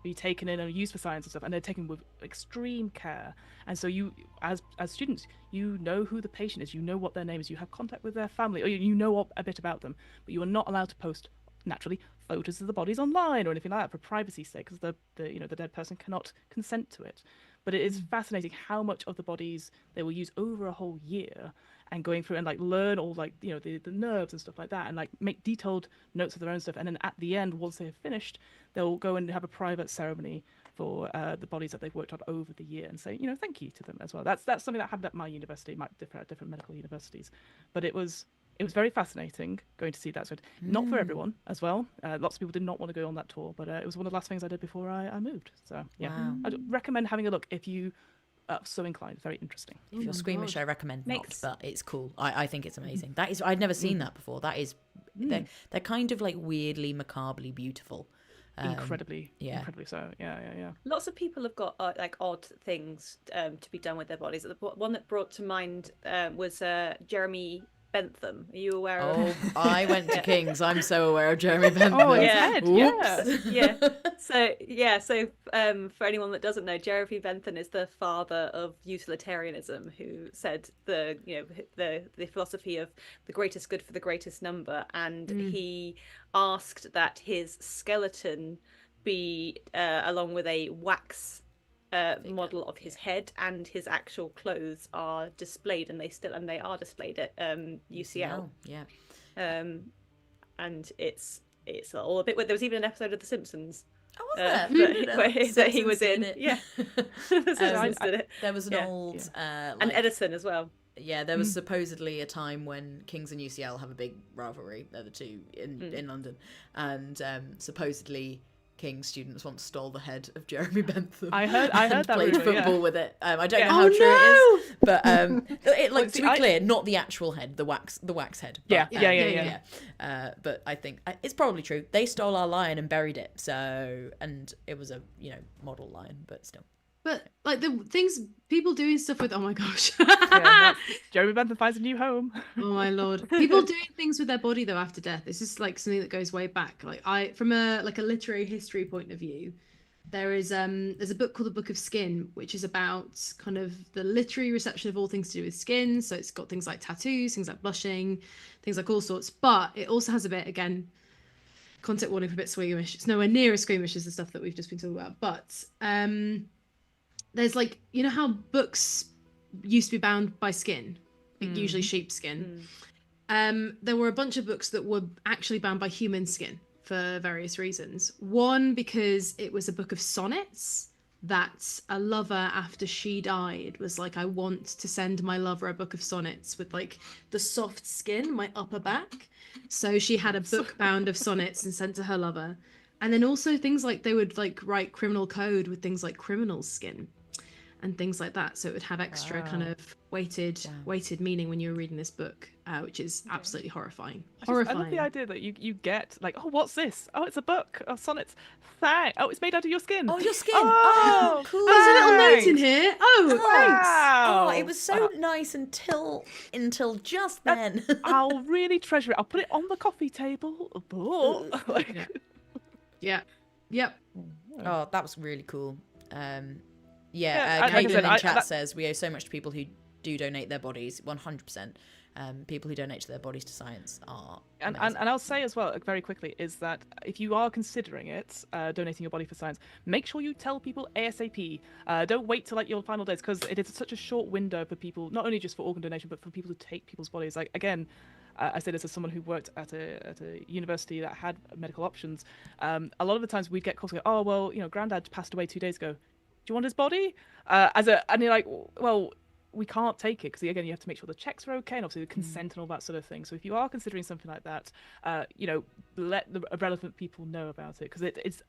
be taken in and used for science and stuff, and they're taken with extreme care. And so you, as students, you know who the patient is, you know what their name is, you have contact with their family, or you know a bit about them, but you are not allowed to post, naturally, photos of the bodies online or anything like that for privacy's sake, because the dead person cannot consent to it. But it is fascinating how much of the bodies they will use over a whole year, and going through and like learn all like the nerves and stuff like that, and like make detailed notes of their own stuff, and then at the end, once they've finished, they'll go and have a private ceremony for the bodies that they've worked on over the year, and say thank you to them as well. That's something that happened at my university. It might differ at different medical universities, but it was very fascinating going to see that. So not for everyone as well. Lots of people did not want to go on that tour, but it was one of the last things I did before I moved. So yeah, Wow. I'd recommend having a look if you are so inclined. Very interesting. If you're squeamish, I recommend Makes- not, but it's cool. I think it's amazing. That is, I'd never seen that before. That is, they're kind of like weirdly, macabrely beautiful. Incredibly so. Yeah. Lots of people have got like odd things to be done with their bodies. The one that brought to mind was Jeremy Bentham. Are you aware of? Oh, I went to King's. I'm so aware of Jeremy Bentham. Oh, his Yeah. head. Oops. Yeah. So for anyone that doesn't know, Jeremy Bentham is the father of utilitarianism, who said the philosophy of the greatest good for the greatest number, and he asked that his skeleton be along with a wax model of his head and his actual clothes are displayed, and they are displayed at UCL. Yeah. And it's all a bit weird. There was even an episode of The Simpsons. Oh, was there? That he was in. It. Yeah. The Simpsons did it. There was an Yeah. old... And Edison as well. Yeah, there was supposedly a time when King's and UCL have a big rivalry. They're the two in London. And supposedly King's students once stole the head of Jeremy Bentham. I heard and that played rumor, football yeah. with it. I don't Yeah. know how Oh, true it is. But it, like, Well, see, to be clear, not the actual head, the wax head. But, Yeah. But I think it's probably true. They stole our lion and buried it. So, and it was a model lion, but still. But like the things people doing stuff with, oh my gosh. Jeremy Bentham finds a new home. Oh my lord. People doing things with their body though after death. This is like something that goes way back. Like from a literary history point of view, there's a book called The Book of Skin, which is about kind of the literary reception of all things to do with skin. So it's got things like tattoos, things like blushing, things like all sorts. But it also has a bit, again, content warning for a bit squeamish. It's nowhere near as squeamish as the stuff that we've just been talking about. But there's like, how books used to be bound by skin, usually sheepskin. There were a bunch of books that were actually bound by human skin for various reasons. One, because it was a book of sonnets that a lover, after she died, was like, I want to send my lover a book of sonnets with like the soft skin, my upper back. So she had a book bound of sonnets and sent to her lover. And then also things like they would like write criminal code with things like criminal skin and things like that, so it would have extra kind of weighted meaning when you were reading this book, which is absolutely horrifying. I love the idea that you get like, oh, what's this? Oh, it's a book of sonnets. Oh, it's made out of your skin. Oh, your skin. Oh, cool. There's a little note thanks. in here. Oh, thanks. Wow. Oh, it was so nice until just then. I'll really treasure it. I'll put it on the coffee table. Yeah. Yep. Oh, that was really cool. Yeah, like I Caitlin said, in chat that- says we owe so much to people who do donate their bodies. 100%. People who donate their bodies to science are And amazing. I'll say as well, very quickly, is that if you are considering it, donating your body for science, make sure you tell people ASAP. Don't wait till like your final days, because it is such a short window for people, not only just for organ donation, but for people to take people's bodies. Like, again, I say this as someone who worked at a university that had medical options. A lot of the times we'd get calls go, oh, well, Granddad passed away 2 days ago. Do you want his body? And you're like, well, we can't take it because again you have to make sure the checks are okay and obviously the consent and all that sort of thing. So if you are considering something like that, let the relevant people know about it because it is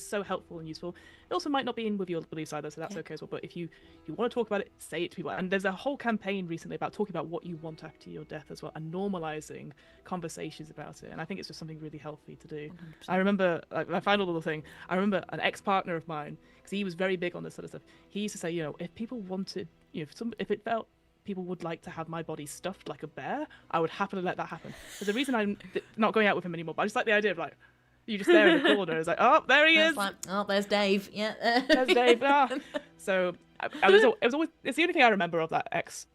so helpful and useful. It also might not be in with your beliefs either, so that's okay as well. But if you want to talk about it, say it to people. And there's a whole campaign recently about talking about what you want after your death as well and normalizing conversations about it. And I think it's just something really healthy to do. 100%. I remember my final little thing. I remember an ex-partner of mine because he was very big on this sort of stuff. He used to say, if people wanted, if it felt people would like to have my body stuffed like a bear, I would happily let that happen. There's a reason I'm not going out with him anymore, but I just like the idea of like, you just there in the corner. It's like, oh, there he is. Like, oh, there's Dave. Yeah. There's Dave. Ah. So it's the only thing I remember of that ex.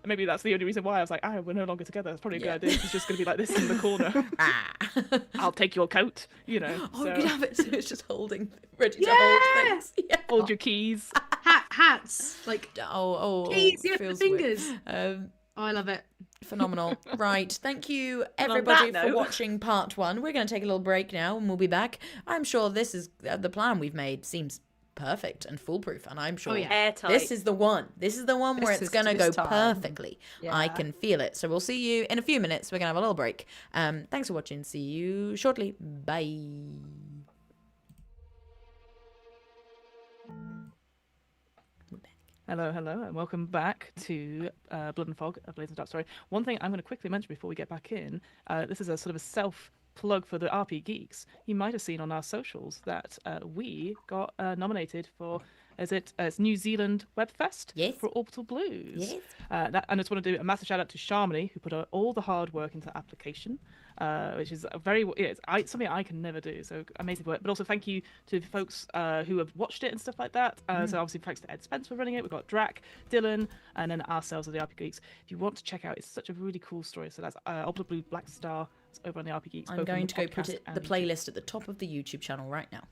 Maybe that's the only reason why I was like, we're no longer together. It's probably a good idea. He's just going to be like this in the corner. I'll take your coat, Oh, so. you have it. So it's just ready to hold things. Yeah. Hold your keys. Hats, like keys, the fingers. I love it. Phenomenal. Right. Thank you, everybody, for watching part 1. We're going to take a little break now and we'll be back. I'm sure this is the plan we've made seems perfect and foolproof, and I'm sure this is the one. This is the one where it's going to go perfectly. Yeah. I can feel it. So we'll see you in a few minutes. We're going to have a little break. Thanks for watching. See you shortly. Bye. Hello, and welcome back to Blood and Fog, A Blazing Dark Story. One thing I'm going to quickly mention before we get back in, this is a sort of a self-plug for the RP Geeks. You might have seen on our socials that we got nominated for, it's New Zealand Webfest for Orbital Blues. Yes. And I just want to do a massive shout out to Shamini, who put all the hard work into the application. Which is something I can never do. So amazing work. But also thank you to folks who have watched it and stuff like that. So obviously thanks to Ed Spence for running it. We've got Drac, Dylan, and then ourselves as the RP Geeks. If you want to check out, it's such a really cool story. So that's Orbital Blue Black Star. It's over on the RP Geeks. I'm going to go put the playlist at the top of the YouTube channel right now.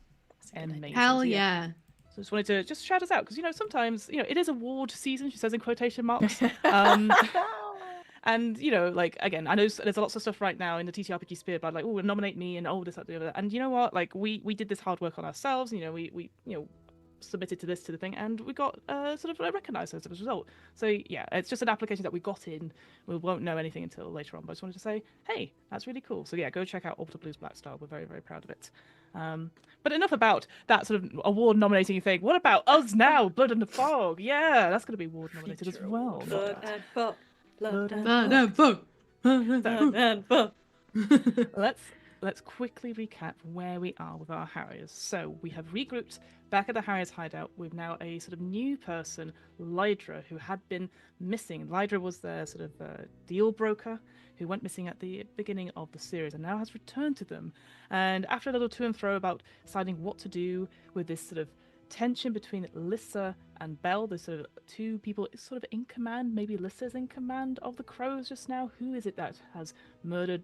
Amazing. Hell yeah. So just wanted to shout us out because sometimes it is award season. She says in quotation marks. And again, I know there's lots of stuff right now in the TTRPG sphere about like, nominate me and this, that, the other. And you know what? Like we did this hard work on ourselves. We submitted to the thing, and we got sort of recognised as a result. So yeah, it's just an application that we got in. We won't know anything until later on. But I just wanted to say, hey, that's really cool. So yeah, go check out Orbital Blues Black Star. We're very, very proud of it. But enough about that sort of award nominating thing. What about us now? Blood and the Fog. Yeah, that's going to be award nominated as well. Blood and Fog. Let's quickly recap where we are with our Harriers. So we have regrouped back at the Harriers hideout with now a sort of new person, Lydra, who had been missing. Lydra was their sort of deal broker who went missing at the beginning of the series and now has returned to them. And after a little to and fro about deciding what to do with this sort of tension between Lissa and Bell, the sort of two people sort of in command, maybe Lissa's in command of the Crows just now. Who is it that has murdered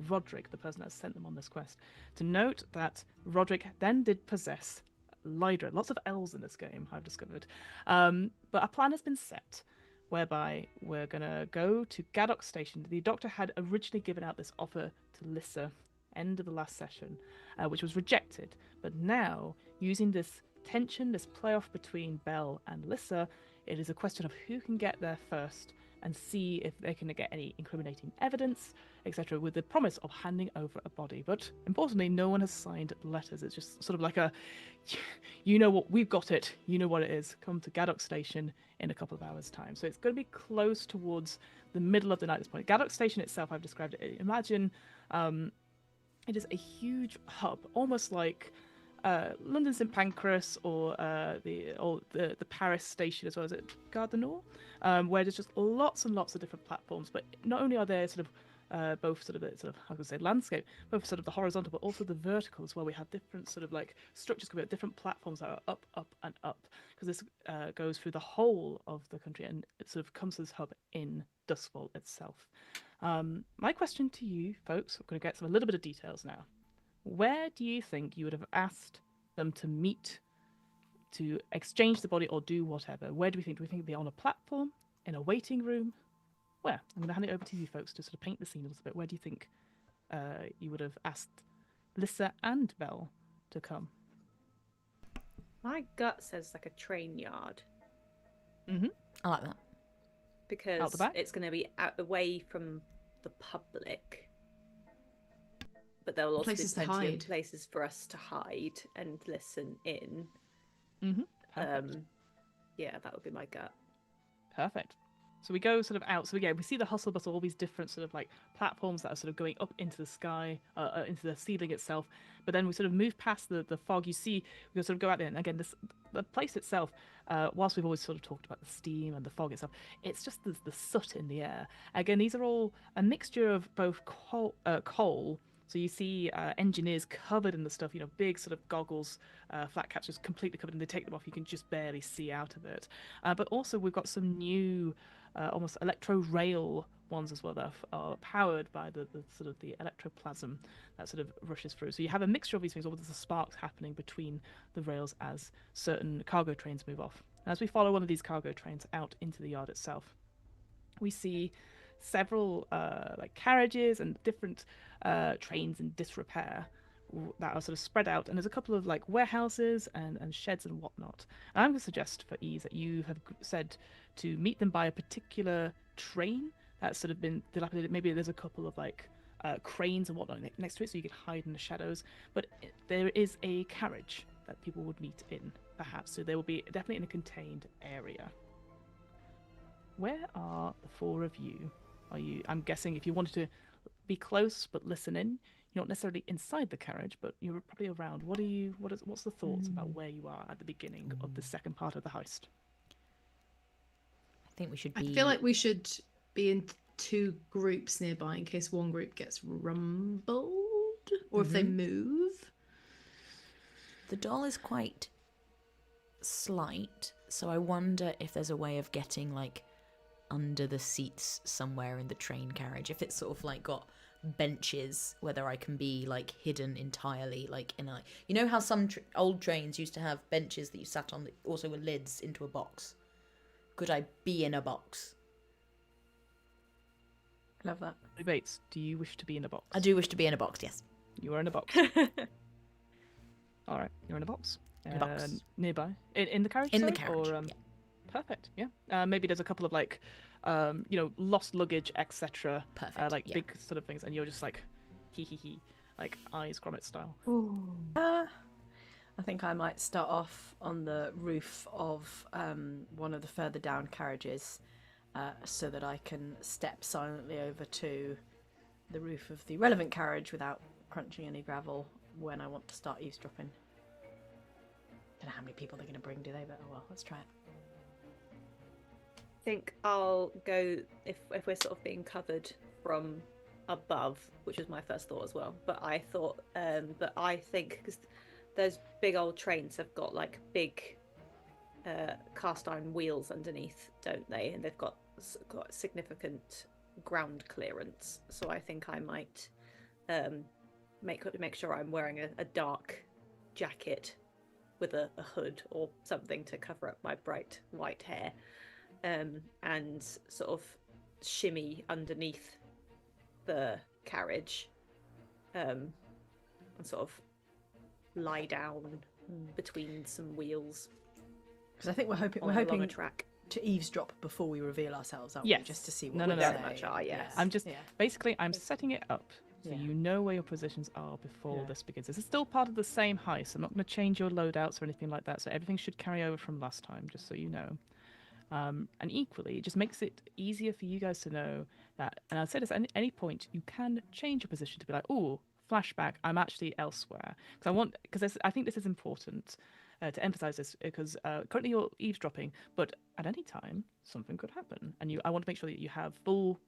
Roderick, the person that sent them on this quest? To note that Roderick then did possess Lydra. Lots of L's in this game, I've discovered. But a plan has been set whereby we're going to go to Gaddock Station. The Doctor had originally given out this offer to Lissa end of the last session, which was rejected. But now, using this tension, this playoff between Bell and Lissa, it is a question of who can get there first and see if they can get any incriminating evidence, etc., with the promise of handing over a body. But importantly, no one has signed letters. It's just sort of like a, you know what, we've got it, you know what it is, come to Gaddock Station in a couple of hours' time. So it's going to be close towards the middle of the night at this point. Gaddock Station itself, I've described it, imagine it is a huge hub, almost like London St Pancras or the Paris station as well as Gare du Nord, where there's just lots and lots of different platforms. But not only are there sort of both sort of how can I say landscape, both sort of the horizontal, but also the vertical as well. We have different sort of like structures, different platforms that are up, up, and up, because this goes through the whole of the country and it sort of comes to this hub in Duskvol itself. My question to you folks, we're going to get a little bit of details now. Where do you think you would have asked them to meet, to exchange the body, or do whatever? Where do we think? Do we think it'd be on a platform, in a waiting room? Where? I'm going to hand it over to you folks to sort of paint the scene a little bit. Where do you think you would have asked Lissa and Bell to come? My gut says like a train yard. Mm-hmm. I like that. because the back? it's going to be out away from the public. But there will also Places to be plenty hide. of places for us to hide and listen in. Perfect. Yeah, that would be my gut. Perfect. So we go sort of out. So we see the hustle bustle, all these different sort of like platforms that are sort of going up into the sky, into the ceiling itself. But then we sort of move past the fog. You see, we sort of go out there, and again, the place itself. Whilst we've always sort of talked about the steam and the fog itself, it's just the soot in the air. Again, these are all a mixture of both coal. So you see engineers covered in the stuff, big sort of goggles, flat caps just completely covered, and they take them off. You can just barely see out of it. But also we've got some new almost electro rail ones as well that are powered by the sort of the electroplasm that sort of rushes through. So you have a mixture of these things, all the sparks happening between the rails as certain cargo trains move off. And as we follow one of these cargo trains out into the yard itself, we see several like carriages and different trains in disrepair that are sort of spread out, and there's a couple of like warehouses and sheds and whatnot. And I'm going to suggest for ease that you have said to meet them by a particular train that's sort of been dilapidated. Maybe there's a couple of like cranes and whatnot next to it, so you can hide in the shadows. But there is a carriage that people would meet in, perhaps. So they will be definitely in a contained area. Where are the four of you? Are you? I'm guessing if you wanted to be close but listen in, you're not necessarily inside the carriage, but you're probably around. What's the thoughts about where you are at the beginning of the second part of the heist? I think we should be. I feel like we should be in two groups nearby in case one group gets rumbled or if they move. The doll is quite slight, so I wonder if there's a way of getting like under the seats somewhere in the train carriage, if it's sort of like got benches, whether I can be like hidden entirely, like in a, how some old trains used to have benches that you sat on that also were lids into a box. Could I be in a box? Love that. Bates, do you wish to be in a box? I do wish to be in a box, yes. You are in a box. All right, you're in a box. In a box. Nearby, in the carriage. In the sorry? carriage. Or, Yeah. Perfect. Yeah. Maybe there's a couple of like, lost luggage, etc. Perfect. Like yeah. big sort of things, and you're just like, hee, like eyes Gromit style. I think I might start off on the roof of one of the further down carriages so that I can step silently over to the roof of the relevant carriage without crunching any gravel when I want to start eavesdropping. Don't know how many people they're going to bring, do they? But oh well, let's try it. I think I'll go if we're sort of being covered from above, which was my first thought as well. But I thought, I think because those big old trains have got like big cast iron wheels underneath, don't they? And they've got significant ground clearance. So I think I might make sure I'm wearing a dark jacket with a hood or something to cover up my bright white hair, and sort of shimmy underneath the carriage, and sort of lie down between some wheels. Because I think we're hoping along a track. to eavesdrop before we reveal ourselves, aren't Yes. we? Just to see what No, we no, no. say. Very much are, yes. I'm just Yeah. basically I'm setting it up so Yeah. you know where your positions are before Yeah. this begins. This is still part of the same heist. I'm not going to change your loadouts or anything like that. So everything should carry over from last time, just so you know. And equally, it just makes it easier for you guys to know that. And I'll say this: at any point, you can change your position to be like, "Oh, flashback! I'm actually elsewhere." Because I think this is important to emphasize this because currently you're eavesdropping, but at any time something could happen, and I want to make sure that you have full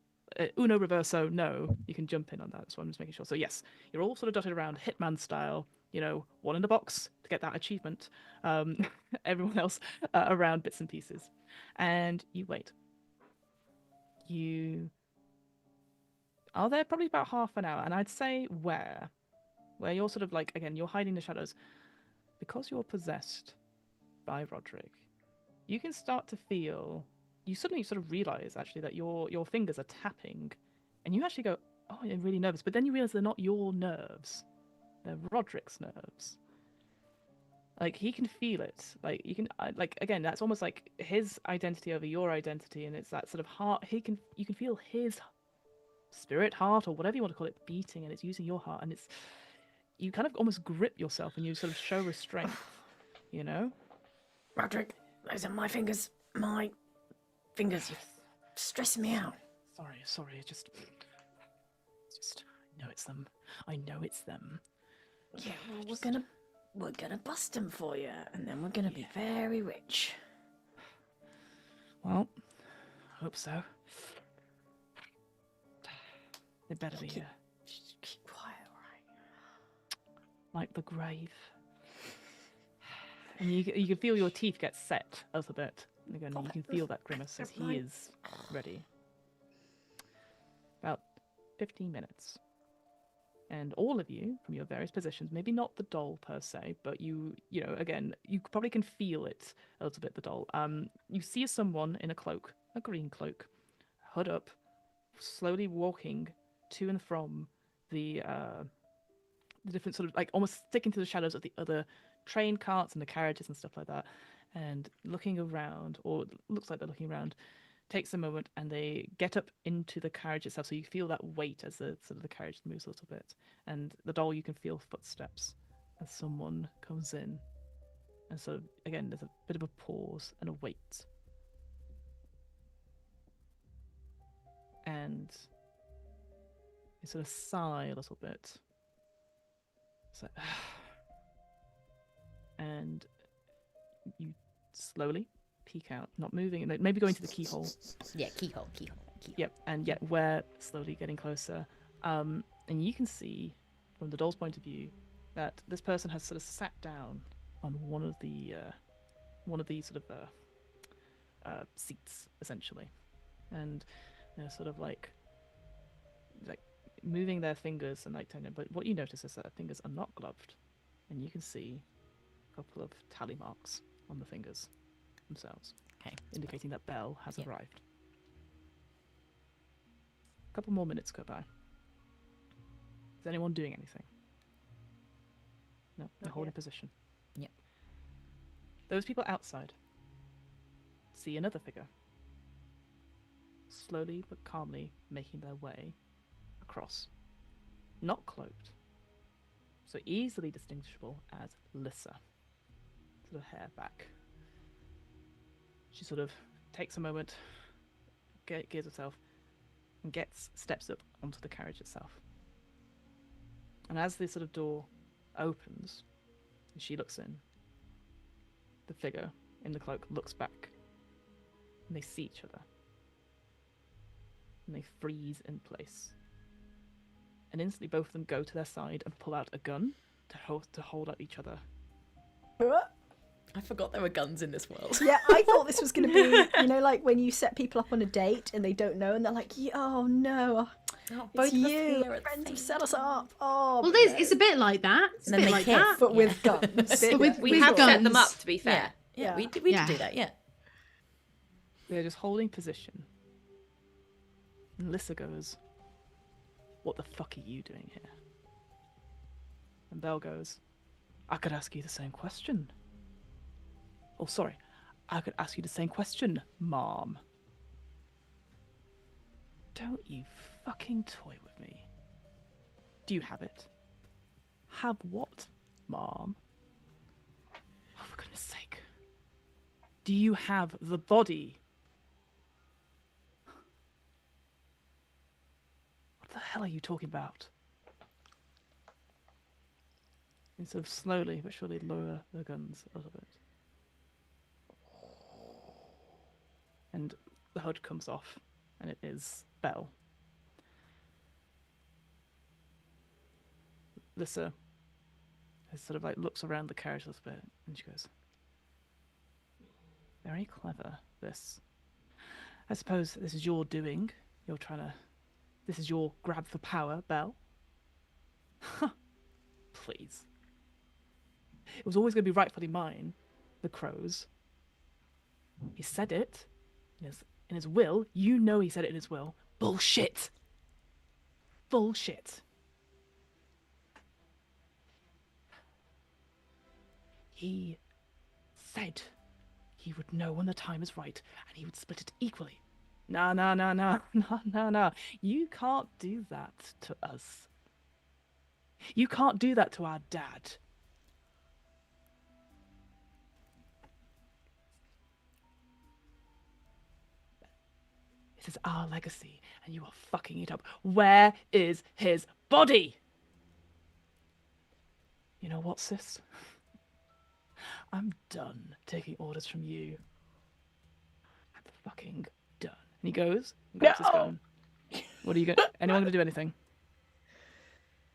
uno reverso. No, you can jump in on that. So I'm just making sure. So yes, you're all sort of dotted around Hitman style. One in the box to get that achievement. Everyone else around bits and pieces. And you wait. You are there probably about half an hour, and I'd say where you're sort of like, again, you're hiding the shadows. Because you're possessed by Roderick, you can start to feel, you suddenly sort of realize actually that your fingers are tapping, and you actually go, oh, I'm really nervous, but then you realize they're not your nerves, they're Roderick's nerves. Like he can feel it. Like you can like again, that's almost like his identity over your identity, and it's that sort of heart. You can feel his spirit, heart, or whatever you want to call it, beating, and it's using your heart, and it's you kind of almost grip yourself and you sort of show restraint. You know, Roderick, those are my fingers. My fingers. You're stressing me out. Sorry. It's just. I know it's them. I know it's them. Yeah, well, we're gonna bust them for you, and then we're gonna be very rich. Well, I hope so. They better be here. Keep quiet, right? Like the grave. And you can feel your teeth get set a little bit. And again, you can feel that grimace as he is ready. About 15 minutes. And all of you, from your various positions, maybe not the doll per se, but you know, again, you probably can feel it a little bit, the doll. You see someone in a cloak, a green cloak, hood up, slowly walking to and from the different sort of, like, almost sticking to the shadows of the other train carts and the carriages and stuff like that, and looking around, or looks like they're looking around, takes a moment, and they get up into the carriage itself, so you feel that weight as the sort of the carriage moves a little bit. And the doll, you can feel footsteps as someone comes in, and so again there's a bit of a pause and a wait, and you sort of sigh a little bit. It's like, and you slowly peek out, not moving, and maybe going to the keyhole. Yeah, keyhole. Yep, and yet we're slowly getting closer. And you can see, from the doll's point of view, that this person has sort of sat down on one of the sort of seats, essentially, and they're sort of like moving their fingers and like turning. But what you notice is that their fingers are not gloved, and you can see a couple of tally marks on the fingers themselves, Okay. indicating that Belle has arrived. A couple more minutes go by. Is anyone doing anything? No, they're holding position. Yep. Those people outside see another figure, slowly but calmly making their way across, not cloaked, so easily distinguishable as Lissa. Sort of hair back. She sort of takes a moment, gears herself, and steps up onto the carriage itself. And as the sort of door opens, and she looks in, the figure in the cloak looks back, and they see each other. And they freeze in place. And instantly both of them go to their side and pull out a gun to hold at each other. I forgot there were guns in this world. Yeah, I thought this was going to be, you know, like when you set people up on a date and they don't know and they're like, oh no, Both it's of us you, here at the friends same have set us up. Oh, Well, but it's a bit like that. It's a And then bit they like kiss. that. but with guns. But with We have set them guns. up, to be fair. Yeah, we did Yeah. do that, yeah. They're just holding position. And Lissa goes, "What the fuck are you doing here?" And Belle goes, "I could ask you the same question." "Oh, sorry. I could ask you the same question, Mom." "Don't you fucking toy with me." "Do you have it?" "Have what, Mom?" "Oh, for goodness sake. Do you have the body?" "What the hell are you talking about?" And sort of slowly but surely lower the guns a little bit. And the hood comes off, and it is Belle. Lissa is sort of like looks around the carriage a little bit, and she goes, "Very clever, this. I suppose this is your doing. This is your grab for power, Belle." Please. It was always going to be rightfully mine, the crows. He said it in his will. You know he said it in his will. Bullshit. Bullshit. He said he would know when the time is right, and he would split it equally. No. You can't do that to us. You can't do that to our dad. This is our legacy, and you are fucking it up. Where is his body? You know what, sis? I'm done taking orders from you. I'm fucking done. And he goes and grabs his gun. What are you going? Anyone going to do anything?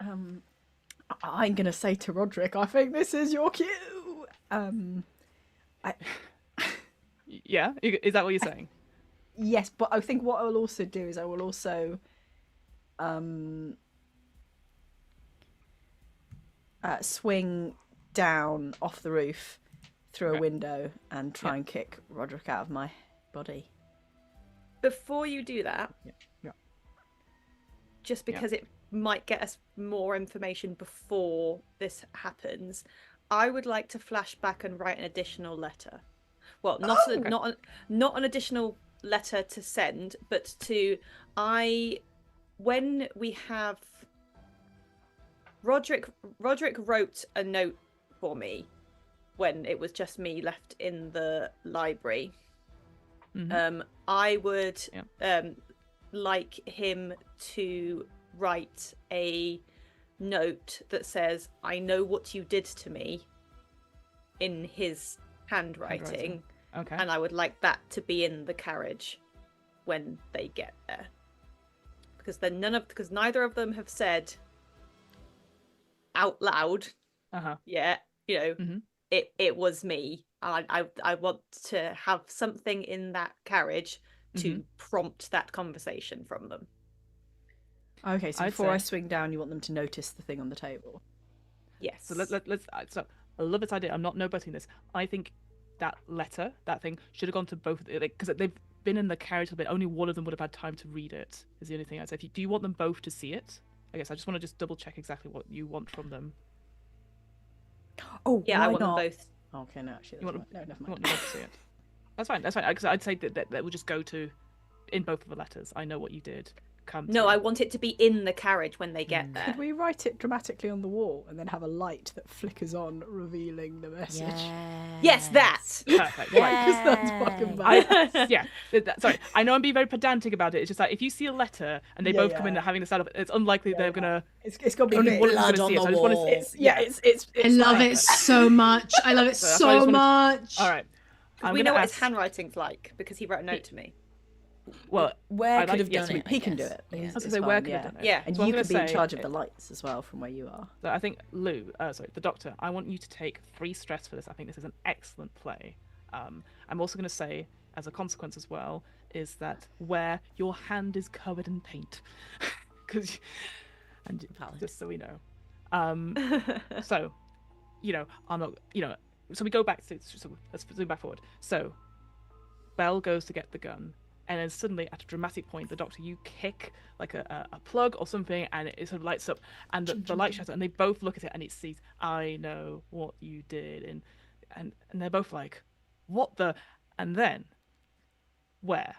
I'm gonna say to Roderick, I think this is your cue. Yeah, is that what you're saying? Yes, but I think what I will also do is I will also swing down off the roof through a window and try and kick Roderick out of my body. Before you do that, just because it might get us more information before this happens, I would like to flash back and write an additional letter. Well, not an additional letter to send, but when we have Roderick wrote a note for me when it was just me left in the library. I would like him to write a note that says, I know what you did to me, in his handwriting. Okay. And I would like that to be in the carriage when they get there. Because neither of them have said out loud, it was me. I want to have something in that carriage to prompt that conversation from them. Okay, so before I swing down, you want them to notice the thing on the table. Yes. So let's. So I love this idea. I'm not no-butting this. I think that letter, that thing, should have gone to both, because they've been in the carriage a bit. Only one of them would have had time to read it. Is the only thing I'd say. Do you want them both to see it? I guess I just want to double check exactly what you want from them. Oh, yeah, I want them both. Okay, no, actually, you want them, no, never you mind. want them both to see it. That's fine. Because I'd say that will just go to in both of the letters. I know what you did. No, I want it to be in the carriage when they get there. Could we write it dramatically on the wall and then have a light that flickers on, revealing the message? Yes, that. Perfect. Because that's fucking bad. Sorry, I know I'm being very pedantic about it. It's just like if you see a letter and they both come in having the setup, it's unlikely they're gonna. It's got to be only one of them's blood gonna on see it. the So I just wall. want to. It's I love it so much. I love it so much. All right. We know what his handwriting's like because he wrote a note to me. Well, where could have done it? He can do it. I was going to say, where could have done it? Yeah. And So you I'm could be gonna in say charge of the lights as well from where you are. So I think the doctor, I want you to take 3 stress for this. I think this is an excellent play. I'm also going to say, as a consequence as well, is that where your hand is covered in paint. Just so we know. So, I'm not, so we go back to, so let's zoom back forward. So, Belle goes to get the gun. And then suddenly, at a dramatic point, the doctor, you kick like a plug or something, and it sort of lights up, and the light shuts, and they both look at it, and it sees, I know what you did, and they're both like, what the? And then, where?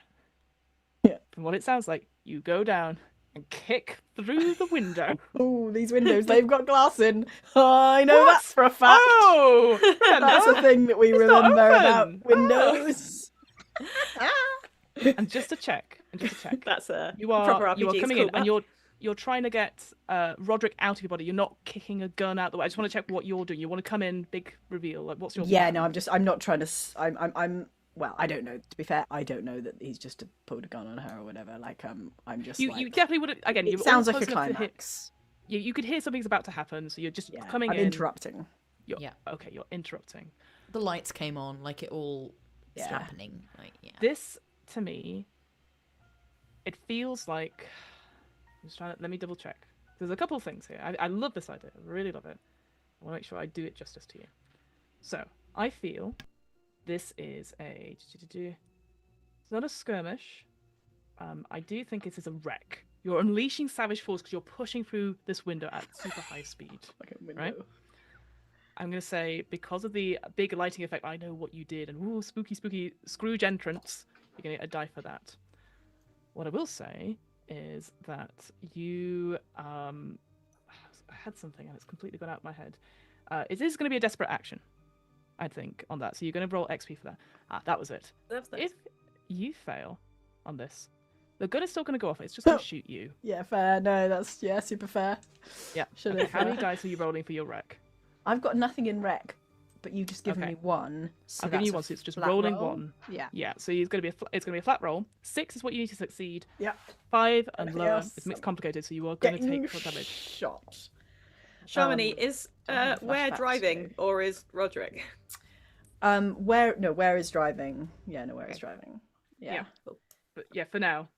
Yeah. From what it sounds like, you go down and kick through the window. Oh, these windows, they've got glass in. I know that for a fact. Oh! That's a thing that we remember about windows. And just to check, That's a you are proper RPG. You are coming cool, in, and you're trying to get Roderick out of your body. You're not kicking a gun out the way. I just want to check what you're doing. You want to come in, big reveal. Like, what's your plan? No, I'm not trying to. I'm. Well, I don't know. To be fair, I don't know that he's just pulled a gun on her or whatever. Like, I'm just. You definitely would. Again, it sounds like a climax. You could hear something's about to happen, so you're just coming in. I'm interrupting. Okay, you're interrupting. The lights came on, like it all is happening. Like, This, to me, it feels like. I'm just trying to. Let me double check. There's a couple of things here. I love this idea. I really love it. I want to make sure I do it justice to you. So I feel this is a. It's not a skirmish. I do think it is a wreck. You're unleashing savage force because you're pushing through this window at super high speed. Like a window. Right? I'm going to say, because of the big lighting effect, I know what you did, and ooh, spooky, spooky Scrooge entrance, you're going to get a die for that. What I will say is that you I had something and it's completely gone out of my head. It is going to be a desperate action, I think, on that. So you're going to roll XP for that. That was it. That's nice. If you fail on this, the gun is still going to go off. It's just going to shoot you. Yeah, fair. No, that's super fair. Yeah. Should Okay, have. how many dice are you rolling for your wreck? I've got nothing in rec, but you've just given Okay. me one. So I've given that's you a one, so it's just flat rolling roll. one. Yeah. Yeah. So it's going to be a flat roll. 6 is what you need to succeed. Yeah. 5 and Anything lower. else? It's mixed complicated, so you are going to Getting take full damage. shot. Shamini, is have where flashbacks driving too. or is Roderick? Where is driving? Yeah, no, where is Okay. driving? Yeah. Yeah. But yeah, for now.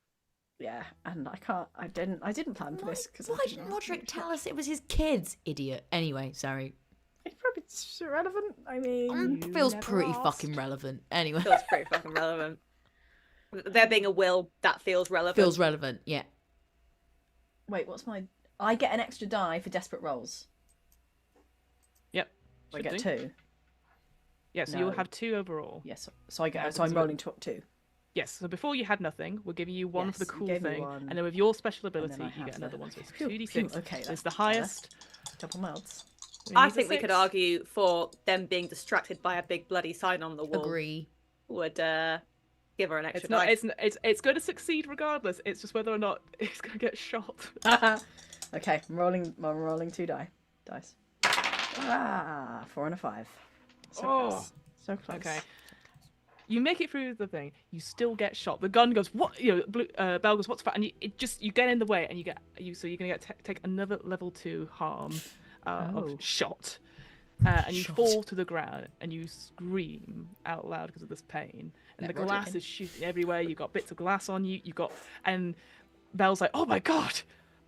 Yeah, and I didn't plan for this because Why didn't Roderick tell us it was his kids? Idiot. Anyway, sorry. It's probably irrelevant. I mean, You Feels never pretty asked. fucking relevant. Anyway, Feels pretty fucking relevant. There being a will, that feels relevant. feels relevant. Yeah. wait, what's my? I get an extra die for desperate rolls. Yep. I should get do. 2. Yeah, so you'll No. have 2 overall. Yes, so I Yeah, get. So I'm because rolling 2. Yes, so before you had nothing, we're giving you 1 for the Yes, you cool gave me thing, 1, and then with your special and then ability, I you have get another the- one. So it's Phew, 2d6. phew, okay, so it's that's the better. highest. Double mods. We I need a think we could 6. argue for them being distracted by a big bloody sign on the wall Agree. would give her an extra It's not. die. It's going to succeed regardless. It's just whether or not it's going to get shot. Okay, I'm rolling 2 dice. 4 and a 5. So Oh. close. So close. Okay. You make it through the thing. You still get shot. The gun goes, what? You know, Bell goes, what's that? And you get in the way, and so you're gonna take another level 2 harm Oh. of shot, and you Shot. fall to the ground, and you scream out loud because of this pain. And Yeah, the Roger glass can. is shooting everywhere. You got bits of glass on you. And Bell's like, oh my god,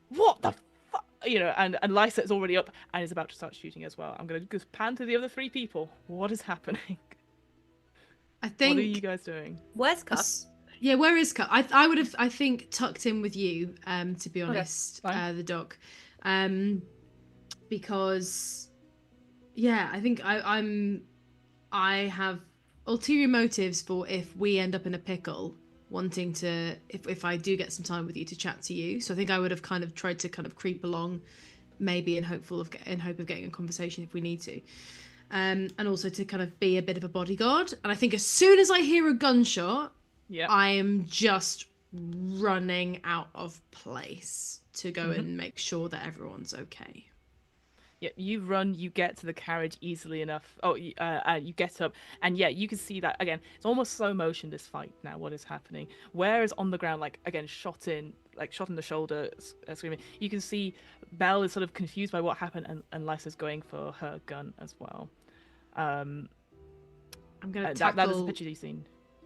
what the fuck? You know, and Lysa is already up and is about to start shooting as well. I'm gonna just pan to the other 3 people. What is happening? I think. What are you guys doing? Where's Cuff? Yeah, where is Cut? I would have, I think, tucked in with you, to be honest, fine. the dog. Because, yeah, I think I have ulterior motives for if we end up in a pickle, wanting to, if I do get some time with you, to chat to you. So I think I would have kind of tried to kind of creep along, maybe in hope of getting a conversation if we need to. And also to kind of be a bit of a bodyguard. And I think as soon as I hear a gunshot, Yeah. I am just running out of place to go and make sure that everyone's okay. Yeah, you run, you get to the carriage easily enough. Oh, you get up, and yeah, you can see that again. It's almost slow motion, this fight now. What is happening? Where is on the ground, like again, shot in the shoulder, screaming. You can see Belle is sort of confused by what happened, and Lysa's going for her gun as well. I'm gonna That is the picture you've seen.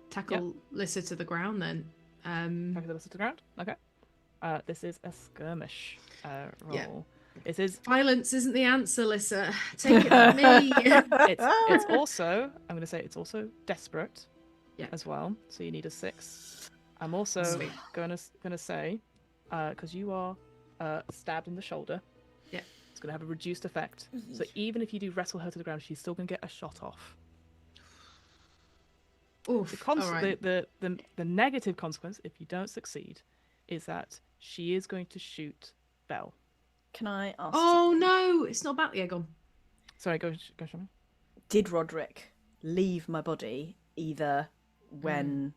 tackle Lyssa to the ground then. Back to the ground. Okay. This is a skirmish roll. Yeah. It is. Violence isn't the answer, Lyssa. Take it from me. It's also. I'm going to say it's also desperate. Yeah. As well. So you need a 6. I'm also Sweet. gonna say, because you are stabbed in the shoulder. Yeah. It's gonna have a reduced effect. So even if you do wrestle her to the ground, she's still gonna get a shot off. Oof. The, all right. the negative consequence, if you don't succeed, is that she is going to shoot Belle. Can I ask? Oh no, it's not about the egg on. Sorry, go Shamini. Did Roderick leave my body either when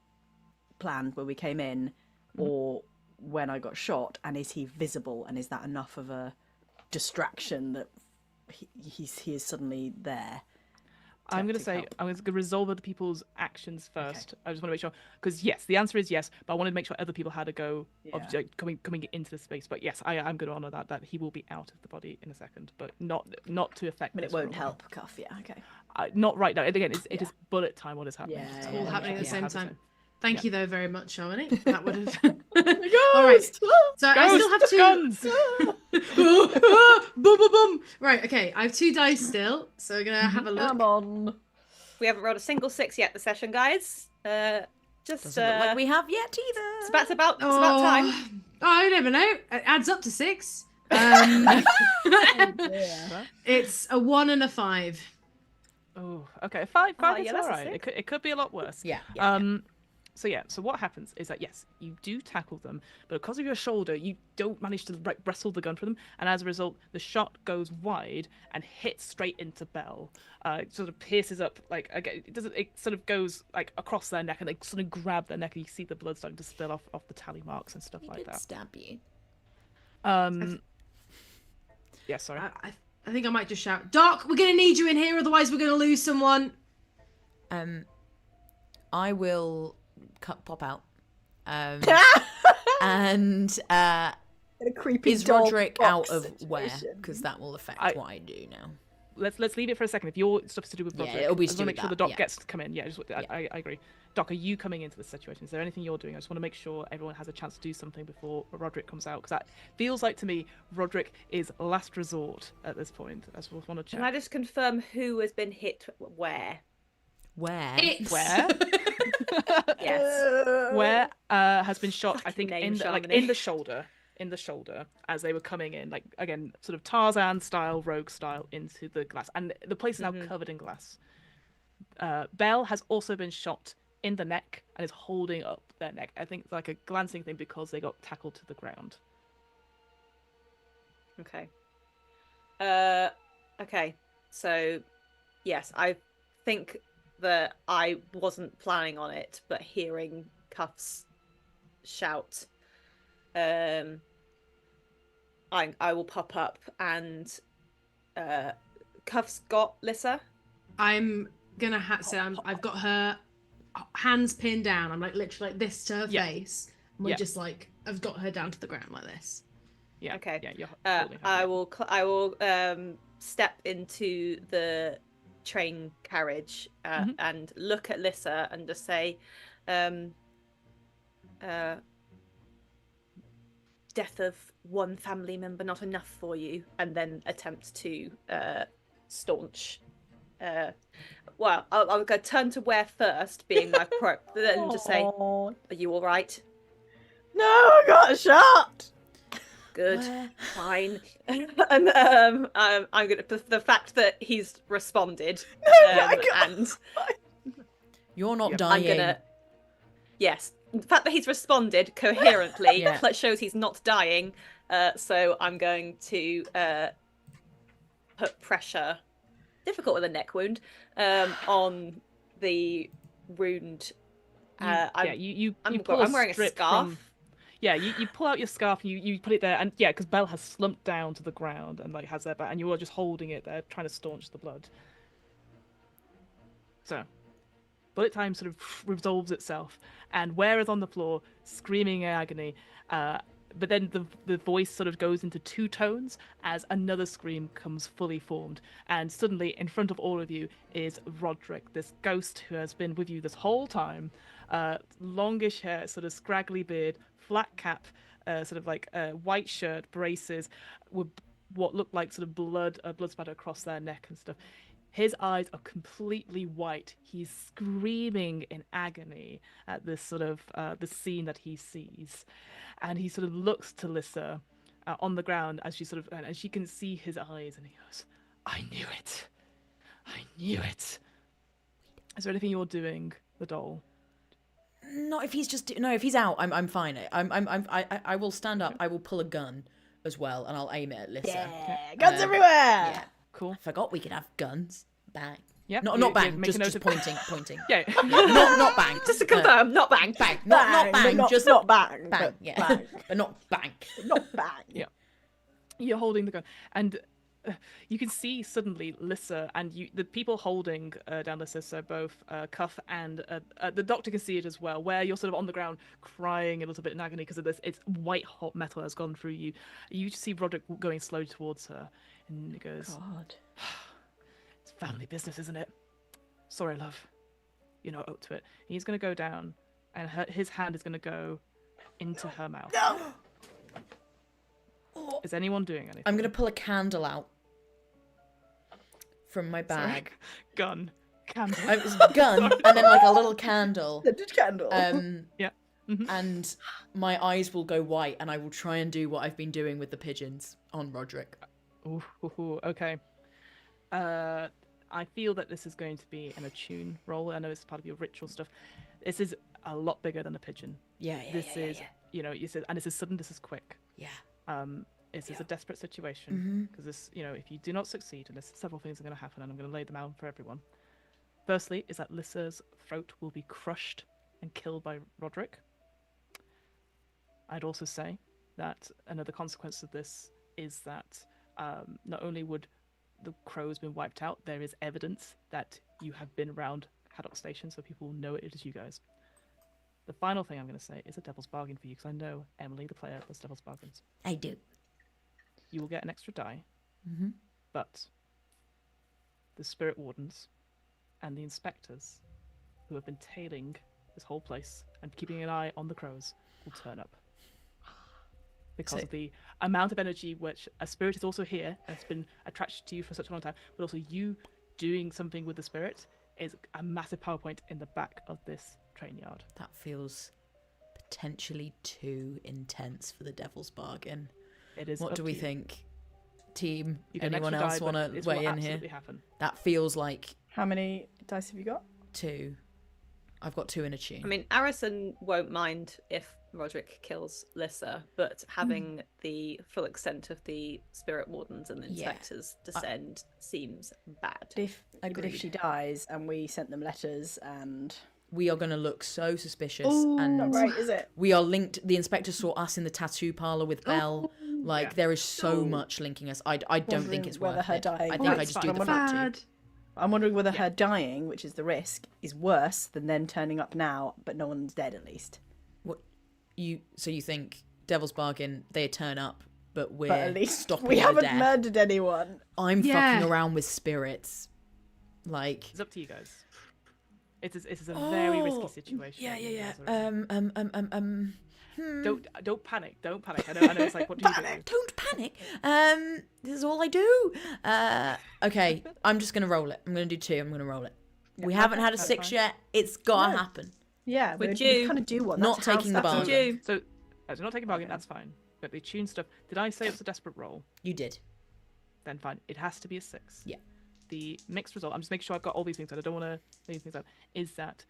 planned when we came in, or when I got shot? And is he visible? And is that enough of a distraction that he is suddenly there? I'm going to take say help? I'm going to resolve other people's actions first. I just want to make sure, because yes, the answer is yes, but I wanted to make sure other people had a go of Yeah. like, coming into the space. But yes, I'm going to honour that he will be out of the body in a second, but not to affect. But it this won't roll. help, Cuff. Yeah, okay. Not right now. Again, it Yeah. is bullet time. What is happening? Yeah, It's yeah, All happening at the yeah, same have time. Thank Yeah. you though very much, Shamini. That would have. All right. So I still have two. guns. Boom, boom, boom. Right. Okay. I have 2 dice still, so we're gonna have a look. Come on. We haven't rolled a single 6 yet this session, guys. Just Doesn't look like we have yet either. it's about time. Oh, you never know. It adds up to 6. It's a 1 and a 5. Oh, okay. Five Oh, is yeah, all that's a right. six. It could be a lot worse. Yeah. So what happens is that yes, you do tackle them, but because of your shoulder, you don't manage to wrestle the gun from them, and as a result, the shot goes wide and hits straight into Belle. It sort of pierces up, like again, it sort of goes like across their neck, and they sort of grab their neck, and you see the blood starting to spill off the tally marks and stuff He like did that. stab you. Yeah, sorry. I think I might just shout, Doc, we're going to need you in here, otherwise we're going to lose someone. I will pop out. And A creepy is dog Roderick box out of situation. where? Because that will affect what I do now. Let's leave it for a second. If your stuff's to do with Roderick, it'll be I just want to make to do sure the with doc that, gets to come in. Yeah, I agree. Doc, are you coming into this situation? Is there anything you're doing? I just want to make sure everyone has a chance to do something before Roderick comes out, because that feels like to me Roderick is last resort at this point. I just want to check. Can I just confirm who has been hit where? Where? Where? Yes. Where has been shot? I think name, in the, like Shamini. in the shoulder as they were coming in, like again, sort of Tarzan style, Rogue style, into the glass, and the place is now covered in glass. Belle has also been shot in the neck and is holding up their neck. I think it's like a glancing thing because they got tackled to the ground. Okay. Okay. So, yes, I think that I wasn't planning on it, but hearing Cuffs shout, I will pop up and Cuffs got Lissa. I'm going to say I've got her hands pinned down. I'm like literally like this to her face. And we're just like, I've got her down to the ground like this. Yeah. Okay. Yeah. You're holding her, I will step into the train carriage and look at Lissa and just say, death of one family member not enough for you, and then attempt to staunch. Well, I'll go turn to Ware first, being my pro, then just say, "Are you all right?" No, I got a shot. Good, Where? fine. And I'm gonna the fact that he's responded, and You're not Yep. dying. I'm gonna yes, the fact that he's responded coherently Yeah. shows he's not dying. So I'm going to put pressure, difficult with a neck wound, on the wound. You I'm pull a wearing a strip scarf. from- Yeah, you pull out your scarf and you put it there, and yeah, because Belle has slumped down to the ground and like has their back, and you are just holding it there, trying to staunch the blood. So, bullet time sort of resolves itself, and Ware is on the floor, screaming in agony. But then the voice sort of goes into two tones as another scream comes fully formed, and suddenly in front of all of you is Roderick, this ghost who has been with you this whole time. Longish hair, sort of scraggly beard, flat cap, sort of like white shirt, braces, with what looked like sort of blood spatter across their neck and stuff. His eyes are completely white. He's screaming in agony at this sort of the scene that he sees, and he sort of looks to Lissa on the ground as she sort of, and she can see his eyes, and he goes, "I knew it. I knew it." Is there anything you're doing, the doll? Not if he's just no. If he's out, I'm fine. I will stand up. I will pull a gun as well, and I'll aim it at Lissa. Yeah, guns everywhere. Yeah. Cool. I forgot we could have guns. Bang. Yeah. Not bang. make a note Just of- pointing. Yeah. Not bang. Just to confirm, not bang. Bang. Not bang. But Just not bang. bang. But Yeah. bang. But not bang. Not bang. Yeah. You're holding the gun, and you can see suddenly Lissa and the people holding down Lissa, so both Cuff and the doctor can see it as well, where you're sort of on the ground crying a little bit in agony because of this. It's white hot metal has gone through you. You just see Roderick going slowly towards her, and he goes, God. "It's family business, isn't it? Sorry, love. You're not up to it." And he's going to go down, and his hand is going to go into her mouth. No. Is anyone doing anything? I'm gonna pull a candle out from my bag. Gun. Candle. It was a gun and then like a little candle. Scented candle. Um, Yeah. and my eyes will go white, and I will try and do what I've been doing with the pigeons on Roderick. Ooh, okay. I feel that this is going to be an attune roll. I know it's part of your ritual stuff. This is a lot bigger than a pigeon. This is, you know, you said, and this is sudden. This is quick. This is a desperate situation because this, you know, if you do not succeed, and there's several things are going to happen, and I'm going to lay them out for everyone. Firstly, is that Lissa's throat will be crushed and killed by Roderick. I'd also say that another consequence of this is that not only would the crows been wiped out, there is evidence that you have been around Haddock Station, so people will know it is you guys. The final thing I'm going to say is a devil's bargain for you, because I know Emily, the player, does devil's bargains. I do. You will get an extra die, but the spirit wardens and the inspectors who have been tailing this whole place and keeping an eye on the crows will turn up. Because of the amount of energy which a spirit is also here and has been attracted to you for such a long time, but also you doing something with the spirit is a massive power point in the back of this train yard. That feels potentially too intense for the devil's bargain. It is. What do we think? Team, You get an anyone extra else die, want but to it will weigh in here? absolutely happen. That feels like How many dice have you got? 2. I've got 2 in a tune. I mean, Arison won't mind if Roderick kills Lissa, but having the full extent of the spirit wardens and the inspectors descend seems bad. But if Agreed. she dies and we sent them letters and... We are going to look so suspicious, Oh, and Not right, is it? we are linked. The inspector saw us in the tattoo parlor with Belle. Like there is so much linking us. I don't think it's whether worth her it. dying- I Well, think I it's just do fine. the fact too. Bad. I'm wondering whether her dying, which is the risk, is worse than them turning up now, but no one's dead at least. So you think Devil's Bargain? They turn up, but we're But at least stopping we their haven't death. murdered anyone. I'm Yeah. fucking around with spirits. Like It's up to you guys. It is a very risky situation. Yeah. You guys are in. Don't panic. Don't panic. I know. It's like, what do you do? Don't panic. This is all I do. Okay, I'm just gonna roll it. I'm gonna do 2. I'm gonna roll it. We haven't had a that's 6 fine. yet. It's gotta No. happen. Yeah, We're we due. kind of do one. Not That's how taking the stuff is bargain. due. So, not taking bargain. That's fine. But the tune stuff. Did I say it was a desperate roll? You did. Then fine. It has to be a 6. Yeah. The mixed result. I'm just making sure I've got all these things. I don't want to leave things out. Is that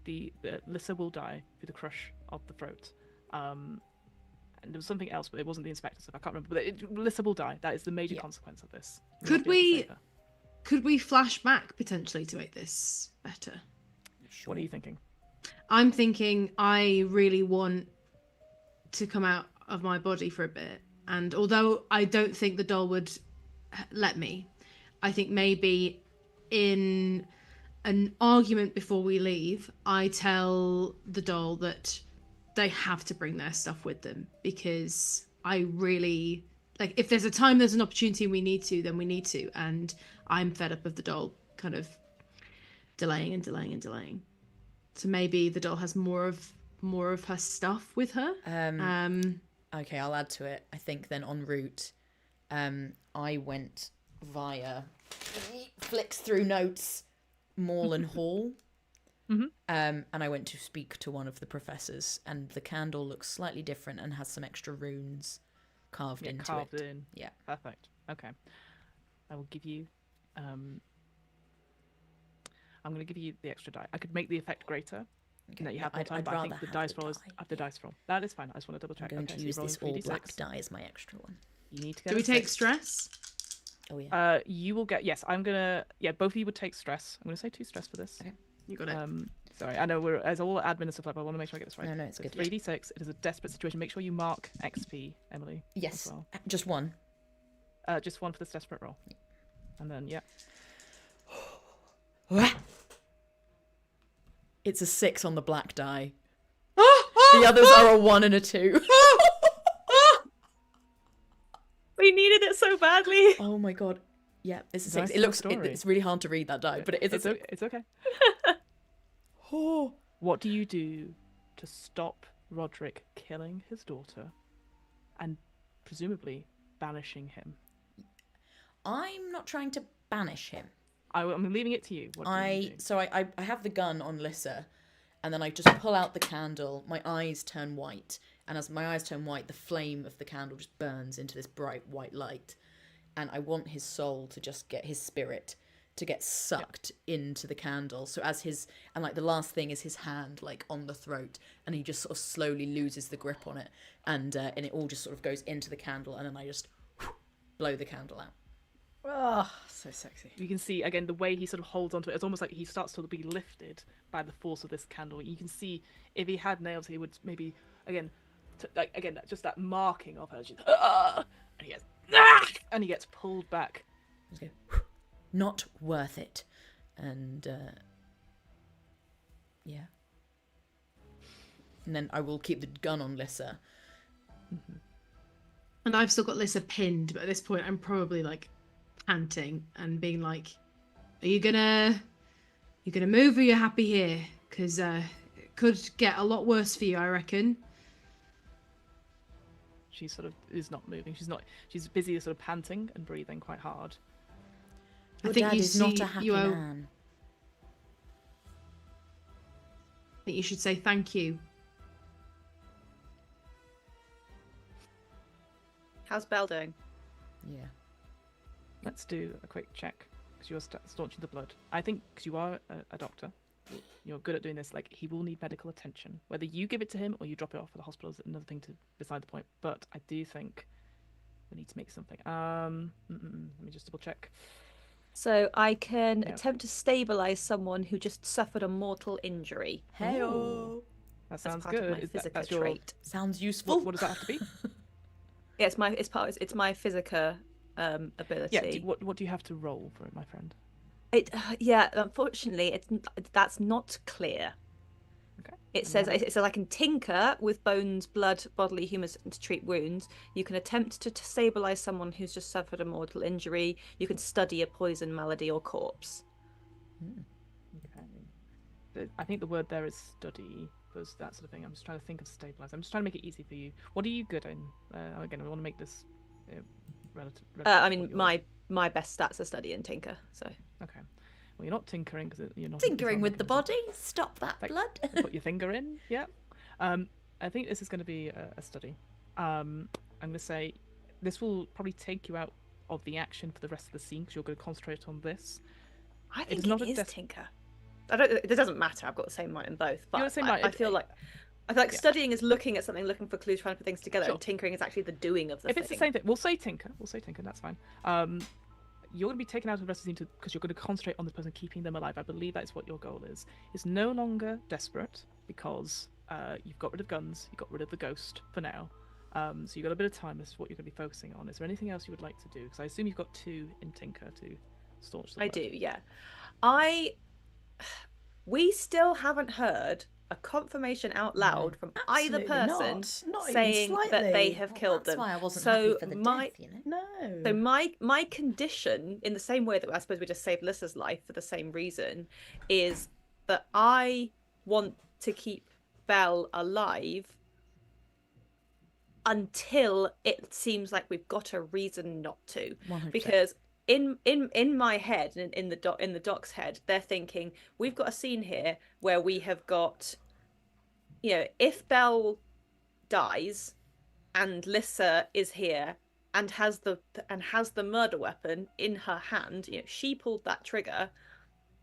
the Lissa will die through the crush of the throat. And there was something else, but it wasn't the inspector stuff. I can't remember. But Lissa will die. That is the major consequence of this. You Could won't be able to we- save her. Could we flash back potentially to make this better? What are you thinking? I'm thinking I really want to come out of my body for a bit. And although I don't think the doll would let me, I think maybe in an argument before we leave, I tell the doll that they have to bring their stuff with them, because I really, like, if there's a time, there's an opportunity, we need to, then we need to. And I'm fed up of the doll kind of delaying and delaying and delaying. So maybe the doll has more of her stuff with her. Okay, I'll add to it. I think then en route, I went via flicks through notes, Mall and Hall. And I went to speak to one of the professors, and the candle looks slightly different and has some extra runes carved into Carved it. in. Yeah. Perfect. Okay. I will give you. I'm going to give you the extra die. I could make the effect greater. Okay, That you yeah, have more time, I'd but I think rather the have dice the roll is die. the dice roll. That is fine. I just want to double I'm check. going Okay, to so use you're this rolling all black 3d6. die as my extra one. You need to get Do a we take 6. stress? Oh yeah. You will get. Yes, I'm gonna. Yeah, both of you would take stress. I'm gonna say 2 stress for this. Okay. You got it. Sorry, I know we're as all admin and stuff like that. I want to make sure I get this right. No, it's good. 3d6. It is a desperate situation. Make sure you mark XP, Emily. Yes. As well. Just one. Just 1 for this desperate roll. And then It's a 6 on the black die. The others are a 1 and a 2. We needed it so badly. Oh my god. Yeah, it's a 6. Nice It looks. story. It's really hard to read that die, but it is a 6. It's okay. Oh. What do you do to stop Roderick killing his daughter and presumably banishing him? I'm not trying to banish him. I'm leaving it to you. What do you do? So I have the gun on Lissa, and then I just pull out the candle. My eyes turn white, and as my eyes turn white, the flame of the candle just burns into this bright white light. And I want his soul to just get his spirit to get sucked into the candle. So the last thing is his hand like on the throat, and he just sort of slowly loses the grip on it, and it all just sort of goes into the candle, and then I just blow the candle out. Oh, so sexy. You can see again the way he sort of holds onto it. It's almost like he starts to be lifted by the force of this candle. You can see if he had nails, he would maybe just that marking of her. And he gets pulled back. Okay. Not worth it, and yeah. And then I will keep the gun on Lissa. Mm-hmm. And I've still got Lissa pinned, but at this point I'm probably like panting and being like, are you gonna move, or you're happy here? Because it could get a lot worse for you, I reckon. She sort of is not moving. She's busy sort of panting and breathing quite hard. Your I think dad you is see, not a happy you owe, man. I think you should say thank you. How's Belle doing? Yeah. Let's do a quick check because you're staunching the blood. I think because you are a doctor, you're good at doing this. Like, he will need medical attention. Whether you give it to him or you drop it off at the hospital is another thing beside the point. But I do think we need to make something. Let me just double check. So I can attempt to stabilize someone who just suffered a mortal injury. Hey-o. That sounds part good. of my Is physica that's your... trait. Sounds useful. What does that have to be? Yeah, it's my physica ability. Yeah. What do you have to roll for it, my friend? Unfortunately, that's not clear. Okay. It says I can tinker with bones, blood, bodily humus to treat wounds. You can attempt to stabilize someone who's just suffered a mortal injury. You can study a poison, malady, or corpse. Okay. I think the word there is study. There's that sort of thing. I'm just trying to think of stabilize. I'm just trying to make it easy for you. What are you good in? Again, we want to make this relative. I mean, my best stats are study and tinker. So. Okay. Well, you're not tinkering because you're not Tinkering with the body. Stop that like, blood. Put your finger in. Yeah. I think this is going to be a study. I'm going to say this will probably take you out of the action for the rest of the scene because you're going to concentrate on this. I think it's not it a is tinker. It doesn't matter. I've got the same might in both, but I feel like studying is looking at something, looking for clues, trying to put things together, and tinkering is actually the doing of the thing. If it's the same thing, we'll say tinker. That's fine. You're going to be taken out of the rest of the scene because you're going to concentrate on this person, keeping them alive. I believe that's what your goal is. It's no longer desperate because you've got rid of guns, you got rid of the ghost for now. So you've got a bit of time as to what you're going to be focusing on. Is there anything else you would like to do? Because I assume you've got 2 in tinker to staunch the blood. I do, yeah. We still haven't heard a confirmation out loud from either person saying that they have killed them. That's why I wasn't so happy for the death, you know? No. So my condition, in the same way that I suppose we just saved Lissa's life for the same reason, is that I want to keep Belle alive until it seems like we've got a reason not to. 100%. Because in my head and in the doc's head, they're thinking we've got a scene here where we have got, if Belle dies and Lissa is here and has the murder weapon in her hand, she pulled that trigger,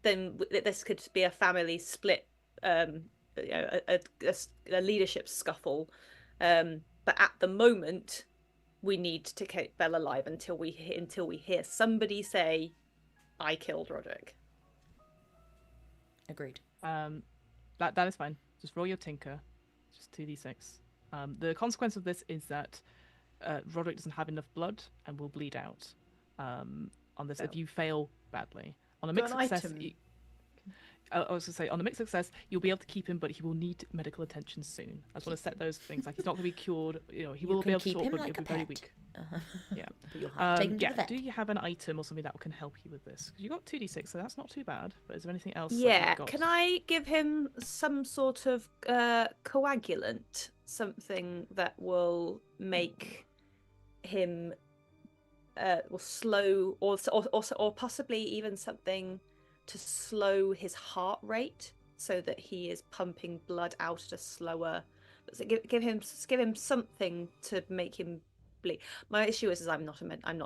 then this could be a family split, a leadership scuffle, but at the moment we need to keep Belle alive until we hear somebody say, "I killed Roderick." Agreed. That is fine. Just roll your tinker. Just 2d6. The consequence of this is that Roderick doesn't have enough blood and will bleed out on this if you fail badly. On a mixed success, I was going to say, on a mixed success, you'll be able to keep him, but he will need medical attention soon. I just want to set those things. Like, he's not going to be cured. He will be able to talk, but he'll be very weak. Yeah. But you'll have to take him to the vet. Do you have an item or something that can help you with this? Because you got 2d6, so that's not too bad. But is there anything else? Yeah. Can I give him some sort of coagulant? Something that will make him will slow, or possibly even something to slow his heart rate so that he is pumping blood out at a slower. So give him something to make him bleed. My issue is I'm not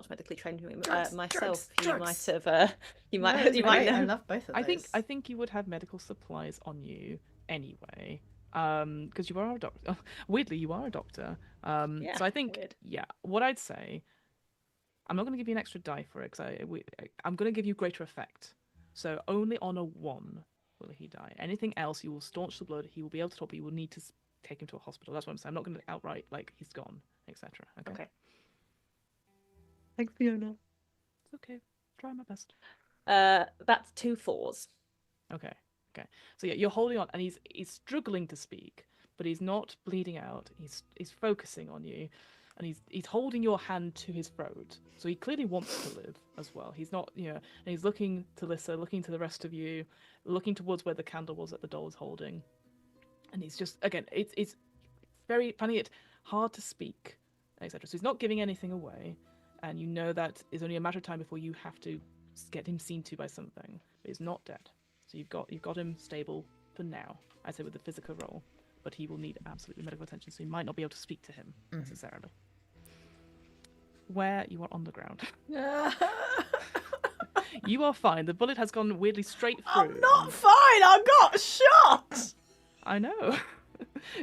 medically trained myself. You might have you might I know. love both of those. I think you would have medical supplies on you anyway. Because you are a doctor. Weirdly, you are a doctor. Yeah, So I think, weird. what I'd say, I'm not going to give you an extra die for it, because I'm going to give you greater effect. So only on a 1 will he die. Anything else, you will staunch the blood, he will be able to talk, but you will need to take him to a hospital. That's what I'm saying. I'm not going to outright, like, he's gone, etc. Okay? Thanks, Fiona. It's okay. Try my best. That's 2 4s. Okay. So yeah, you're holding on, and he's struggling to speak, but he's not bleeding out. He's focusing on you, and he's holding your hand to his throat. So he clearly wants to live as well. He's not, and he's looking to Lissa, looking to the rest of you, looking towards where the candle was that the doll was holding, and he's just, again, it's very finding it hard to speak, etc. So he's not giving anything away, and you know that it's only a matter of time before you have to get him seen to by something. But he's not dead. So you've got him stable for now, I say, with the physical role, but he will need absolutely medical attention, so you might not be able to speak to him necessarily. Where you are on the ground. You are fine. The bullet has gone weirdly straight through. I'm not fine. I got shot. I know.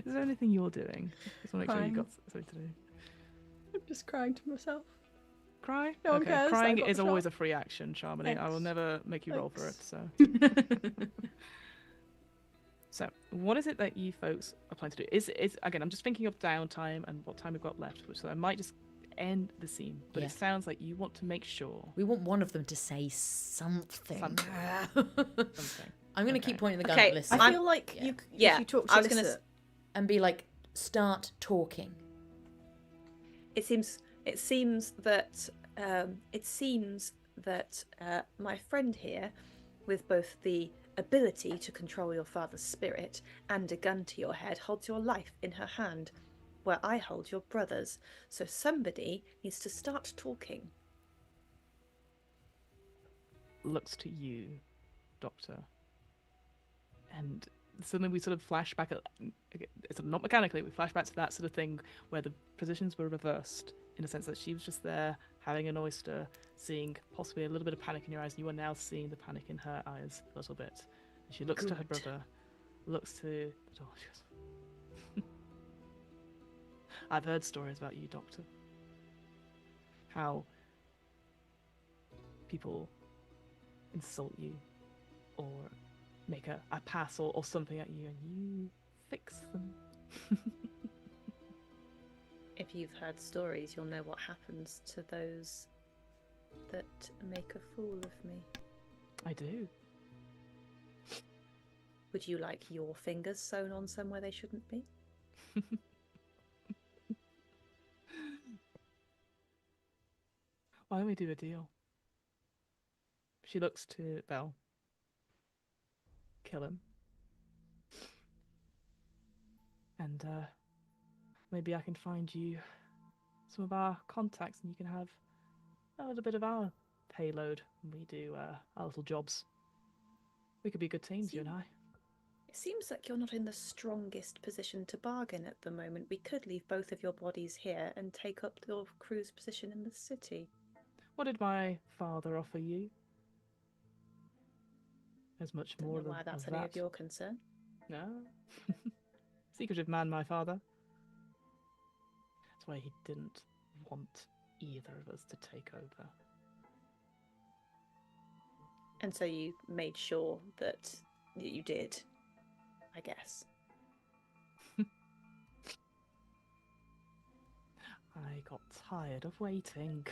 Is there anything you're doing? Just want to make sure you got something to do. I'm just crying to myself. Cry? No one Okay, cares, crying I got is shot. always a free action, Shamini. I will Thanks. never make you roll for it, so. Mm. So, what is it that you folks are planning to do? Is again, I'm just thinking of downtime and what time we've got left, so I might just end the scene. But Yeah. it sounds like you want to make sure We want one of them to say something. something. I'm going to Okay. keep pointing the gun Okay, at Lissa I feel like Yeah. you. Yeah, If you talk to I was gonna Lissa- and be like, start talking. It seems that my friend here, with both the ability to control your father's spirit and a gun to your head, holds your life in her hand, where I hold your brother's. So somebody needs to start talking. looks to you, Doctor. And suddenly we sort of flash back, it's not mechanically, we flash back to that sort of thing where the positions were reversed, in the sense that she was just there having an oyster, seeing possibly a little bit of panic in your eyes, and you are now seeing the panic in her eyes a little bit. And she looks to her Good. brother, looks to the door, she goes, I've heard stories about you, Doctor. How people insult you or make a pass or something at you, and you fix them. If you've heard stories, you'll know what happens to those that make a fool of me. I do. Would you like your fingers sewn on somewhere they shouldn't be? Why don't we do a deal? She looks to Belle. Kill him. And maybe I can find you some of our contacts, and you can have a little bit of our payload when we do our little jobs. We could be good teams, you and I. It seems like you're not in the strongest position to bargain at the moment. We could leave both of your bodies here and take up your crew's position in the city. What did my father offer you? There's much Don't more know than why that's of any that. of your concern. No. Secretive man, my father. That's why he didn't want either of us to take over. And so you made sure that you did, I guess. I got tired of waiting.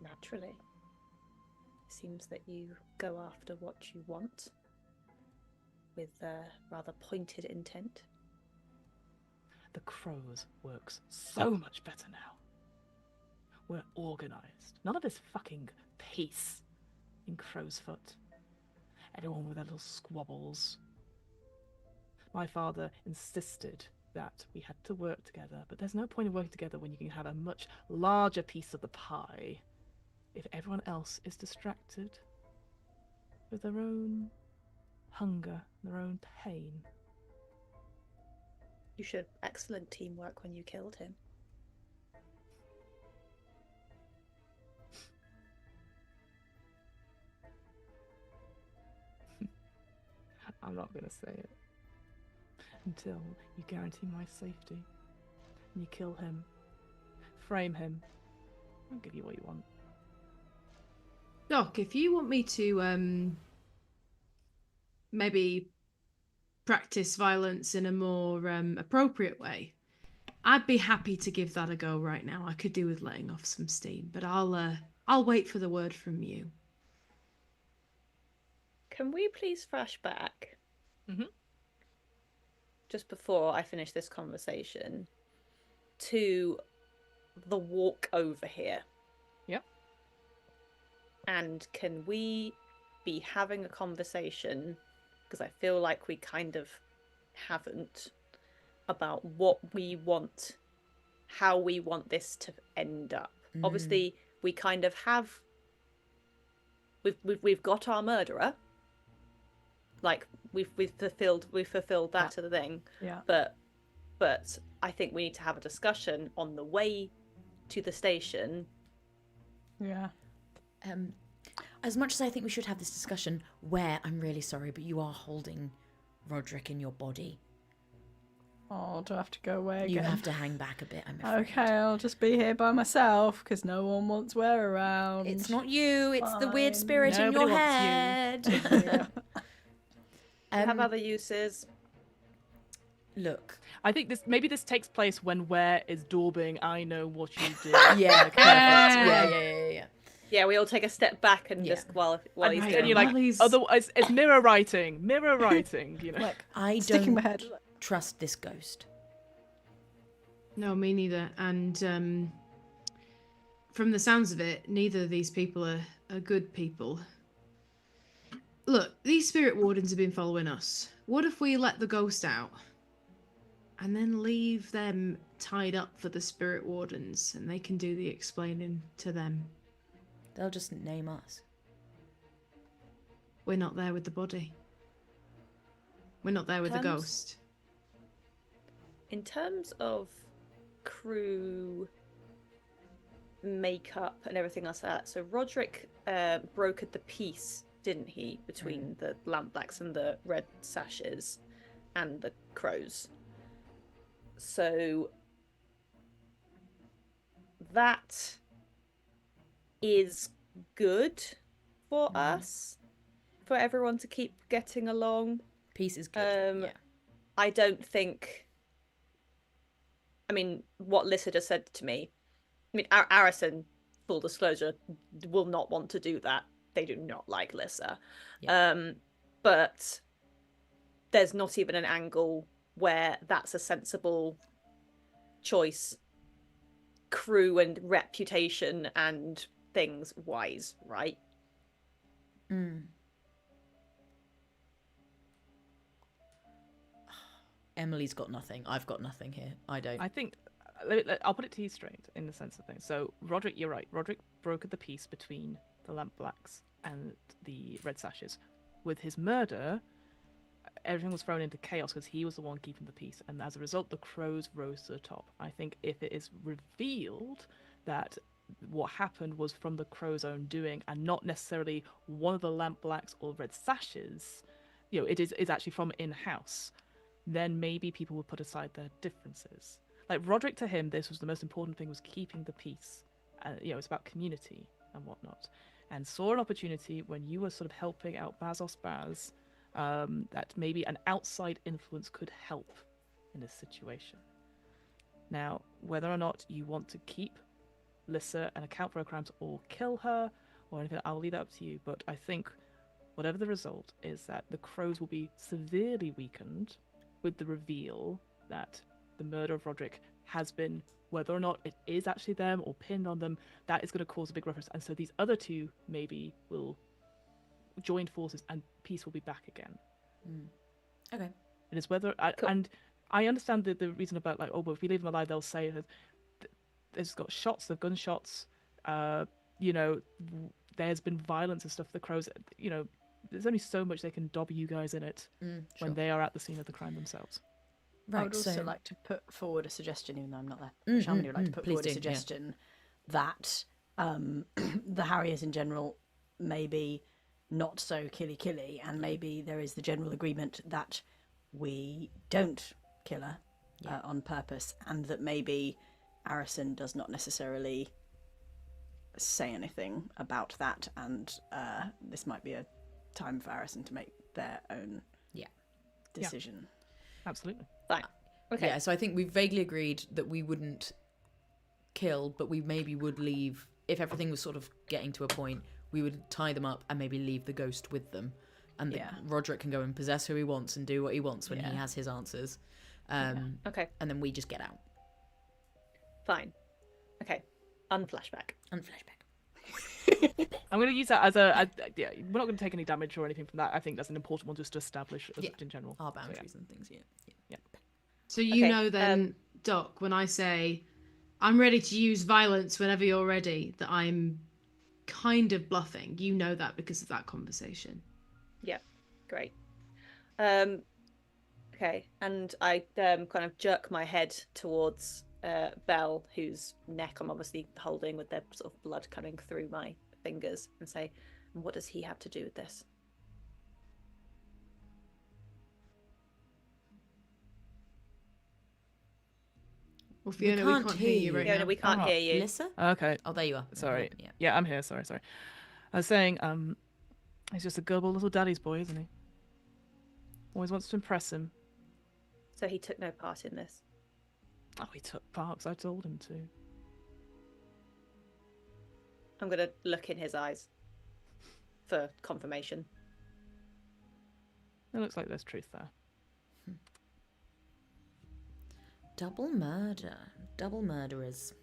Naturally. Seems that you go after what you want with rather pointed intent. The Crows works so much better now. We're organised. None of this fucking peace in Crow's Foot. Everyone with their little squabbles. My father insisted that we had to work together, but there's no point in working together when you can have a much larger piece of the pie if everyone else is distracted with their own hunger, their own pain. You showed excellent teamwork when you killed him. I'm not going to say it. Until you guarantee my safety. And you kill him. Frame him. I'll give you what you want. Doc, if you want me to maybe practice violence in a more appropriate way, I'd be happy to give that a go right now. I could do with letting off some steam, but I'll wait for the word from you. Can we please flash back? Mm-hmm. Just before I finish this conversation, to the walk over here. Yep. And can we be having a conversation, because I feel like we kind of haven't, about what we want, how we want this to end up. Obviously, we kind of have. We've got our murderer. Like we've fulfilled that to the thing. Yeah. But I think we need to have a discussion on the way to the station. Yeah. As much as I think we should have this discussion, where I'm really sorry, but you are holding Roderick in your body. Oh, do I have to go away again? You have to hang back a bit, I'm afraid. Okay, I'll just be here by myself because no one wants Ware around. It's not you, it's the weird Fine. spirit in your Nobody wants you. head. We have other uses. Look. I think this takes place when Ware is daubing. I know what you do. Yeah, perfect. Yeah. Yeah, we all take a step back and Yeah. just while And, he's and doing you're that. like, Ollie's- otherwise it's mirror writing, you know. Like, I sticking my don't head. trust this ghost. No, me neither. And from the sounds of it, neither of these people are good people. Look, these spirit wardens have been following us. What if we let the ghost out? And then leave them tied up for the spirit wardens, and they can do the explaining to them. They'll just name us. We're not there with the body. We're not there with the Terms- ghost. In terms of crew makeup and everything else like that, so Roderick brokered the peace, didn't he, between the lampblacks and the red sashes and the crows. So that is good for us, for everyone to keep getting along. Peace is good. Yeah. I don't think. I mean, what Lissa just said to me. I mean, Arison, full disclosure, will not want to do that. They do not like Lissa. Yeah. But there's not even an angle where that's a sensible choice, crew and reputation and things wise, right? Emily's got nothing. I've got nothing here. I don't. I think I'll put it to you straight in the sense of things. So Roderick, you're right. Roderick brokered the peace between the lampblacks and the red sashes. With his murder, everything was thrown into chaos because he was the one keeping the peace, and as a result, the crows rose to the top. I think if it is revealed that what happened was from the crow's own doing and not necessarily one of the lampblacks or red sashes, you know, it is actually from in-house, then maybe people would put aside their differences. Like Roderick, to him, this was the most important thing, was keeping the peace. You know, it's about community and whatnot. And saw an opportunity when you were sort of helping out Bazos Baz, that maybe an outside influence could help in this situation. Now, whether or not you want to keep Lissa and account for her crimes or kill her or anything, I'll leave that up to you. But I think whatever the result is, that the crows will be severely weakened with the reveal that the murder of Roderick has been, whether or not it is actually them or pinned on them, that is going to cause a big reference. And so these other two maybe will join forces and peace will be back again. Okay. It is whether and I understand the reason about like, oh, but if we leave them alive, they'll say that there's got shots, the gunshots, you know, there's been violence and stuff. The crows, you know, there's only so much they dob you guys in it when Sure. they are at the scene of the crime themselves. I Right, would also so like to put forward a suggestion, even though I'm not there. Mm, Shamini would like to put please forward a do, yeah. suggestion that the Harriers in general maybe not so killy, and maybe there is the general agreement that we don't kill her on purpose, and that maybe Arison does not necessarily say anything about that, and this might be a time for Arison to make their own decision. Absolutely. Fine. Okay. Yeah, so I think we've vaguely agreed that we wouldn't kill, but we maybe would leave, if everything was sort of getting to a point, we would tie them up and maybe leave the ghost with them. And Roderick can go and possess who he wants and do what he wants when he has his answers. Okay. And then we just get out. Fine. Okay. Unflashback. And flashback. I'm going to use that as a yeah. We're not going to take any damage or anything from that. I think that's an important one just to establish in general. Our So, boundaries and things, yeah. So you Okay, know then, Doc, when I say I'm ready to use violence whenever you're ready, that I'm kind of bluffing. You know that because of that conversation. Yeah. Great. Okay. And I kind of jerk my head towards Belle, whose neck I'm obviously holding with the sort of blood coming through my fingers, and say, "What does he have to do with this?" Well, Fiona, we can't hear you right Fiona, now. we can't hear you. Alyssa? Okay. Oh, there you are. Sorry. Yeah. Yeah, I'm here. Sorry. I was saying, he's just a gullible little daddy's boy, isn't he? Always wants to impress him. So he took no part in this. Oh, he took part 'cause I told him to. I'm gonna look in his eyes for confirmation. It looks like there's truth there. Double murder. Double murderers.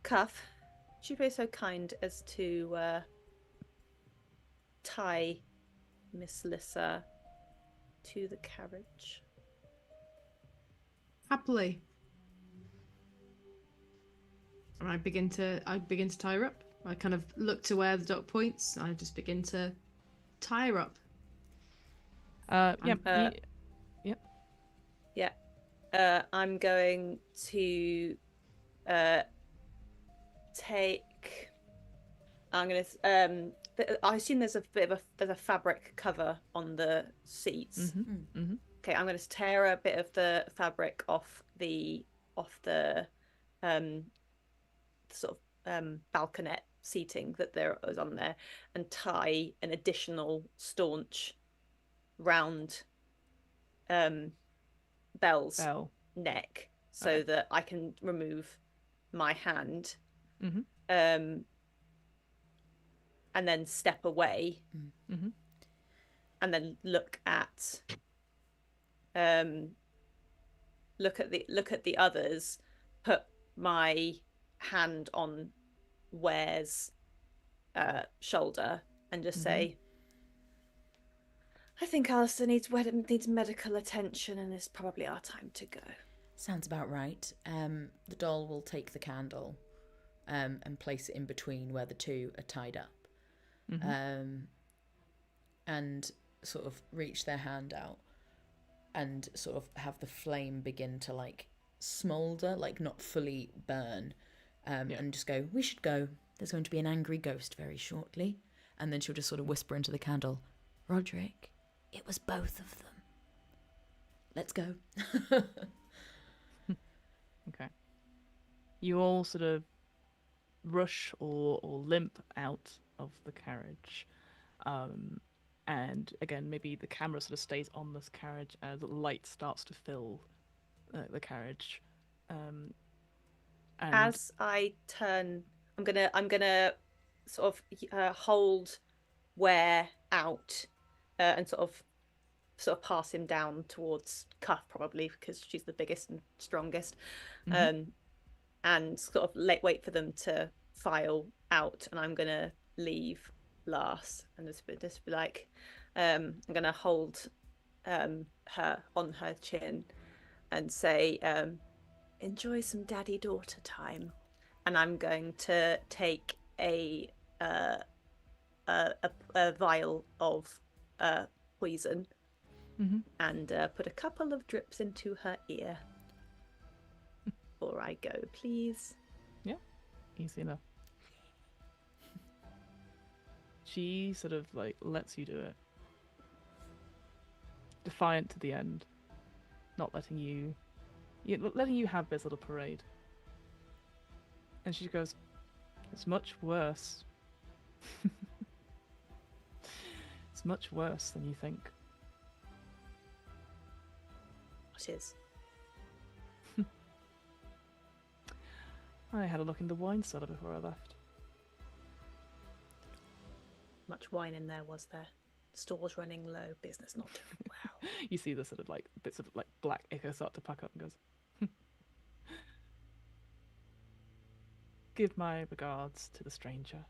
Cuff, would you be so kind as to tie Miss Lissa to the carriage? Happily. And I begin to tie her up. I kind of look to where the Doc points. And I just begin to tie her up. Yeah. I'm going to take. I'm gonna. I assume there's a bit of there's a fabric cover on the seats. Mm-hmm. Okay, I'm going to tear a bit of the fabric off the sort of balconette seating that there was on there, and tie an additional staunch round Belle's neck, so that I can remove my hand, and then step away, and then look at the others, put my hand on Ware's shoulder, and just say, "I think Alistair needs medical attention, and it's probably our time to go." Sounds about right. The doll will take the candle and place it in between where the two are tied up, and sort of reach their hand out and sort of have the flame begin to like smoulder, like not fully burn, and just go, "We should go. There's going to be an angry ghost very shortly." And then she'll just sort of whisper into the candle, "Roderick, it was both of them. Let's go." Okay. You all sort of rush or limp out of the carriage. And again, maybe the camera sort of stays on this carriage as light starts to fill the carriage. And As I turn, I'm gonna sort of hold Ware out and sort of pass him down towards Cuff, probably because she's the biggest and strongest, and sort of wait for them to file out, and I'm gonna leave last, and just be like, I'm gonna hold her on her chin and say, "Enjoy some daddy-daughter time," and I'm going to take a vial of poison and put a couple of drips into her ear before I go, please. Yeah, easy enough. She sort of like lets you do it, defiant to the end, not letting you have this little parade. And she goes, "It's much worse. It's much worse than you think." What is? I had a look in the wine cellar before I left. Much wine in there, was there? Stores running low, business not doing well. You see the sort of like bits of like black ichor start to pack up and goes, "Give my regards to the stranger."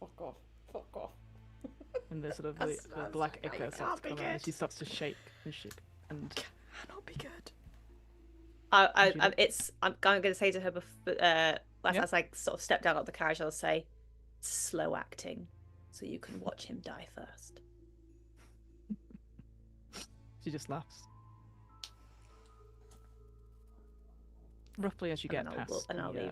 Fuck off. Fuck off. And the sort of the black ichor starts to come out and she starts to shake and shake and Cannot be good. I'm going to say to her before, as I sort of step down out the carriage, I'll say, "Slow acting, so you can watch him die first." she just laughs. Roughly as you get past leave.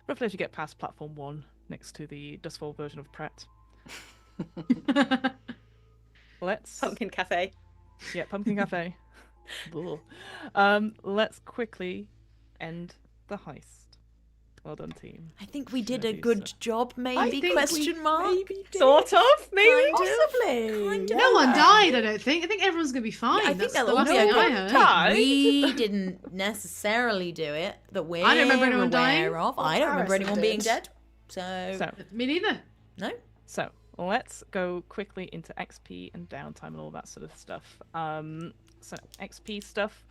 Roughly as you get past platform 1 next to the Duskvol version of Pratt. Let's Pumpkin Cafe. Yeah, Pumpkin Cafe. Let's quickly end the heist. Well done, team. I think we did a do good so. job, I maybe? think Question we mark? maybe did. Sort of, maybe. Possibly. No one died, I don't think. I think everyone's going to be fine. Yeah, I think That's they'll the all last be thing I okay. heard. Died? We didn't necessarily do it that we're I don't remember anyone dying. aware of. I don't remember Harrison anyone being did. dead. So, Me neither. no. So let's go quickly into XP and downtime and all that sort of stuff. So XP stuff.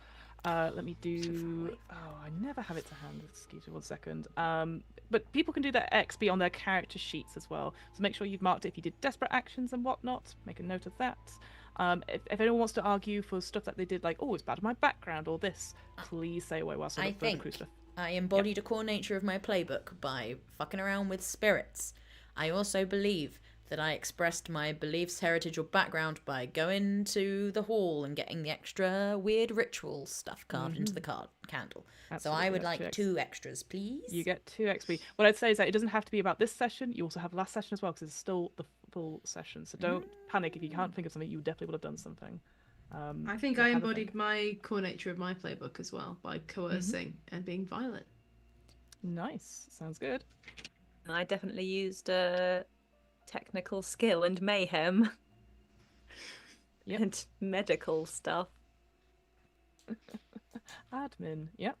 Let me do. Oh, I never have it to hand. Excuse me 1 second. But people can do their XP on their character sheets as well. So make sure you've marked it if you did desperate actions and whatnot. Make a note of that. If anyone wants to argue for stuff that they did, like, "Oh, it's bad in my background," or this, please say away whilst I I look further think crew stuff. I embodied a core nature of my playbook by fucking around with spirits. I also believe that I expressed my beliefs, heritage, or background by going to the hall and getting the extra weird ritual stuff carved into the candle. So I Absolutely, would that's like 2 2 extras, please. You get 2 XP. What I'd say is that it doesn't have to be about this session. You also have last session as well, because it's still the full session. So don't panic if you can't think of something. You definitely would have done something. I think so I have a embodied think. my core nature of my playbook as well by coercing and being violent. Nice. Sounds good. I definitely used technical skill and mayhem. Yep. And medical stuff. Admin. Yep.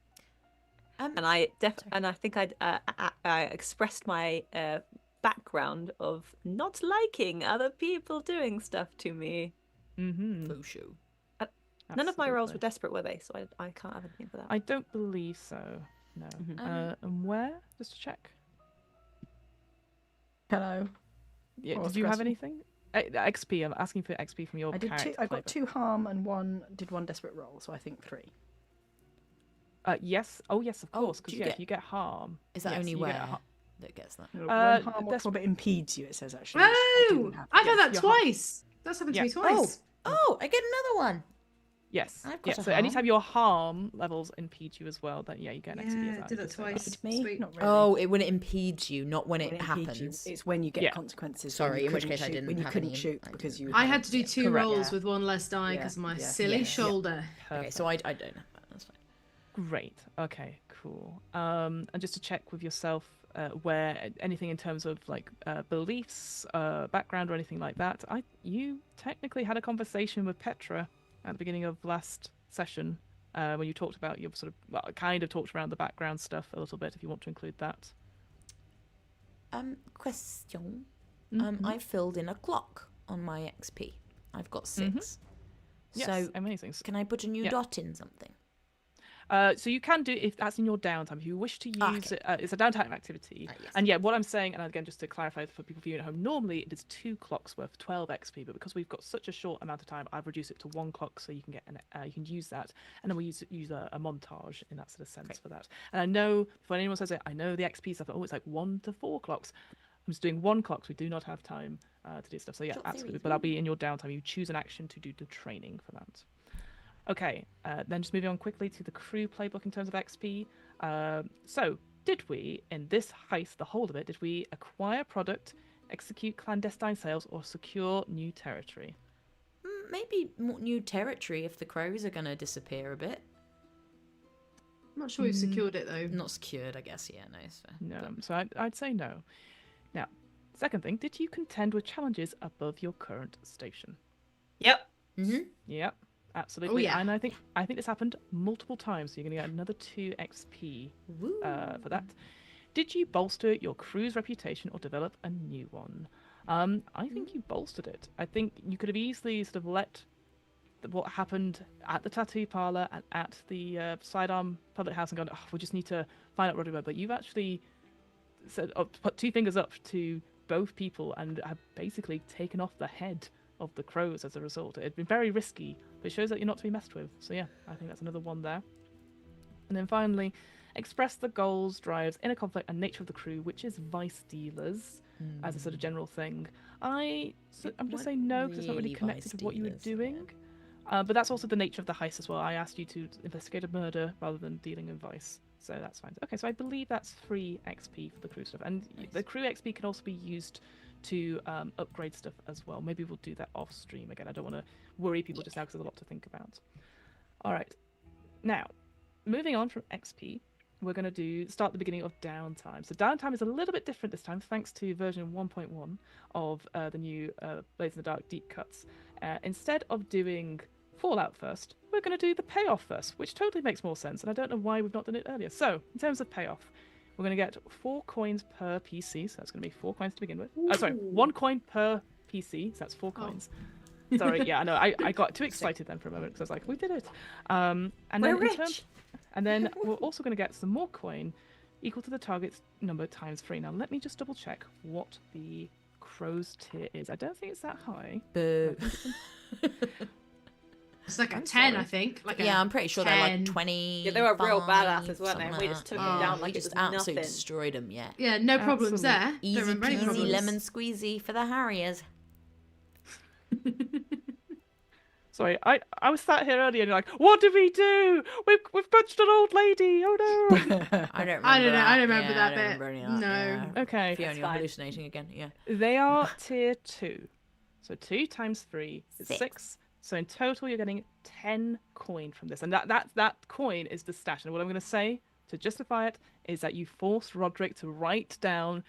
And I think I expressed my background of not liking other people doing stuff to me. Mm-hmm. Fushu. None of my roles were desperate, were they? So I can't have anything for that. I don't believe so. No. And where? Just to check. Hello. Yeah. What was Did you the have question? anything? XP. I'm asking for XP from your I did character. two. I got flavor. 2 harm and one desperate roll, so I think 3. Yes. Oh, yes, of Oh, course. do Because you yeah, get- if you get harm. Is that yes, only you where get a that gets that? When Uh, harm or that's- trouble impedes you, it says actually. Oh, I've had that you're hot. twice. That's happened to me Yeah. twice. Oh, I get another one. Yes. I've Yeah. got a So harm. anytime your harm levels impede you as well, then yeah, you get an XP. Yeah, as I did that just said. twice. It's me. Sweet. Not really. Oh, when it impedes you, not when When it impedes you. happens. It's when you get Yeah. consequences. Sorry, when you in which couldn't case I shoot- didn't when you have couldn't any- shoot I because didn't. you. I had to do 2 Correct. rolls Yeah. with 1 less die Yeah, because of my yeah, silly yeah. shoulder. Okay, so I don't have that. That's fine. Great. Okay. Cool. And just to check with yourself, where anything in terms of like beliefs, background, or anything like that, you technically had a conversation with Petra at the beginning of last session when you talked about your sort of kind of talked around the background stuff a little bit. If you want to include that. Question. Mhm. I filled in a clock on my XP. I've got 6. Yes. So amazing. can I put a new Yeah. dot in something? So you can do if that's in your downtime. If you wish to use it, it's a downtime activity. Yes. And yeah, what I'm saying, and again, just to clarify for people viewing at home, normally it is 2 clocks worth of 12 XP, but because we've got such a short amount of time, I've reduced it to 1 clock, so you can get you can use that, and then we use a montage in that sort of sense for that. And I know before anyone says it, I know the XP stuff. Oh, it's like 1 to 4 clocks. I'm just doing 1 clock, so we do not have time to do stuff. So yeah, absolutely. But I'll be in your downtime. You choose an action to do the training for that. Okay, then just moving on quickly to the crew playbook in terms of XP. So, did we, in this heist, the whole of it, did we acquire product, execute clandestine sales, or secure new territory? Maybe more new territory if the crows are going to disappear a bit. I'm not sure we've secured it though. Not secured, I guess. Yeah, no, it's fair. No, so I'd say no. Now, second thing, did you contend with challenges above your current station? Yep. Mm-hmm. Yep. Absolutely. Oh, yeah. And I think this happened multiple times, so you're going to get another 2 XP for that. Did you bolster your crew's reputation or develop a new one? I think you bolstered it. I think you could have easily sort of let what happened at the tattoo parlor and at the sidearm public house and gone, oh, we just need to find out Rodrigo. But you've actually said, put 2 fingers up to both people and have basically taken off the head of the crows as a result. It'd been very risky, but it shows that you're not to be messed with. So yeah, I think that's another one there. And then finally, express the goals, drives, inner conflict, and nature of the crew, which is vice dealers as a sort of general thing. I'm just saying no because it's not really connected to what you were doing. But that's also the nature of the heist as well. I asked you to investigate a murder rather than dealing in vice. So that's fine. Okay, so I believe that's 3 XP for the crew stuff. And the crew XP can also be used to upgrade stuff as well. Maybe we'll do that off stream again. I don't want to worry people just now because there's a lot to think about. All right. Now, moving on from XP, we're going to start the beginning of downtime. So downtime is a little bit different this time thanks to version 1.1 of the new Blades in the Dark deep cuts. Instead of doing Fallout first, we're going to do the payoff first, which totally makes more sense. And I don't know why we've not done it earlier. So in terms of payoff, we're going to get 4 coins per PC, so that's going to be 4 coins to begin with. Sorry, 1 coin per PC, so that's 4 coins. Sorry, yeah, I know. I got too excited then for a moment because I was like, we did it. And We're then rich. And then we're also going to get some more coin equal to the target's number times 3. Now, let me just double check what the crow's tier is. I don't think it's that high. Boo. It's like a I'm 10, sorry. I think. Like Yeah, a I'm pretty sure 10. they're like 20. Yeah, they were real badasses, weren't they? We just took them down We like it just was absolutely nothing. destroyed them, yeah. Yeah, no problems Absolutely. there. Easy Don't remember any peasy problems. lemon squeezy for the Harriers. Sorry, I was sat here earlier and you're like, what did we do? We've punched an old lady. Oh no. I don't remember I don't know. that. I don't remember Yeah, that I don't bit. remember any of that, No. yeah. Okay. Fiona, you're fine. hallucinating again, yeah. They are tier 2. So 2 times 3 is 6. So in total, you're getting 10 coin from this. And that coin is the stash. And what I'm going to say to justify it is that you forced Roderick to write down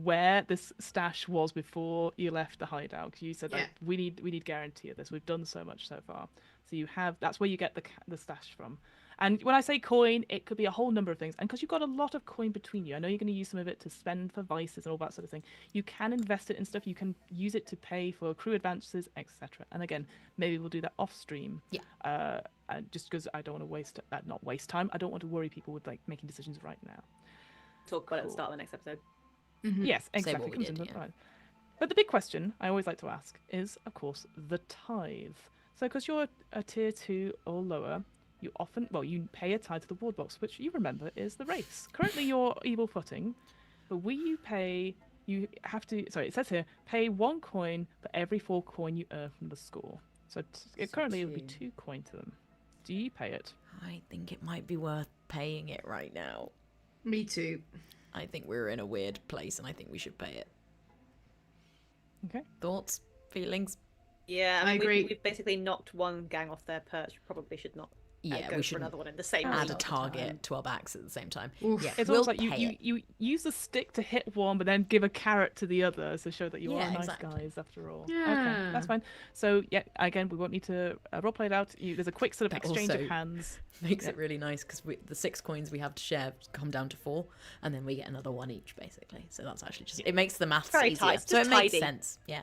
where this stash was before you left the hideout. Because you said that we need guarantee of this. We've done so much so far. So that's where you get the stash from. And when I say coin, it could be a whole number of things. And because you've got a lot of coin between you, I know you're going to use some of it to spend for vices and all that sort of thing. You can invest it in stuff. You can use it to pay for crew advances, etc. And again, maybe we'll do that off stream. Yeah. And just because I don't want to not waste time. I don't want to worry people with like making decisions right now. Talk about it at the start of the next episode. Yes, Say exactly. what we Comes did, in, yeah. right. But the big question I always like to ask is, of course, the tithe. So because you're a tier 2 or lower, you pay a tithe to the ward box, which you remember is the race. Currently you're evil footing, but it says here, pay 1 coin for every 4 coin you earn from the score. So currently it would be 2 coin to them. Do you pay it? I think it might be worth paying it right now. Me too. I think we're in a weird place and I think we should pay it. Okay. Thoughts? Feelings? Yeah, I agree. We've basically knocked one gang off their perch. We probably should not Yeah, go we for should another one in the same add week. a target to our backs at the same time. Oof. Yeah, It's we'll almost like pay it. you use the stick to hit one, but then give a carrot to the other to show that you Yeah, are nice exactly. guys after all. Yeah. Okay, that's fine. So yeah, again, we won't need to roleplay it out. There's a quick sort of That exchange of also hands. Makes Yeah. it really nice because the 6 coins we have to share come down to 4, and then we get another 1 each, basically. So that's actually just it makes the maths Very easier. tight, So it just makes tidy. sense. Yeah.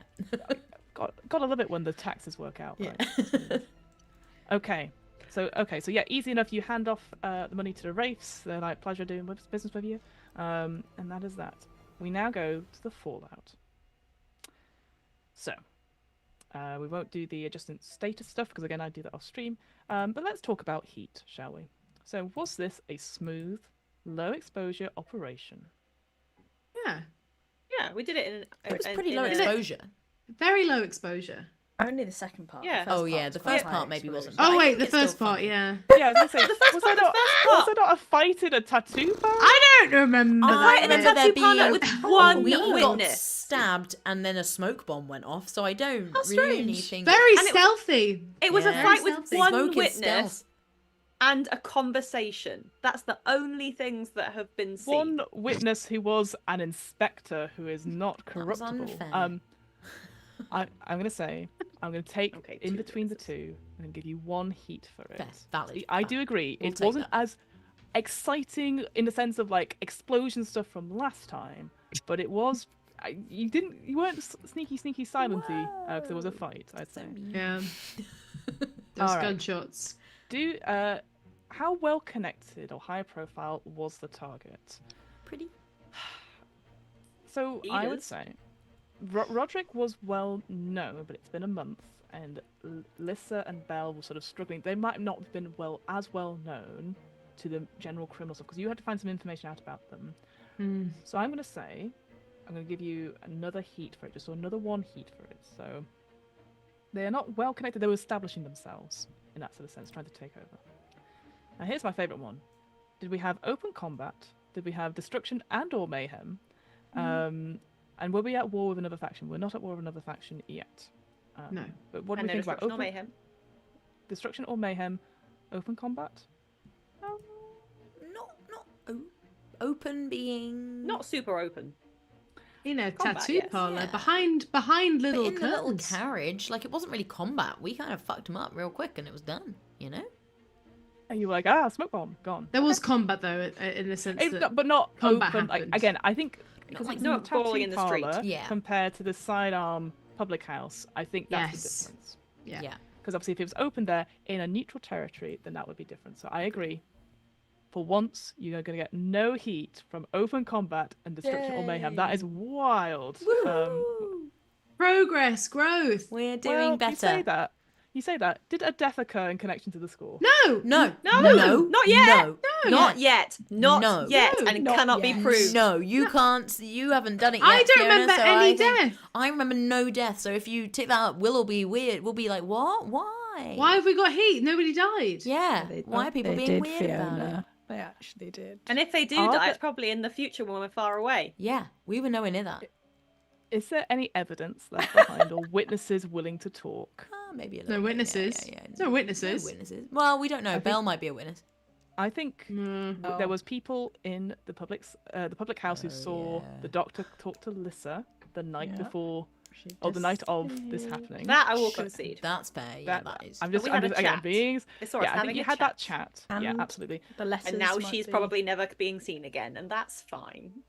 Gotta love it when the taxes work out. Yeah. Right? Okay, So yeah, easy enough. You hand off the money to the wraiths. They're like, pleasure doing business with you, and that is that. We now go to the fallout. So we won't do the adjustment status stuff because again I do that off stream. But let's talk about heat, shall we? So was this a smooth, low exposure operation? Yeah. Yeah, we did it in. It was pretty low a- exposure. Very low exposure. Only the second part. Yeah. Oh yeah, the first part maybe wasn't. Oh I wait, think the it's still first part, funny. yeah. Yeah, I was gonna say, was there not a fight in a tattoo bar? I don't remember I that. in a remember tattoo there parlour being with one we got witness. stabbed and then a smoke bomb went off. So I don't How really strange. think Very And it was- stealthy. It was a Yeah. fight Very with stealthy. one Smoke is witness stealth. and a conversation. That's the only things that have been seen. One witness who was an inspector who is not That was corruptible. unfair. I'm gonna say I'm gonna take Okay, in two between the witnesses. two and give you one heat for it. Fair, valid, I valid. do agree. We'll It take wasn't that. as exciting in the sense of like explosion stuff from last time, but it was. You weren't sneaky silenty because there was a fight. I'd say. Yeah. Those Alright. gunshots. How well connected or high profile was the target? Pretty. So I would Edith? say Roderick was well known, but it's been a month, and Lissa and Belle were sort of struggling. They might not have been as well known to the general criminals because you had to find some information out about them. Hmm. So I'm going to say, I'm going to give you another heat for it, just another one heat for it. So they are not well connected. They were establishing themselves in that sort of sense, trying to take over. Now here's my favourite one. Did we have open combat? Did we have destruction and or mayhem? And were we at war with another faction? We're not at war with another faction yet. No. But what do And we no think about destruction or open mayhem. destruction or mayhem? Open combat? Not open being Not super open. In a Combat, tattoo yes. parlor Yeah. behind but little in the little curtains. carriage. Like it wasn't really combat. We kind of fucked them up real quick and it was done. You know. And you were like, smoke bomb, gone. There was combat though, in the sense that But not combat open. Like, happened. again, I think because like it's not a tattoo brawling in the street. parlour Yeah. compared to the sidearm public house, I think that's the Yes. difference. Yeah. Because obviously, if it was open there in a neutral territory, then that would be different. So I agree. For once, you're going to get no heat from open combat and destruction or mayhem. That is wild. Progress, growth. We're doing Well, better. You say that. Did a death occur in connection to the score? No. No, No, no, not yet. No, Not yet. Not No. yet. No, And not cannot yet. be proved. No, you can't. You haven't done it yet. I don't Fiona, remember so any I think- death. I remember no death. So if you tick that up, we'll be weird. We'll be like, what? Why? Why have we got heat? Nobody died. Yeah. Why are people they being did, weird about it? Fiona. They actually did. And if they do Are die, there- it's probably in the future when we're far away. Yeah, we were nowhere near that. Is there any evidence left behind or witnesses willing to talk? Maybe a little No bit, yeah, witnesses. yeah, yeah. No witnesses. No witnesses. Well, we don't know. think- Belle might be a witness. I think Mm. there was people in the public house who saw yeah. the doctor talk to Lissa the night Yeah. before, She or the night just of this did. happening. That I will Sure. concede. That's fair. Yeah, that is. I'm But just, we I'm had a just again chat. beings. They saw us Yeah, I having think you a had that chat. Yeah, And absolutely. The letters And now might she's be- probably never being seen again, and that's fine.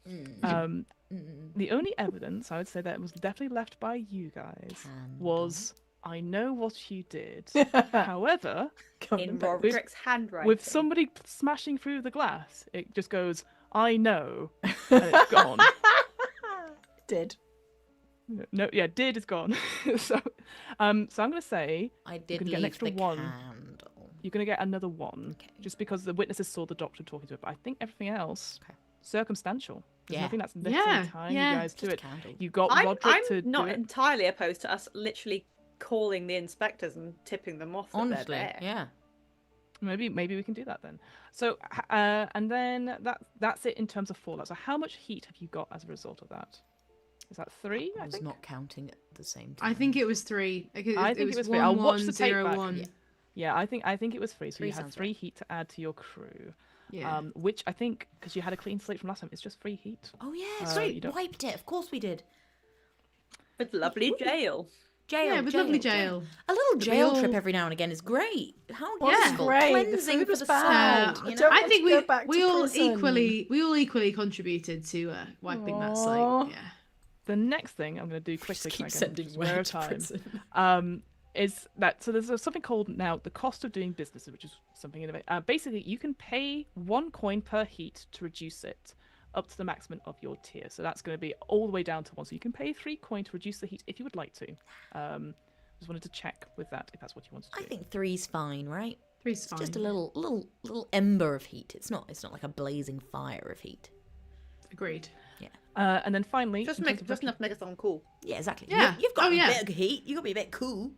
The only evidence I would say that was definitely left by you guys Handle. was I know what you did. However, In Roderick's handwriting. with somebody smashing through the glass, it just goes, I know, and it's gone. did. No, yeah, did is gone. so I'm gonna say I did can leave get an extra the one. candle. you're gonna get another one, Okay. just because the witnesses saw the doctor talking to it. But I think everything else, Okay. circumstantial. There's Yeah. nothing that's literally Yeah, tying yeah. you guys to Just it. candle. You got I'm Roderick to not do it. entirely opposed to us literally calling the inspectors and tipping them off that Honestly, they're there. yeah. Maybe we can do that then. So and then that's it in terms of fallout. So how much heat have you got as a result of that? Is that 3? I I was think. not counting at the same time. I think it was 3. I think it was 3. I'll watch the tape back. 1, Yeah. Yeah, I think it was 3. So 3 you had sounds 3 right. heat to add to your crew. Yeah. Which I think because you had a clean slate from last time, it's just 3 heat. Oh yeah, you sweet. don't- Wiped it. Of course we did. With lovely jail. Jail. Yeah, with lovely jail. A little We jail all- trip every now and again is great. How Yeah. useful. Great. The Cleansing food for was the bad. soul. I You don't know? I want think to go back we to all prison. equally contributed to wiping that Aw. slate. Yeah. The next thing I'm going to do quickly, Just keep because sending we're word of to time, prison. is that so there's something called now the cost of doing business, which is something in basically you can pay 1 coin per heat to reduce it up to the maximum of your tier. So that's going to be all the way down to 1. So you can pay 3 coin to reduce the heat if you would like to. Just wanted to check with that if that's what you wanted to do. I think 3's fine, right? 3's It's fine. just a little ember of heat. It's not like a blazing fire of heat. Agreed. And then finally, Just in terms of enough to make us sound cool. Yeah, exactly. Yeah. You've got Oh, a yeah. bit of heat. You've got to be a bit cool.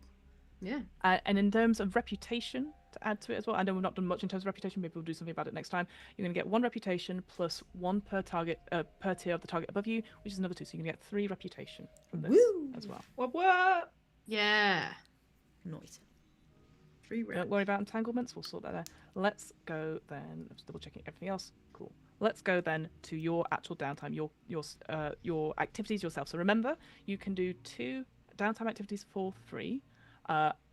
Yeah. and in terms of reputation, to add to it as well, I know we've not done much in terms of reputation. Maybe we'll do something about it next time. You're going to get 1 reputation plus 1 per target per tier of the target above you, which is another 2. So you're going to get 3 reputation from this Woo! as well. What? Yeah. Nice. 3 Don't rounds. worry about entanglements. We'll sort that out. Let's go then. I'm just double checking everything else. Cool. Let's go then to your actual downtime, your activities yourself. So remember, you can do 2 downtime activities for free,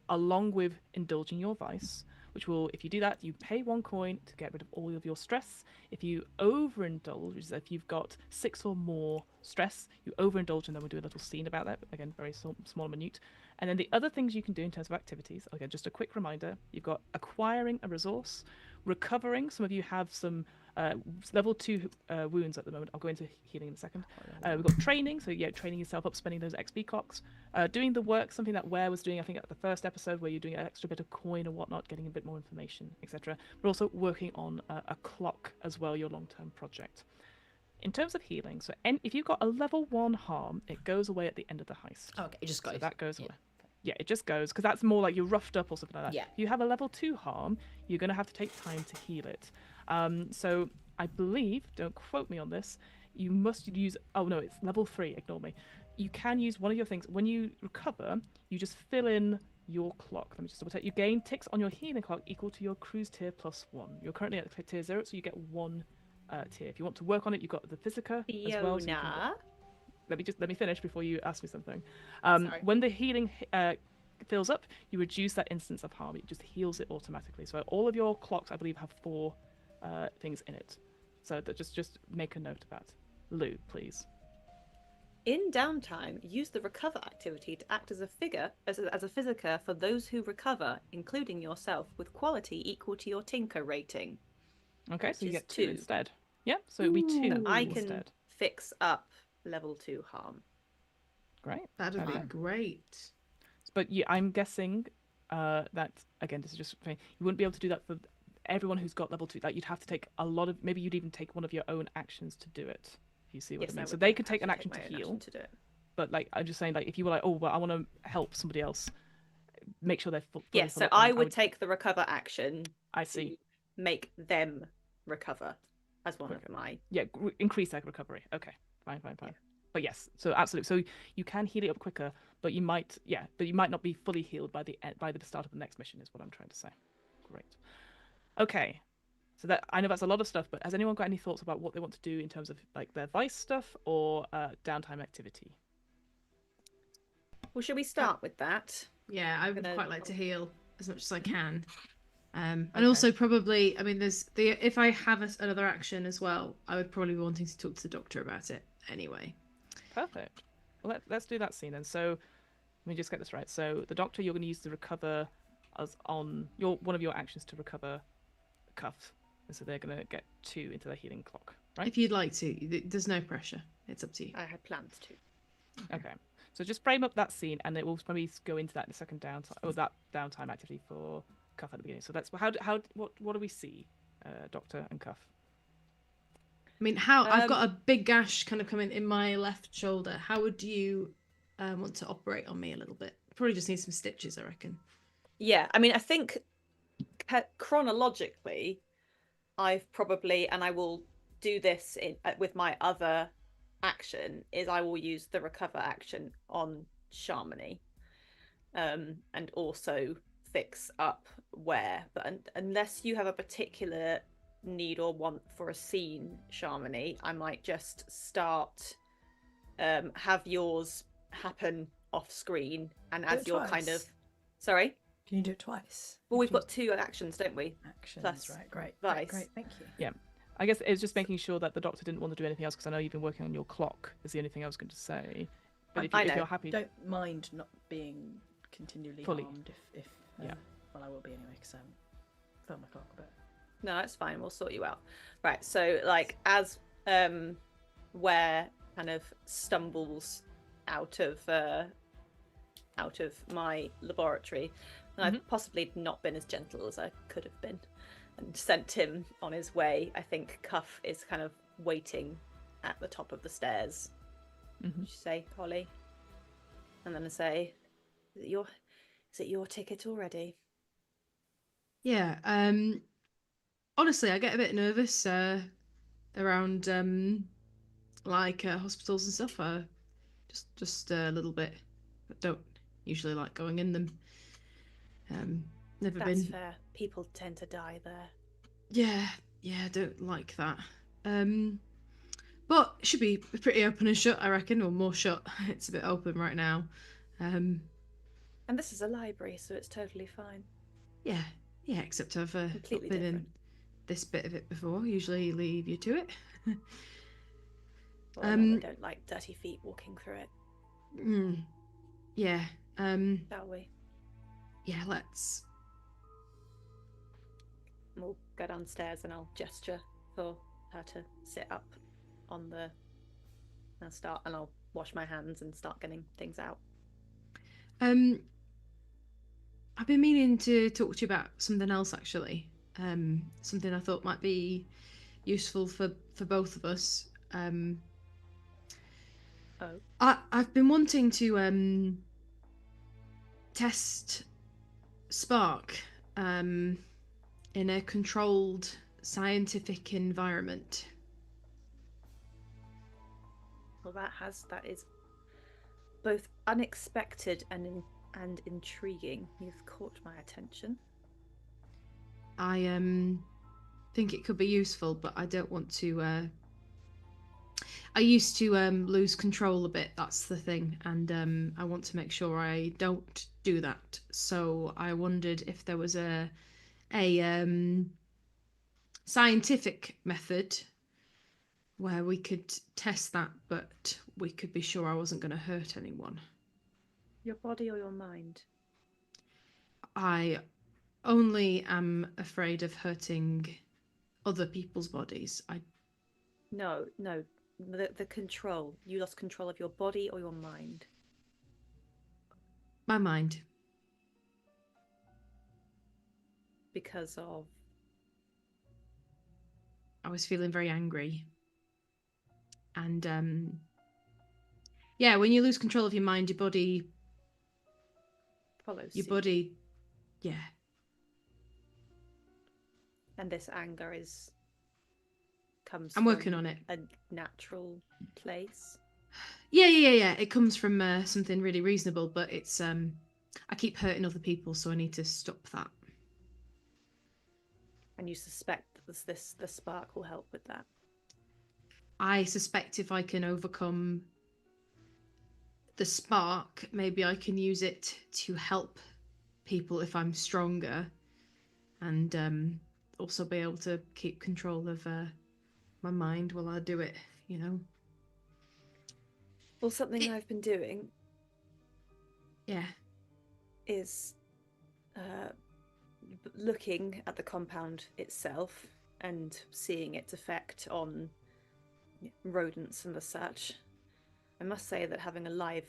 along with indulging your vice, which will, if you do that, you pay 1 coin to get rid of all of your stress. If you overindulge, which is if you've got 6 or more stress, you overindulge, and then we'll do a little scene about that. Again, very small, minute. And then the other things you can do in terms of activities, again, just a quick reminder, you've got acquiring a resource, recovering. Some of you have some level 2 wounds at the moment. I'll go into healing in a second. We've got training, so training yourself up, spending those XP clocks. Doing the work, something that Ware was doing, I think, at the first episode, where you're doing an extra bit of coin or whatnot, getting a bit more information, etc. But also working on a clock as well, your long-term project. In terms of healing, so if you've got a level 1 harm, it goes away at the end of the heist. Okay, it just goes. So that goes away. Yeah, it just goes, because that's more like you're roughed up or something like that. Yeah. If you have a level 2 harm, you're going to have to take time to heal it. So I believe, don't quote me on this, you must use, oh no, it's level 3, ignore me. You can use one of your things, when you recover, you just fill in your clock. Let me just double check. You gain ticks on your healing clock equal to your cruise tier plus 1. You're currently at tier 0, so you get 1 tier. If you want to work on it, you've got the Physica as well. So let me finish before you ask me something. When the healing fills up, you reduce that instance of harm. It just heals it automatically. So all of your clocks, I believe, have 4 things in it. So that just make a note of that. Lou, please. In downtime, use the recover activity to act as a figure, as a physica for those who recover, including yourself, with quality equal to your tinker rating. Okay, Which so you is get 2 2. instead. Yeah, so it'll be 2 So I can instead. fix up level 2 harm. Great. That'd be Okay. great. But I'm guessing that, again, this is just you wouldn't be able to do that for everyone who's got level 2. Like, you'd have to take a lot of, maybe you'd even take one of your own actions to do it. If you see what I mean. So they could take an action to heal. But like, I'm just saying, like, if you were like, oh, well, I want to help somebody else, make sure they're full. Yes, so I would take the recover action. I see. To make them recover as one of my. Yeah, increase their recovery. Okay, fine. Yeah. But yes, so absolutely. So you can heal it up quicker, but you might not be fully healed by the start of the next mission. Is what I'm trying to say. Great. Okay. So that, I know that's a lot of stuff, but has anyone got any thoughts about what they want to do in terms of like their vice stuff or downtime activity? Well, should we start with that? Yeah, I would quite like to heal as much as I can. And Okay. also probably, I mean, if I have another action as well, I would probably be wanting to talk to the doctor about it anyway. Perfect. Well, let's do that scene then. So let me just get this right. So the doctor, you're going to use the recover as on one of your actions to recover Cuff. And so they're going to get 2 into their healing clock, right? If you'd like to, there's no pressure. It's up to you. I had plans to. Okay. So just frame up that scene, and it will probably go into that in the second downtime, or that downtime activity for Cuff at the beginning. So that's what do we see, Doctor and Cuff? I mean, I've got a big gash kind of coming in my left shoulder. How would you want to operate on me a little bit? Probably just need some stitches, I reckon. Yeah, I mean, I think chronologically, I've probably, and I will do this with my other action, is I will use the recover action on Shamini, and also fix up Ware. But unless you have a particular need or want for a scene, Shamini, I might just start have yours happen off screen, and as you're kind of sorry. Can you do it twice? Well, we've got 2 actions, don't we? Actions, Plus right? Great. vice. Great. Thank you. Yeah. I guess it's just making sure that the doctor didn't want to do anything else, because I know you've been working on your clock, is the only thing I was going to say. But if you're happy... Don't mind not being continually Fully. armed if Yeah. well, I will be anyway because I haven't filled my clock a bit. No, that's fine. We'll sort you out. Right. So, like, as Ware kind of stumbles out of my laboratory, and I've possibly not been as gentle as I could have been, and sent him on his way. I think Cuff is kind of waiting at the top of the stairs. Mhm. You say, Holly, and then I say, is it your ticket already? Yeah. Honestly, I get a bit nervous around hospitals and stuff. Just a little bit. But don't usually like going in them. Never That's been. fair. People tend to die there. Yeah, I don't like that. But it should be pretty open and shut, I reckon, or more shut. It's a bit open right now. And this is a library, so it's totally fine. Yeah, except I've not Completely been in different. this bit of it before. Usually leave you to it. Well, I know they don't like dirty feet walking through it. Yeah. Shall we? Yeah, let's. We'll go downstairs and I'll gesture for her to sit up on the and I'll wash my hands and start getting things out. I've been meaning to talk to you about something else actually. Something I thought might be useful for both of us. I've been wanting to test Spark in a controlled scientific environment. Well, that is both unexpected and intriguing. You've caught my attention. I think it could be useful, but I don't want to. I used to lose control a bit. That's the thing, and I want to make sure I don't do that. So I wondered if there was a scientific method where we could test that, but we could be sure I wasn't going to hurt anyone. Your body or your mind? I only am afraid of hurting other people's bodies. No. The control. You lost control of your body or your mind? My mind. Because of? I was feeling very angry. And yeah, when you lose control of your mind, your body Follows your suit. body, yeah. And this anger comes I'm working from on it. a natural place. Yeah. It comes from something really reasonable, but it's I keep hurting other people, so I need to stop that. And you suspect that the spark will help with that? I suspect if I can overcome the spark, maybe I can use it to help people if I'm stronger, and also be able to keep control of my mind while I do it, you know. Well, something I've been doing is looking at the compound itself and seeing its effect on rodents and the such. I must say that having a live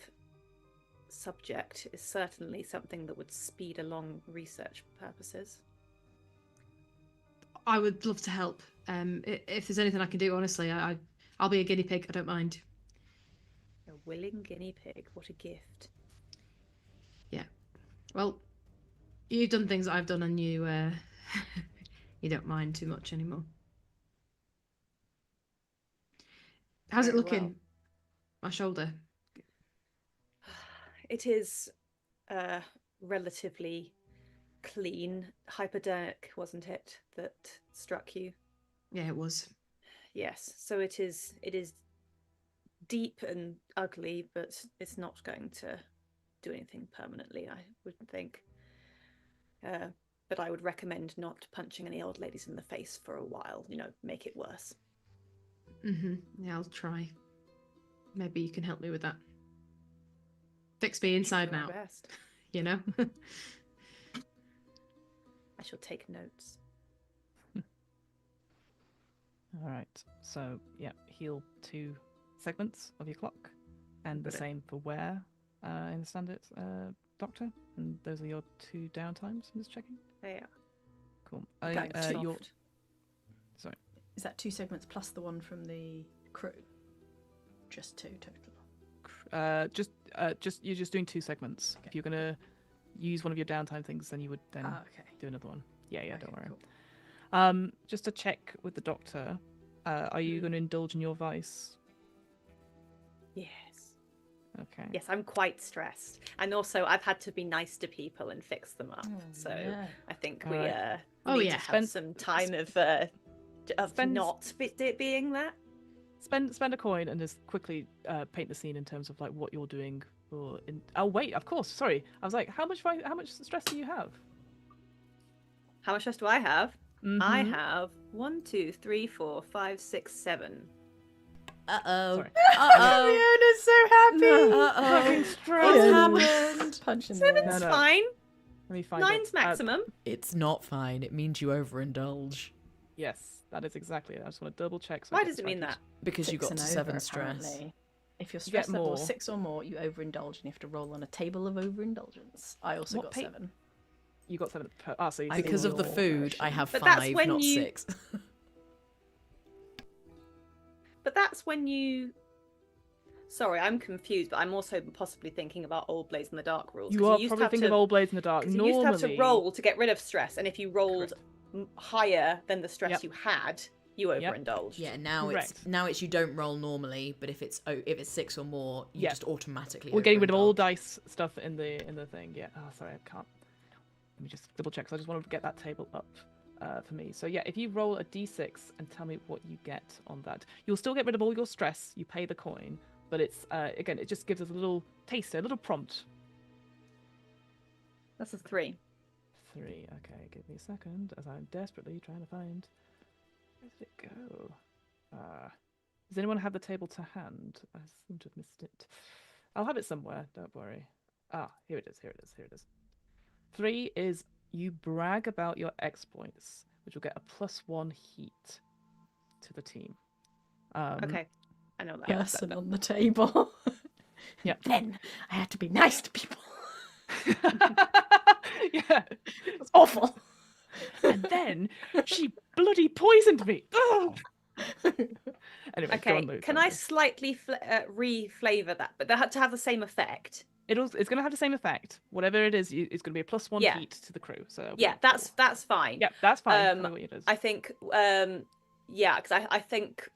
subject is certainly something that would speed along research purposes. I would love to help. If there's anything I can do, honestly, I'll be a guinea pig. I don't mind. A willing guinea pig. What a gift. Yeah. Well, you've done things that I've done, and you you don't mind too much anymore. How's it Very looking? well. My shoulder. It is relatively clean. Hypodermic, wasn't it, that struck you? Yeah, it was. Yes. So it is deep and ugly, but it's not going to do anything permanently, I wouldn't think. But I would recommend not punching any old ladies in the face for a while. Make it worse. Yeah, I'll try. Maybe you can help me with that. Fix me inside Do my now. best. you know. I shall take notes. All right. So yeah, heal 2 segments of your clock, and the Got it. same for wear. I understand it, Doctor. And those are your 2 downtimes. I'm just checking. Yeah. Cool. That's Your soft. sorry. Is that 2 segments plus the one from the crew? Just 2 total. Just you're just doing 2 segments. Okay. If you're gonna use one of your downtime things, then you would then Okay. do another one. Yeah, Okay, don't worry. cool. Just to check with the doctor, are you going to indulge in your vice? Yes. Okay. Yes, I'm quite stressed, and also I've had to be nice to people and fix them up. So yeah. I think All we right. Oh, need yeah. to have some time of Spend- not it being that. Spend a coin and just quickly paint the scene in terms of like what you're doing. Oh wait, of course. Sorry, I was like, how much stress do you have? How much stress do I have? I Mhm. have 1, 2, 3, 4, 5, 6, 7. Uh-oh. Sorry. Uh-oh. Fiona's so happy. Uh-oh. Fucking What's stress. happened? Punch in the Seven's No. fine. Let me find 9's it. maximum. It's not fine. It means you overindulge. Yes, that is exactly it. I just want to double check. So I Why get does it this mean right. that? Because you 6 got and to over, 7 stress. apparently. If your You get stress level is more. 6 or more, you overindulge and you have to roll on a table of overindulgence. I also What got pa- 7. You got 7 per. So you Because see of the your- food, I have But that's 5, when not you- 6. But that's when you. Sorry, I'm confused, but I'm also possibly thinking about Old Blaze in the Dark rules. You 'cause are used to probably have thinking of Old Blades in the Dark. 'cause you Normally, used to have to roll to get rid of stress, and if you rolled higher than the stress Yep. you had, you Yep. overindulged. Yeah, now Correct. it's you don't roll normally, but if it's 6 or more, you Yeah. just automatically. We're getting rid of all overindulge. dice stuff in the thing. Yeah. Oh, sorry, I can't. Let me just double check. So I just wanted to get that table up for me. So yeah, if you roll a d6 and tell me what you get on that, you'll still get rid of all your stress. You pay the coin, but it's again, it just gives us a little taster, a little prompt. That's a 3. 3. Okay, give me a second, as I'm desperately trying to find. Where did it go? Does anyone have the table to hand? I seem to have missed it. I'll have it somewhere. Don't worry. Here it is. Here it is. Here it is. 3 is you brag about your exploits, which will get a +1 heat to the team. Okay, I know that. Person on the table. Yep. Then I had to be nice to people. Yeah. It was awful. And then she bloody poisoned me. Ugh! Anyway, go Okay, on, Lou, can sorry. I slightly re-flavor that, but they had to have the same effect? It's going to have the same effect. Whatever it is, it's going to be a +1 Yeah. heat to the crew. So that'll Yeah, be that's cool. fine. Yeah, that's fine. Um, Tell me what it is. I think, yeah, because I think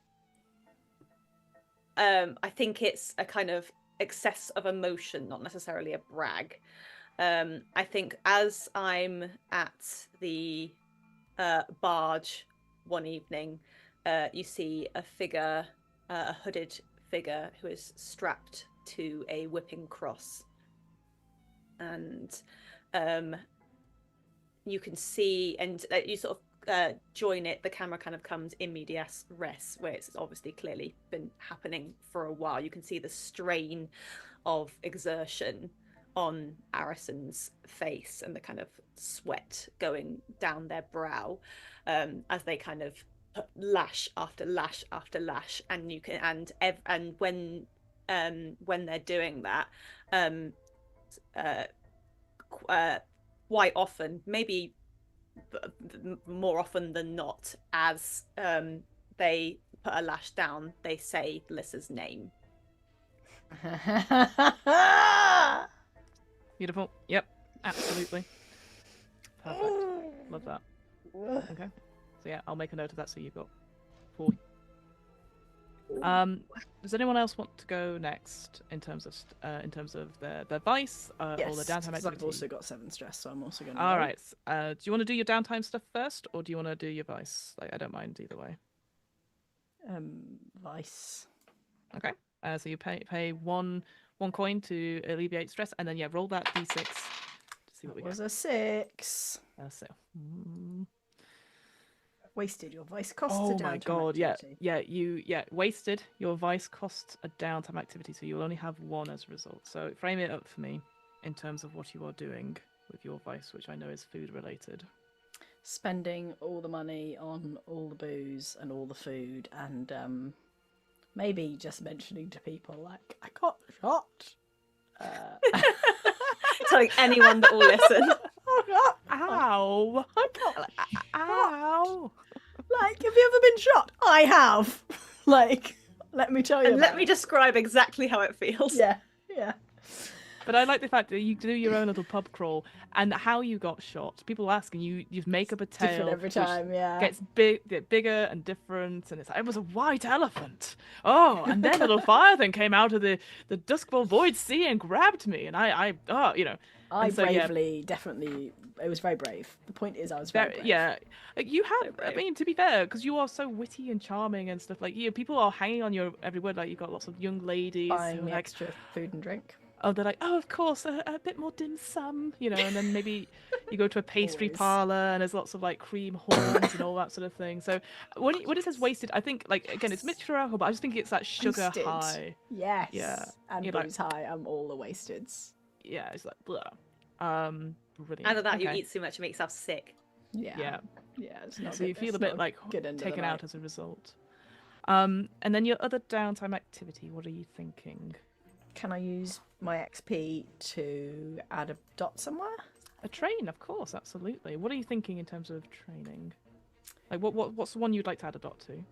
it's a kind of excess of emotion, not necessarily a brag. I think as I'm at the barge one evening, you see a figure, a hooded figure who is strapped to a whipping cross, and you can see, and you sort of join it. The camera kind of comes in medias res, where it's obviously clearly been happening for a while. You can see the strain of exertion on Arison's face and the kind of sweat going down their brow as they kind of put lash after lash after lash, and you can and when they're doing that, quite often, maybe more often than not, as they put a lash down, they say Lissa's name. Beautiful. Yep, absolutely. Perfect. Love that. Okay. So yeah, I'll make a note of that. So you've got 4. Does anyone else want to go next in terms of their vice or Yes, the downtime 'cause activity? I've also got 7 stress, so I'm also going to. All right. Do you want to do your downtime stuff first, or do you want to do your vice? Like, I don't mind either way. Vice. Okay. So you pay one coin to alleviate stress, and then yeah, roll that d6 to see what we That was get. a 6. So. Wasted your vice costs. Oh a my downtime god! activity. Yeah. Wasted. Your vice costs a downtime activity, so you'll only have 1 as a result. So frame it up for me. in terms of what you are doing with your vice, which I know is food related? Spending all the money on all the booze and all the food, and maybe just mentioning to people like, I got shot. Telling anyone that will listen. Ow! I got Ow! Like, have you ever been shot? I have. Like, let me tell you. And let about me it. describe exactly how it feels. Yeah. But I like the fact that you do your own little pub crawl, and how you got shot. People ask, and you make up a tale Different every which time, yeah. gets bigger and different, and it's like, it was a white elephant. Oh, and then a little fire thing came out of the Duskvol void sea and grabbed me, and I I so, yeah. bravely, definitely, it was very brave. The point is, I was very brave. Yeah, you have. So I brave. mean, to be fair, because you are so witty and charming and stuff. Like, people are hanging on your every word. Like, you've got lots of young ladies Buying who are me like, extra food and drink. oh, they're like, oh, of course, a bit more dim sum, and then maybe you go to a pastry Always. parlor and there's lots of like cream horns and all that sort of thing. So when it says wasted, I think, like, again, it's mixture alcohol, but I just think it's that sugar Wasted. high. Yes. Yeah. And You're like- booze high. I'm all the wasteds. Yeah, it's like blah. Brilliant. Either that, you Okay. eat too much and make yourself sick. Yeah. Yeah. Yeah. It's not So you good. feel It's a bit not like good end of the taken out night. as a result. And then your other downtime activity. What are you thinking? Can I use my XP to add a dot somewhere? A train, of course, absolutely. What are you thinking in terms of training? Like, what's the one you'd like to add a dot to?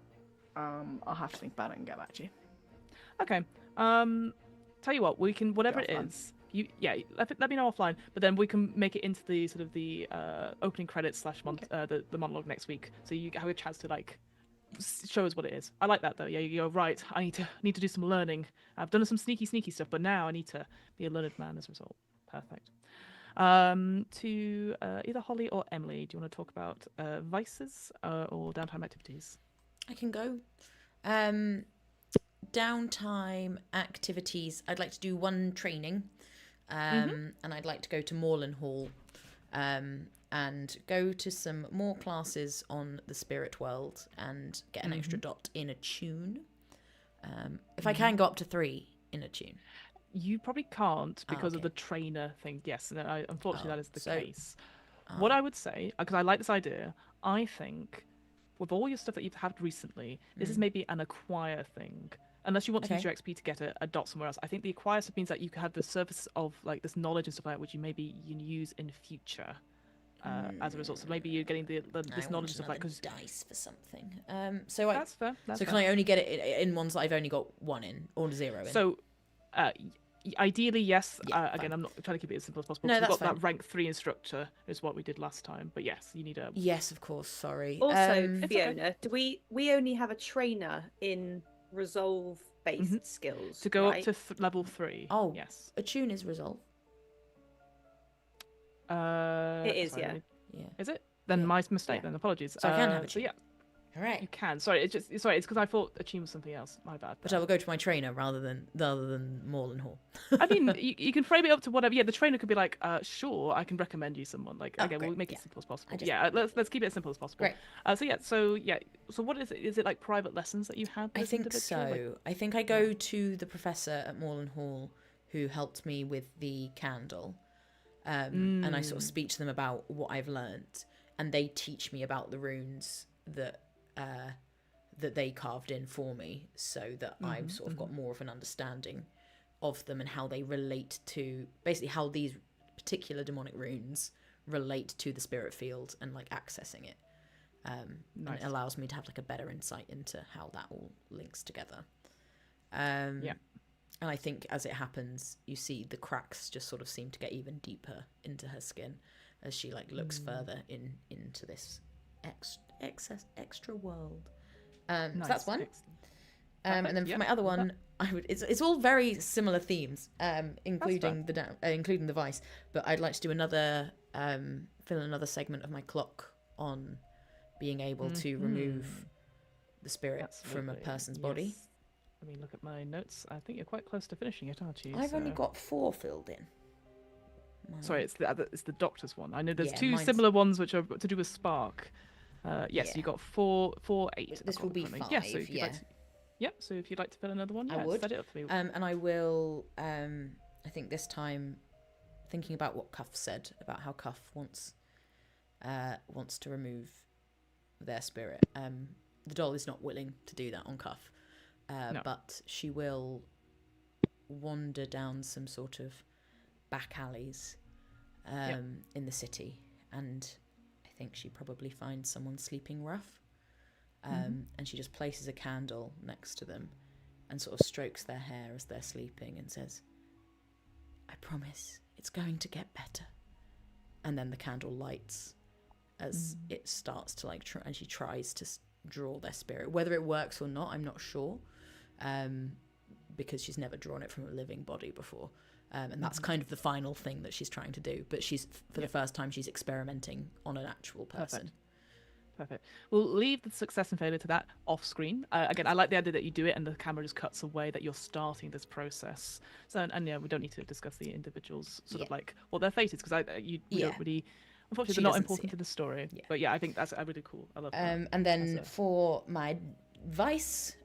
I'll have to think about it and get back to you. Okay. Tell you what, we can, whatever it offline. is. Let me know offline. But then we can make it into the sort of the opening credits / the monologue next week. So you have a chance to like show us what it is. I like that though. Yeah, you're right. I need to do some learning. I've done some sneaky stuff, but now I need to be a learned man as a result. Perfect. To either Holly or Emily, do you want to talk about vices or downtime activities? I can go. Downtime activities. I'd like to do one training, and I'd like to go to Moorland Hall, and go to some more classes on the spirit world and get an extra dot in a tune. If I can go up to 3 in a tune. You probably can't because of okay. the trainer thing. Yes, no, unfortunately that is the so- case. What I would say, because I like this idea, I think with all your stuff that you've had recently, this is maybe an acquire thing. Unless you want to use your XP to get a dot somewhere else. I think the acquire stuff means that you can have the surface of like this knowledge and stuff like that, which you can use in future as a result. So maybe you're getting this knowledge and stuff like because dice for something. So that's fair. That's so fair. can I only get it in ones that I've only got 1 in or 0 in? So, ideally, yes. Yeah, Again, fine. I'm not trying to keep it as simple as possible. No, 'cause we've that's got fine. that rank 3 instructor is what we did last time. But yes, you need a. Yes, of course. Sorry. Also, okay. Fiona, do we only have a trainer in resolve-based skills To go right? up to level 3. Oh. Yes. A tune is resolve. It is, sorry, yeah. Yeah. Is it? Then Yeah. my mistake. Yeah. Then apologies. So I can have a So tune. yeah, All right. you can. Sorry, it's because I thought a tune was something else. My bad. But I will go to my trainer rather than Moorland Hall. I mean, you can frame it up to whatever. Yeah, the trainer could be like, sure, I can recommend you someone. Like, Oh, again, we'll great, make it yeah. simple as possible. I just- Yeah, let's keep it as simple as possible. Great. So what is it? Is it like private lessons that you had? I as think individual? so. Like, I think I go to the professor at Moorland Hall who helped me with the candle. And I sort of speak to them about what I've learnt, and they teach me about the runes that they carved in for me, so that I've sort of got more of an understanding of them and how they relate to basically how these particular demonic runes relate to the spirit field and like accessing it. And it allows me to have like a better insight into how that all links together. And I think as it happens, you see the cracks just sort of seem to get even deeper into her skin as she like looks further into this extra world. So that's one. Excellent. And then for Yep, my other love one, it's all very similar themes, including including the vice. But I'd like to do another fill in another segment of my clock on being able to remove the spirit from a Absolutely, person's body. yes. Let me look at my notes. I think you're quite close to finishing it, aren't you? I've only So- got 4 filled in. Sorry, it's the doctor's one. I know there's Yeah, 2 mine's- similar ones which are to do with spark. Yes, Yeah. you got 4, 8. This I've got will be currently. 5. Yeah, so if you'd yeah. like to, yep. So if you'd like to fill another one, I yeah, would. set it up for me. And I will. I think this time, thinking about what Cuff said about how Cuff wants to remove their spirit. The doll is not willing to do that on Cuff, No. but she will wander down some sort of back alleys in the city, and I think she probably finds someone sleeping rough, and she just places a candle next to them and sort of strokes their hair as they're sleeping and says, "I promise it's going to get better." And then the candle lights as it starts to and she tries to draw their spirit. Whether it works or not, I'm not sure, because she's never drawn it from a living body before. And that's kind of the final thing that she's trying to do. But for the first time, she's experimenting on an actual person. Perfect. We'll leave the success and failure to that off screen. Again, I like the idea that you do it and the camera just cuts away that you're starting this process. So, and yeah, we don't need to discuss the individuals sort of like what their fate is, because we don't really, unfortunately, they're not important to the story. Yeah. But yeah, I think that's really cool. I love that. And then for my vice,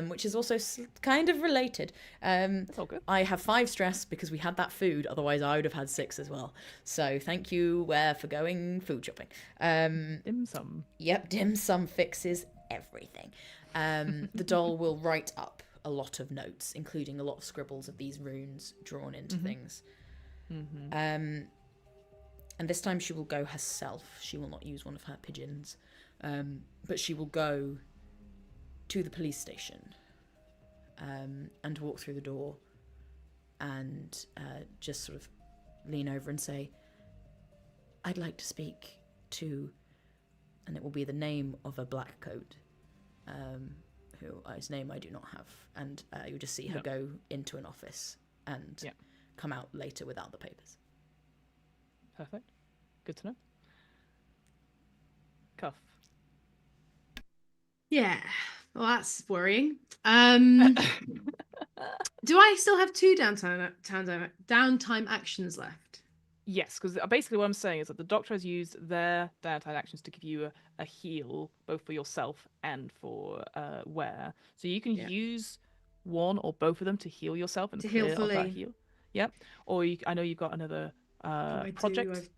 which is also kind of related, That's all good. I have 5 stress because we had that food, otherwise I would have had 6 as well. So thank you for going food shopping. Dim sum. Yep, dim sum fixes everything. The doll will write up a lot of notes, including a lot of scribbles of these runes drawn into things. And this time she will go herself. She will not use one of her pigeons, but she will go to the police station and walk through the door and just sort of lean over and say, "I'd like to speak to," and it will be the name of a black coat, whose name I do not have, and you'll just see her go into an office and come out later without the papers. Perfect. Good to know. Cuff. Yeah. Well, that's worrying. Do I still have 2 downtime actions left? Yes, because basically what I'm saying is that the doctor has used their downtime actions to give you a heal, both for yourself and for Ware. So you can use one or both of them to heal yourself and heal clear fully. off that heal. Yep. Or I know you've got another project.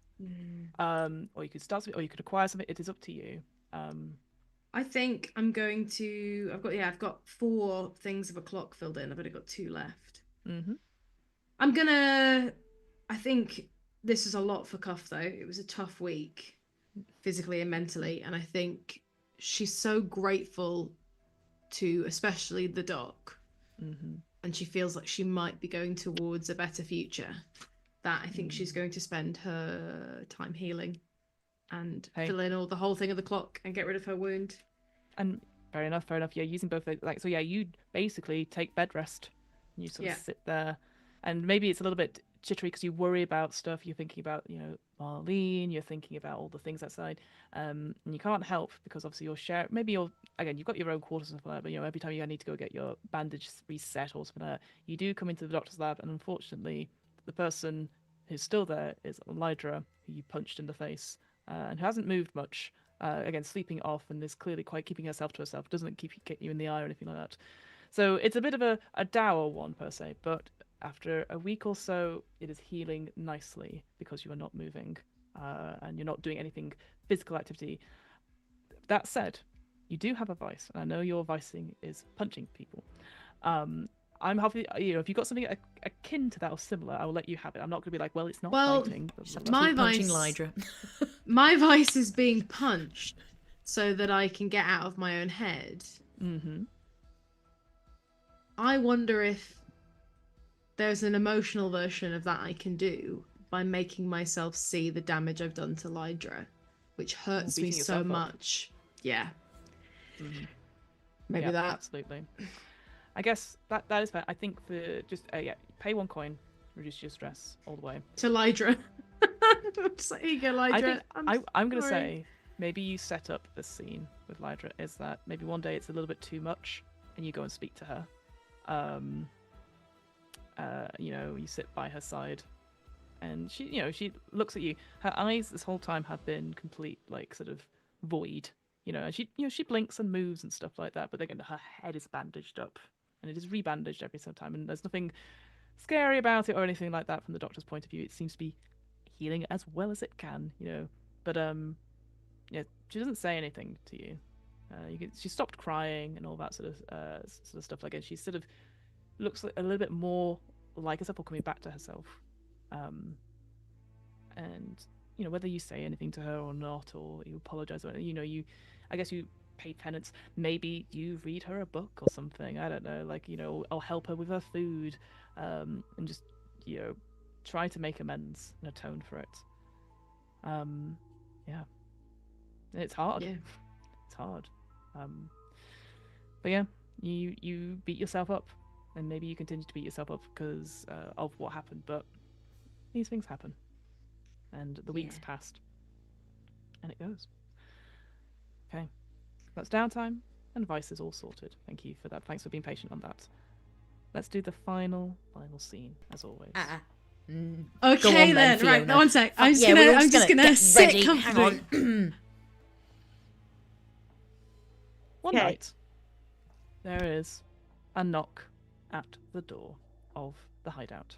Or you could start something, or you could acquire something. It is up to you. I think I'm going to. I've got 4 things of a clock filled in. I've only got 2 left. I'm gonna. I think this is a lot for Cuff, though. It was a tough week, physically and mentally, and I think she's so grateful to, especially the doc, and she feels like she might be going towards a better future. That I think she's going to spend her time healing and fill in the whole thing of the clock and get rid of her wound. And fair enough. Yeah, using both so yeah, you basically take bed rest. You sort of sit there, and maybe it's a little bit jittery because you worry about stuff. You're thinking about Marlene. You're thinking about all the things outside, and you can't help because obviously you're maybe you've got your own quarters and stuff like that. But every time you need to go get your bandage reset or something like that, you do come into the doctor's lab, and unfortunately, the person who's still there is Lydra, who you punched in the face, and who hasn't moved much. Again, sleeping off, and is clearly quite keeping herself to herself. Doesn't get you in the eye or anything like that. So it's a bit of a dour one per se, but after a week or so, it is healing nicely because you are not moving and you're not doing anything physical activity. That said, you do have a vice, and I know your vicing is punching people. I'm happy, if you've got something akin to that or similar, I will let you have it. I'm not going to be like, well, it's not fighting. My punching vice, Lydra. My vice is being punched so that I can get out of my own head. I wonder if there's an emotional version of that I can do by making myself see the damage I've done to Lydra, which hurts me so much. Yeah. Maybe that. Absolutely. I guess that is fair. I think for just pay 1 coin, reduce your stress all the way. To Lydra. Just like, here you go, Lydra. I'm going to say maybe you set up the scene with Lydra is that maybe one day it's a little bit too much and you go and speak to her. You sit by her side and she looks at you. Her eyes this whole time have been complete, like, sort of void, and she blinks and moves and stuff like that, but again, her head is bandaged up and it is rebandaged every single time, and there's nothing scary about it or anything like that from the doctor's point of view. It seems to be healing as well as it can, But yeah, she doesn't say anything to you. She stopped crying and all that sort of stuff like it. She sort of looks like a little bit more like herself or coming back to herself. And whether you say anything to her or not, or you apologize, or I guess you pay penance. Maybe you read her a book or something. I don't know, like or help her with her food, and just try to make amends and atone for it. Yeah, it's hard. Yeah. It's hard. But yeah, you beat yourself up, and maybe you continue to beat yourself up because of what happened. But these things happen, and the weeks passed, and it goes. Okay, that's downtime, and Vice is all sorted. Thank you for that. Thanks for being patient on that. Let's do the final scene, as always. Okay on then, right. Fiona. One sec. I'm just we're all gonna get sit ready. Hang comfortably. on. One Okay. night, there is a knock at the door of the hideout.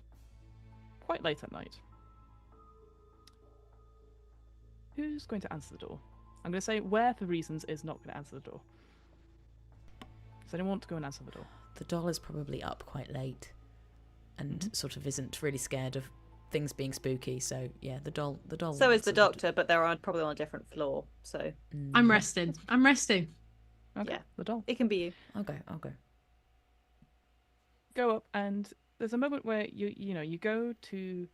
Quite late at night. Who's going to answer the door? I'm going to say where for reasons is not going to answer the door. Does anyone want to go and answer the door? The doll is probably up quite late and sort of isn't really scared of things being spooky. So yeah, the doll. So will is the answer doctor, but they're probably on a different floor. So I'm resting. Okay, Yeah. the doll. it can be you. I'll go. Go up, and there's a moment where you go to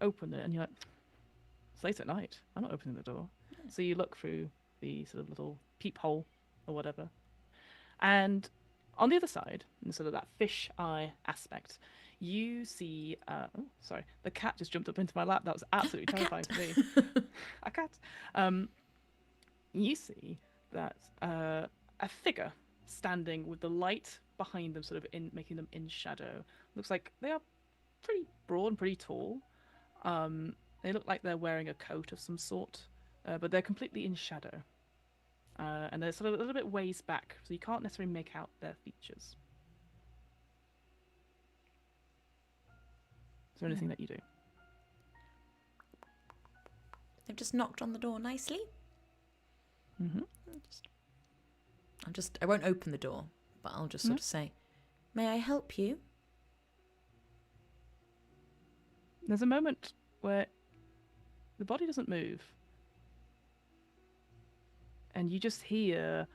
open it, and you're like, it's late at night. I'm not opening the door. So you look through the sort of little peephole or whatever, and on the other side, in sort of that fish eye aspect, you see. Oh, sorry, the cat just jumped up into my lap. That was absolutely terrifying for me. A cat. You see that a figure standing with the light behind them, sort of making them in shadow. Looks like they are pretty broad and pretty tall. They look like they're wearing a coat of some sort, but they're completely in shadow. And they're sort of a little bit ways back, so you can't necessarily make out their features. Is there anything that you do? They've just knocked on the door nicely. Mm-hmm. I won't open the door, but I'll just sort of say, "May I help you?" There's a moment where the body doesn't move, and you just hear.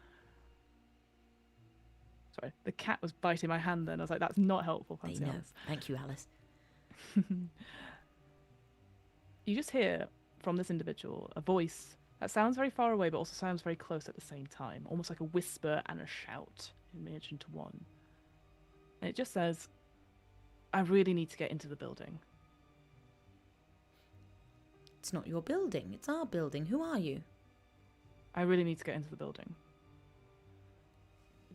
Sorry, the cat was biting my hand then. I was like, that's not helpful. They Fancy know. Alice. Thank you, Alice. You just hear from this individual a voice that sounds very far away but also sounds very close at the same time, almost like a whisper and a shout merged into one. And it just says, I really need to get into the building. It's not your building. It's our building. Who are you? I really need to get into the building.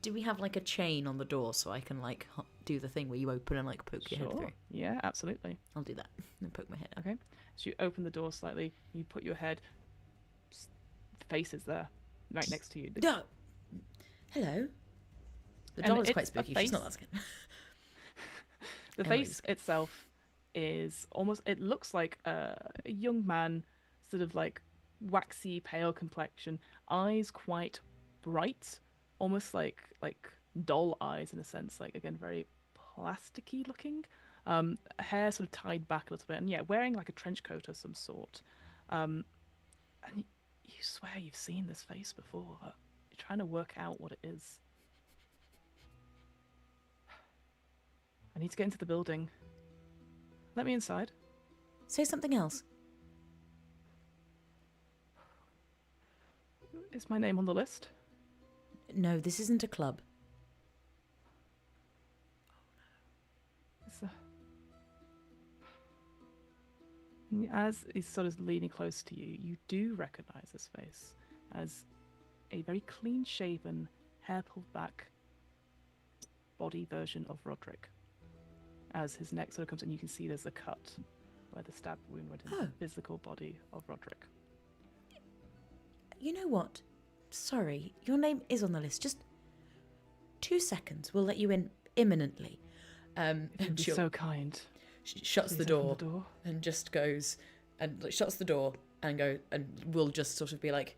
Do we have like a chain on the door so I can like do the thing where you open and like poke your head through? Yeah, absolutely. I'll do that and poke my head out. Okay. So you open the door slightly, you put your head, face is there, right next to you. No. Hello. The And doll is it's quite a spooky. She's not face. that scared. The Anyways. face itself is almost, it looks like a young man, sort of like waxy pale complexion, eyes quite bright, almost like doll eyes in a sense, like again very plasticky looking, hair sort of tied back a little bit, and yeah, wearing like a trench coat of some sort, and you swear you've seen this face before, but you're trying to work out what it is. I need to get into the building. Let me inside. Say something else. Is my name on the list? No, this isn't a club. It's As he's sort of leaning close to you, you do recognise this face as a very clean-shaven, hair pulled back body version of Roderick. As his neck sort of comes in, you can see there's a cut where the stab wound went into the physical body of Roderick. You know what? Sorry, your name is on the list. Just 2 seconds. We'll let you in imminently. And You'd be she'll so kind. she shuts the Please open door, and just goes and like, shuts the door and we'll just sort of be like,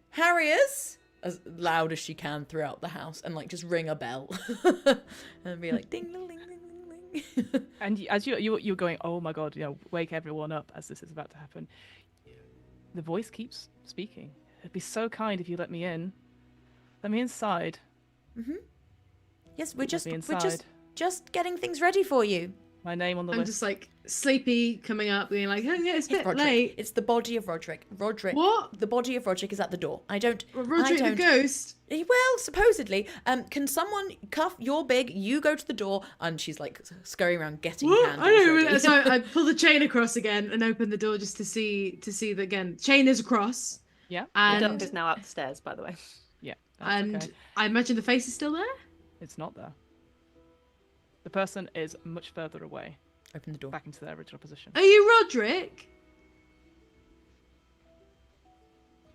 Harriers, as loud as she can throughout the house, and like just ring a bell and be like ding ding ding ding ding. And as you're going, oh my god, wake everyone up as this is about to happen. The voice keeps speaking. It'd be so kind if you let me in. Let me inside. Yes, we're Let just me we're inside. just getting things ready for you. My name on the I'm list. just like sleepy, coming up, being like, oh yeah, it's a bit Roderick. late. It's the body of Roderick. What? The body of Roderick is at the door. Roderick I the don't. ghost. Well, supposedly. Can someone Cuff? You're big. You go to the door, and she's like scurrying around getting What? candles I don't ready. know. So I pull the chain across again and open the door just to see that again. Chain is across. Yeah. The duck And is now up the stairs, by the way. Yeah. That's okay. I imagine the face is still there. It's not there. The person is much further away, Open the door. back into their original position. Are you Roderick?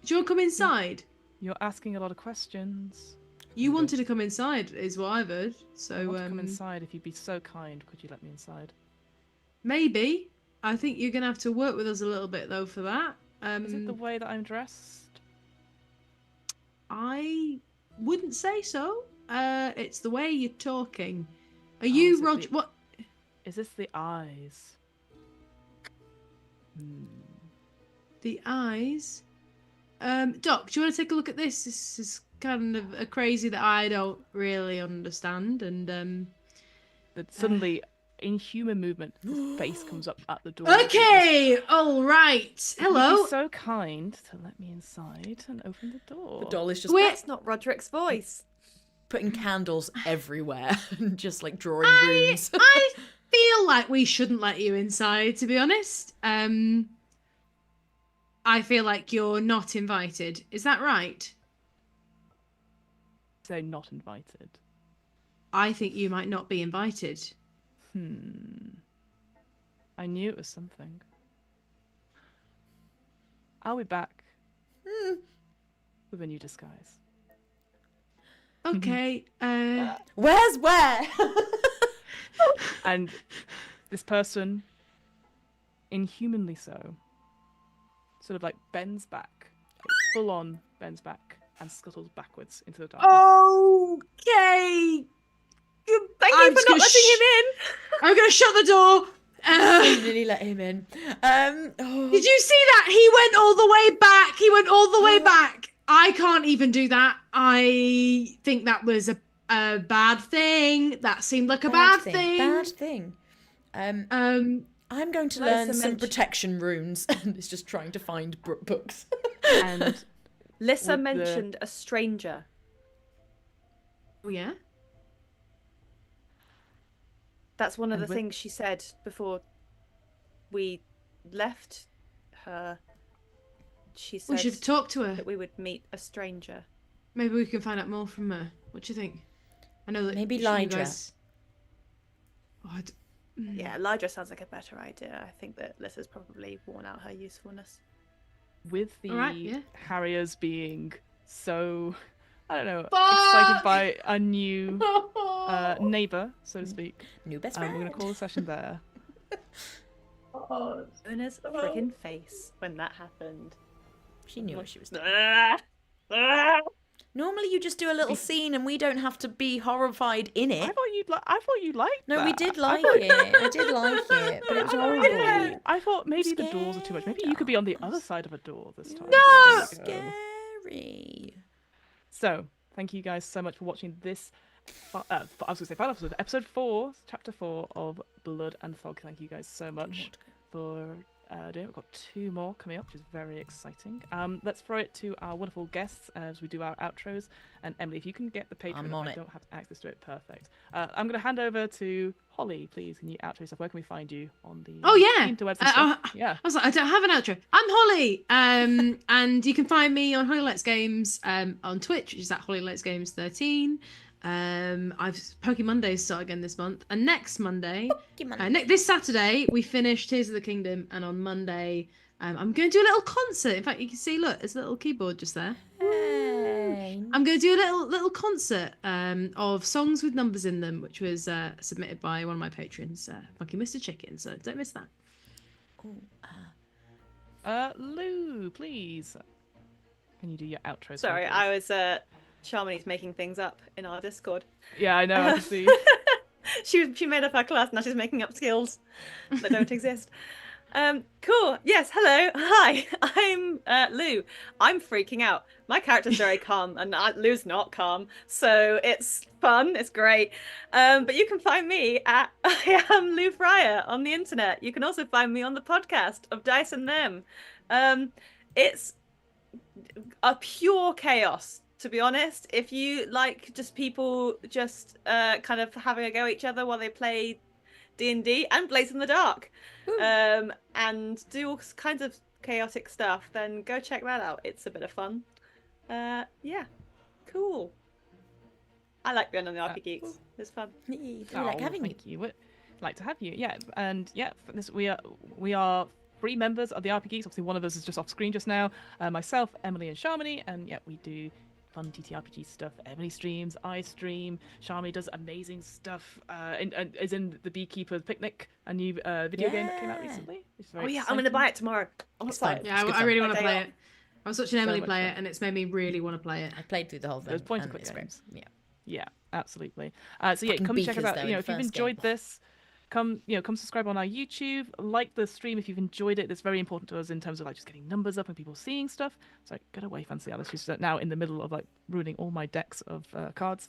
Do you want to come inside? You're asking a lot of questions. You wanted to come inside, is what I've heard. So I want to come inside. If you'd be so kind, could you let me inside? maybe. I think you're gonna have to work with us a little bit though for that. Is it the way that I'm dressed? I wouldn't say so. It's the way you're talking. Are is you it Roger? the- What? Is this the eyes? The eyes? Doc, do you want to take a look at this? This is kind of a crazy that I don't really understand. And But suddenly, inhuman movement, his face comes up at the door. okay, all right. Would you Hello. be so kind to let me inside and open the door? The doll is just Wait. That's not Roderick's voice. putting candles everywhere and just like drawing I runes. feel like we shouldn't let you inside, to be honest. I feel like you're not invited. Is that right? Say not invited. I think you might not be invited. I knew it was something. I'll be back with a new disguise. Okay. Where's where? And this person, inhumanly so, sort of like bends back, full on bends back, and scuttles backwards into the darkness. Okay. Thank I'm you for just not gonna letting him in. I'm gonna shut the door. Nearly let him in. Did you see that? He went all the way back. He went all the way back. I can't even do that. I think that was a bad thing. That seemed like a bad thing. Bad thing. I'm going to learn some protection runes, and it's just trying to find books. And Lissa With the- mentioned a stranger. Oh yeah. That's one of And the with- things she said before we left her. She We said should talk to her. that we would meet a stranger. Maybe we can find out more from her. What do you think? I know that Maybe you Lydra. guys- Oh, Yeah, Lydra sounds like a better idea. I think that Lissa's probably worn out her usefulness. with the Alright, yeah. Harriers being so, I don't know, Fuck! excited by a new neighbour, so to speak, New best we're friend. going to call the session there. Una's freaking face when that happened. She knew what she was doing. Ah! Normally, you just do a little scene, and we don't have to be horrified in I it. thought you liked No, that. we did like it. I did like it, but it was horrible. I thought maybe the doors are too much. Maybe you could be on the other side of a door this time. No! There you go. Scary. So, thank you guys so much for watching this. I was going to say final episode, episode 4, chapter 4 of Blood and Fog. Thank you guys so much for doing it. We've got 2 more coming up, which is very exciting. Let's throw it to our wonderful guests as we do our outros. And Emily, if you can get the Patreon, I'm on I it. don't have access to it. Perfect. I'm going to hand over to Holly, please. Can you outro yourself? Where can we find you on the Oh, yeah. interwebs and stuff? Yeah. I was like, I don't have an outro. I'm Holly. And you can find me on Holly Let's Games on Twitch, which is at Holly Let's Games 13. Pokemon Mondays start again this month, and next Monday, this Saturday we finish Tears of the Kingdom, and on Monday I'm going to do a little concert. In fact, you can see, look, there's a little keyboard just there. Hey. Jane. I'm going to do a little concert of songs with numbers in them, which was submitted by one of my patrons, Funky Mr. Chicken. So don't miss that. Ooh, Lou, please. Can you do your outro? Sorry, please? I was Shamini's making things up in our Discord. Yeah, I know. I can see. She made up her class, now she's making up skills that don't exist. Cool. Yes, hello. Hi, I'm Lou. I'm freaking out. My character's very calm, and Lou's not calm, so it's fun. It's great. But you can find me at I am Lou Fryer on the internet. You can also find me on the podcast of Dice and Them. It's a pure chaos, to be honest. If you like just people just kind of having a go at each other while they play D&D and Blaze in the Dark, and do all kinds of chaotic stuff, then go check that out. It's a bit of fun. Yeah, cool. I like being on the RP Geeks. It's fun. we like having you. Thank you. We'd like to have you. Yeah, and yeah, for this, we are 3 members of the RP Geeks. Obviously, one of us is just off screen just now. Myself, Emily, and Shamini, and yeah, we do fun TTRPG stuff. Emily streams, I stream. Shamini does amazing stuff. Is in the Beekeeper's Picnic, a new video game that came out recently. It's very Oh yeah, I'm gonna buy it tomorrow. It's fun. Yeah, It's good I fun. really want to Day play off. it. I was watching Emily much play fun. it, and it's made me really want to play it. I played through the whole thing. There's point and and click it's great. games. Yeah. Yeah, absolutely. So yeah, Fucking come check us beakers, out. though, You in know, if you've first enjoyed game. this, come subscribe on our YouTube. Like the stream if you've enjoyed it. It's very important to us in terms of like just getting numbers up and people seeing stuff. So get away, Fancy Alice. She's now in the middle of like ruining all my decks of cards.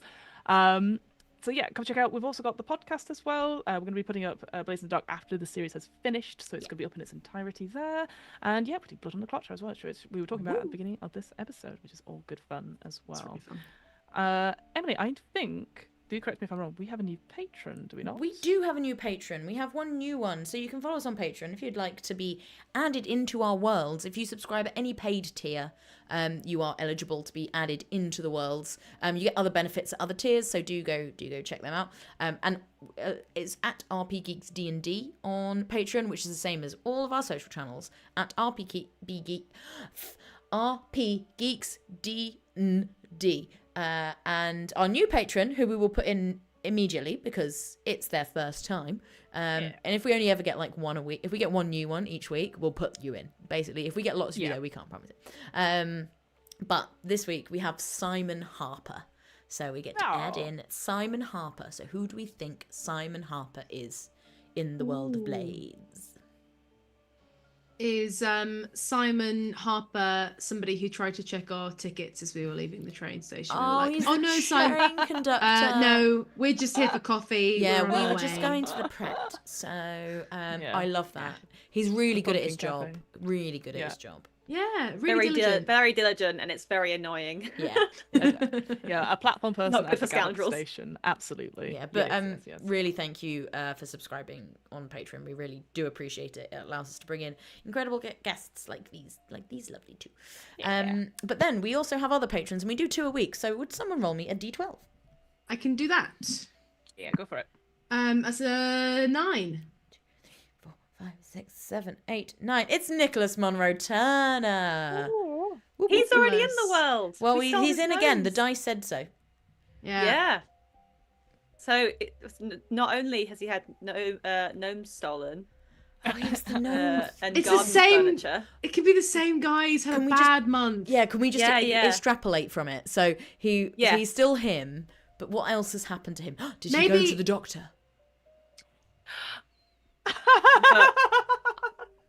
So yeah, come check out. We've also got the podcast as well. We're going to be putting up Blaze in the Dark after the series has finished, so it's going to be up in its entirety there. And yeah, putting Blood on the Clock as well, which we were talking about at the beginning of this episode, which is all good fun as It's well. really fun. Emily, I think, do correct me if I'm wrong, we have a new patron, do we not? We do have a new patron. We have one new one. So you can follow us on Patreon if you'd like to be added into our worlds. If you subscribe at any paid tier, you are eligible to be added into the worlds. You get other benefits at other tiers, so do go check them out. And it's at RP Geeks D&D on Patreon, which is the same as all of our social channels at RP Geeks D&D. And our new patron, who we will put in immediately because it's their first time. And if we only ever get like one a week, if we get one new one each week, we'll put you in. Basically, if we get lots of you, though, we can't promise it. But this week we have Simon Harper. So we get to add in Simon Harper. So who do we think Simon Harper is in the world of Blades? Is Simon Harper somebody who tried to check our tickets as we were leaving the train station? We were like, he's oh the no, Simon. train conductor. No, we're just here for coffee. Yeah, we're we on our were just way." going to the Pret. So Yeah. I love that. He's really good at his Pumpkin job. Cafe. Really good at Yeah. his job. Yeah, really diligent. Very diligent, and it's very annoying. Yeah. Yeah, a platform person Not good at for the Gallop scoundrels. Station, absolutely. Yeah, but Yes. really thank you for subscribing on Patreon. We really do appreciate it. It allows us to bring in incredible guests like these lovely two. But then we also have other patrons, and we do 2 a week. So would someone roll me a d12? I can do that. Yeah, go for it. That's a 9. 4, 5, 6, 7, 8, 9. It's Nicholas Monroe Turner. Whoop, whoop. He's already in Nicholas. the world. Well, We stole he's his in again. The gnomes. dice said so. Yeah. So not only has he had gnomes stolen, Oh, yes, the gnome. and It's the garden same- furniture. It could be the same guy who's had Can a we just- bad month. Yeah, can we just Yeah. extrapolate from it? So Yeah. he's still him, but what else has happened to him? Did he go Maybe- to the doctor? But-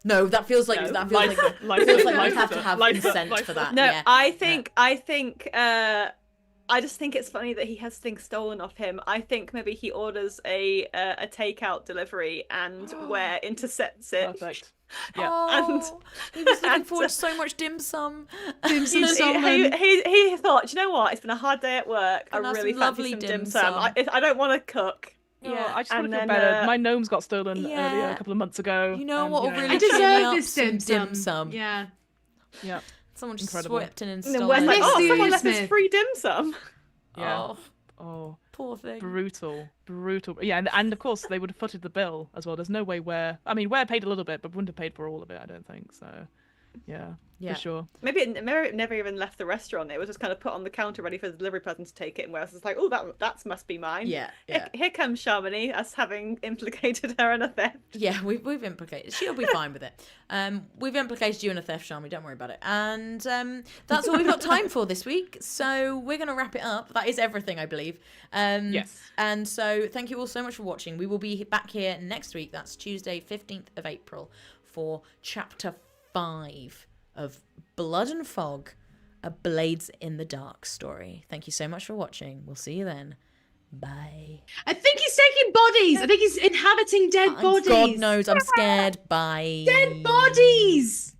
No, that feels like No, that feels like lights feels up, like we lights have to up, have lights up, consent lights for up. that. No, yeah. I think I just think it's funny that he has things stolen off him. I think maybe he orders a takeout delivery and Ware intercepts it. Perfect. Yeah. Oh, he was looking forward to so much dim sum. Dim sum He, stolen. he thought, "Do you know what? It's been a hard day at work. I Can I have really some fancy lovely some dim dim sum. sum?" I don't want to cook." Yeah, I just want and to feel then, better. My gnomes got stolen yeah. earlier a couple of months ago. You know and, what will you know, really I cheer me deserve up? this Some dim sum. Yeah. Yeah. Someone just Incredible. swept in and And then stole Ware's it. like, Miss "Oh, you, someone left us Smith." free dim sum." Yeah. Oh, Oh, poor thing. brutal. Yeah, and of course they would have footed the bill as well. There's no way Ware paid a little bit, but wouldn't have paid for all of it. I don't think so. Yeah, Yeah. for sure. Maybe it never even left the restaurant. It was just kind of put on the counter ready for the delivery person to take it, and where else it's like, oh, that must be mine. Yeah. Here comes Shamini, us having implicated her in a theft. Yeah, we've implicated. She'll be fine with it. We've implicated you in a theft, Shami. Don't worry about it. And that's all we've got time for this week. So we're gonna wrap it up. That is everything, I believe. Yes. And so thank you all so much for watching. We will be back here next week. That's Tuesday, 15th of April, for Chapter 5 of Blood and Fog, a Blades in the Dark story. Thank you so much for watching. We'll see you then. Bye. I think he's taking bodies. I think he's inhabiting dead bodies. God knows, I'm scared. Bye. Dead bodies.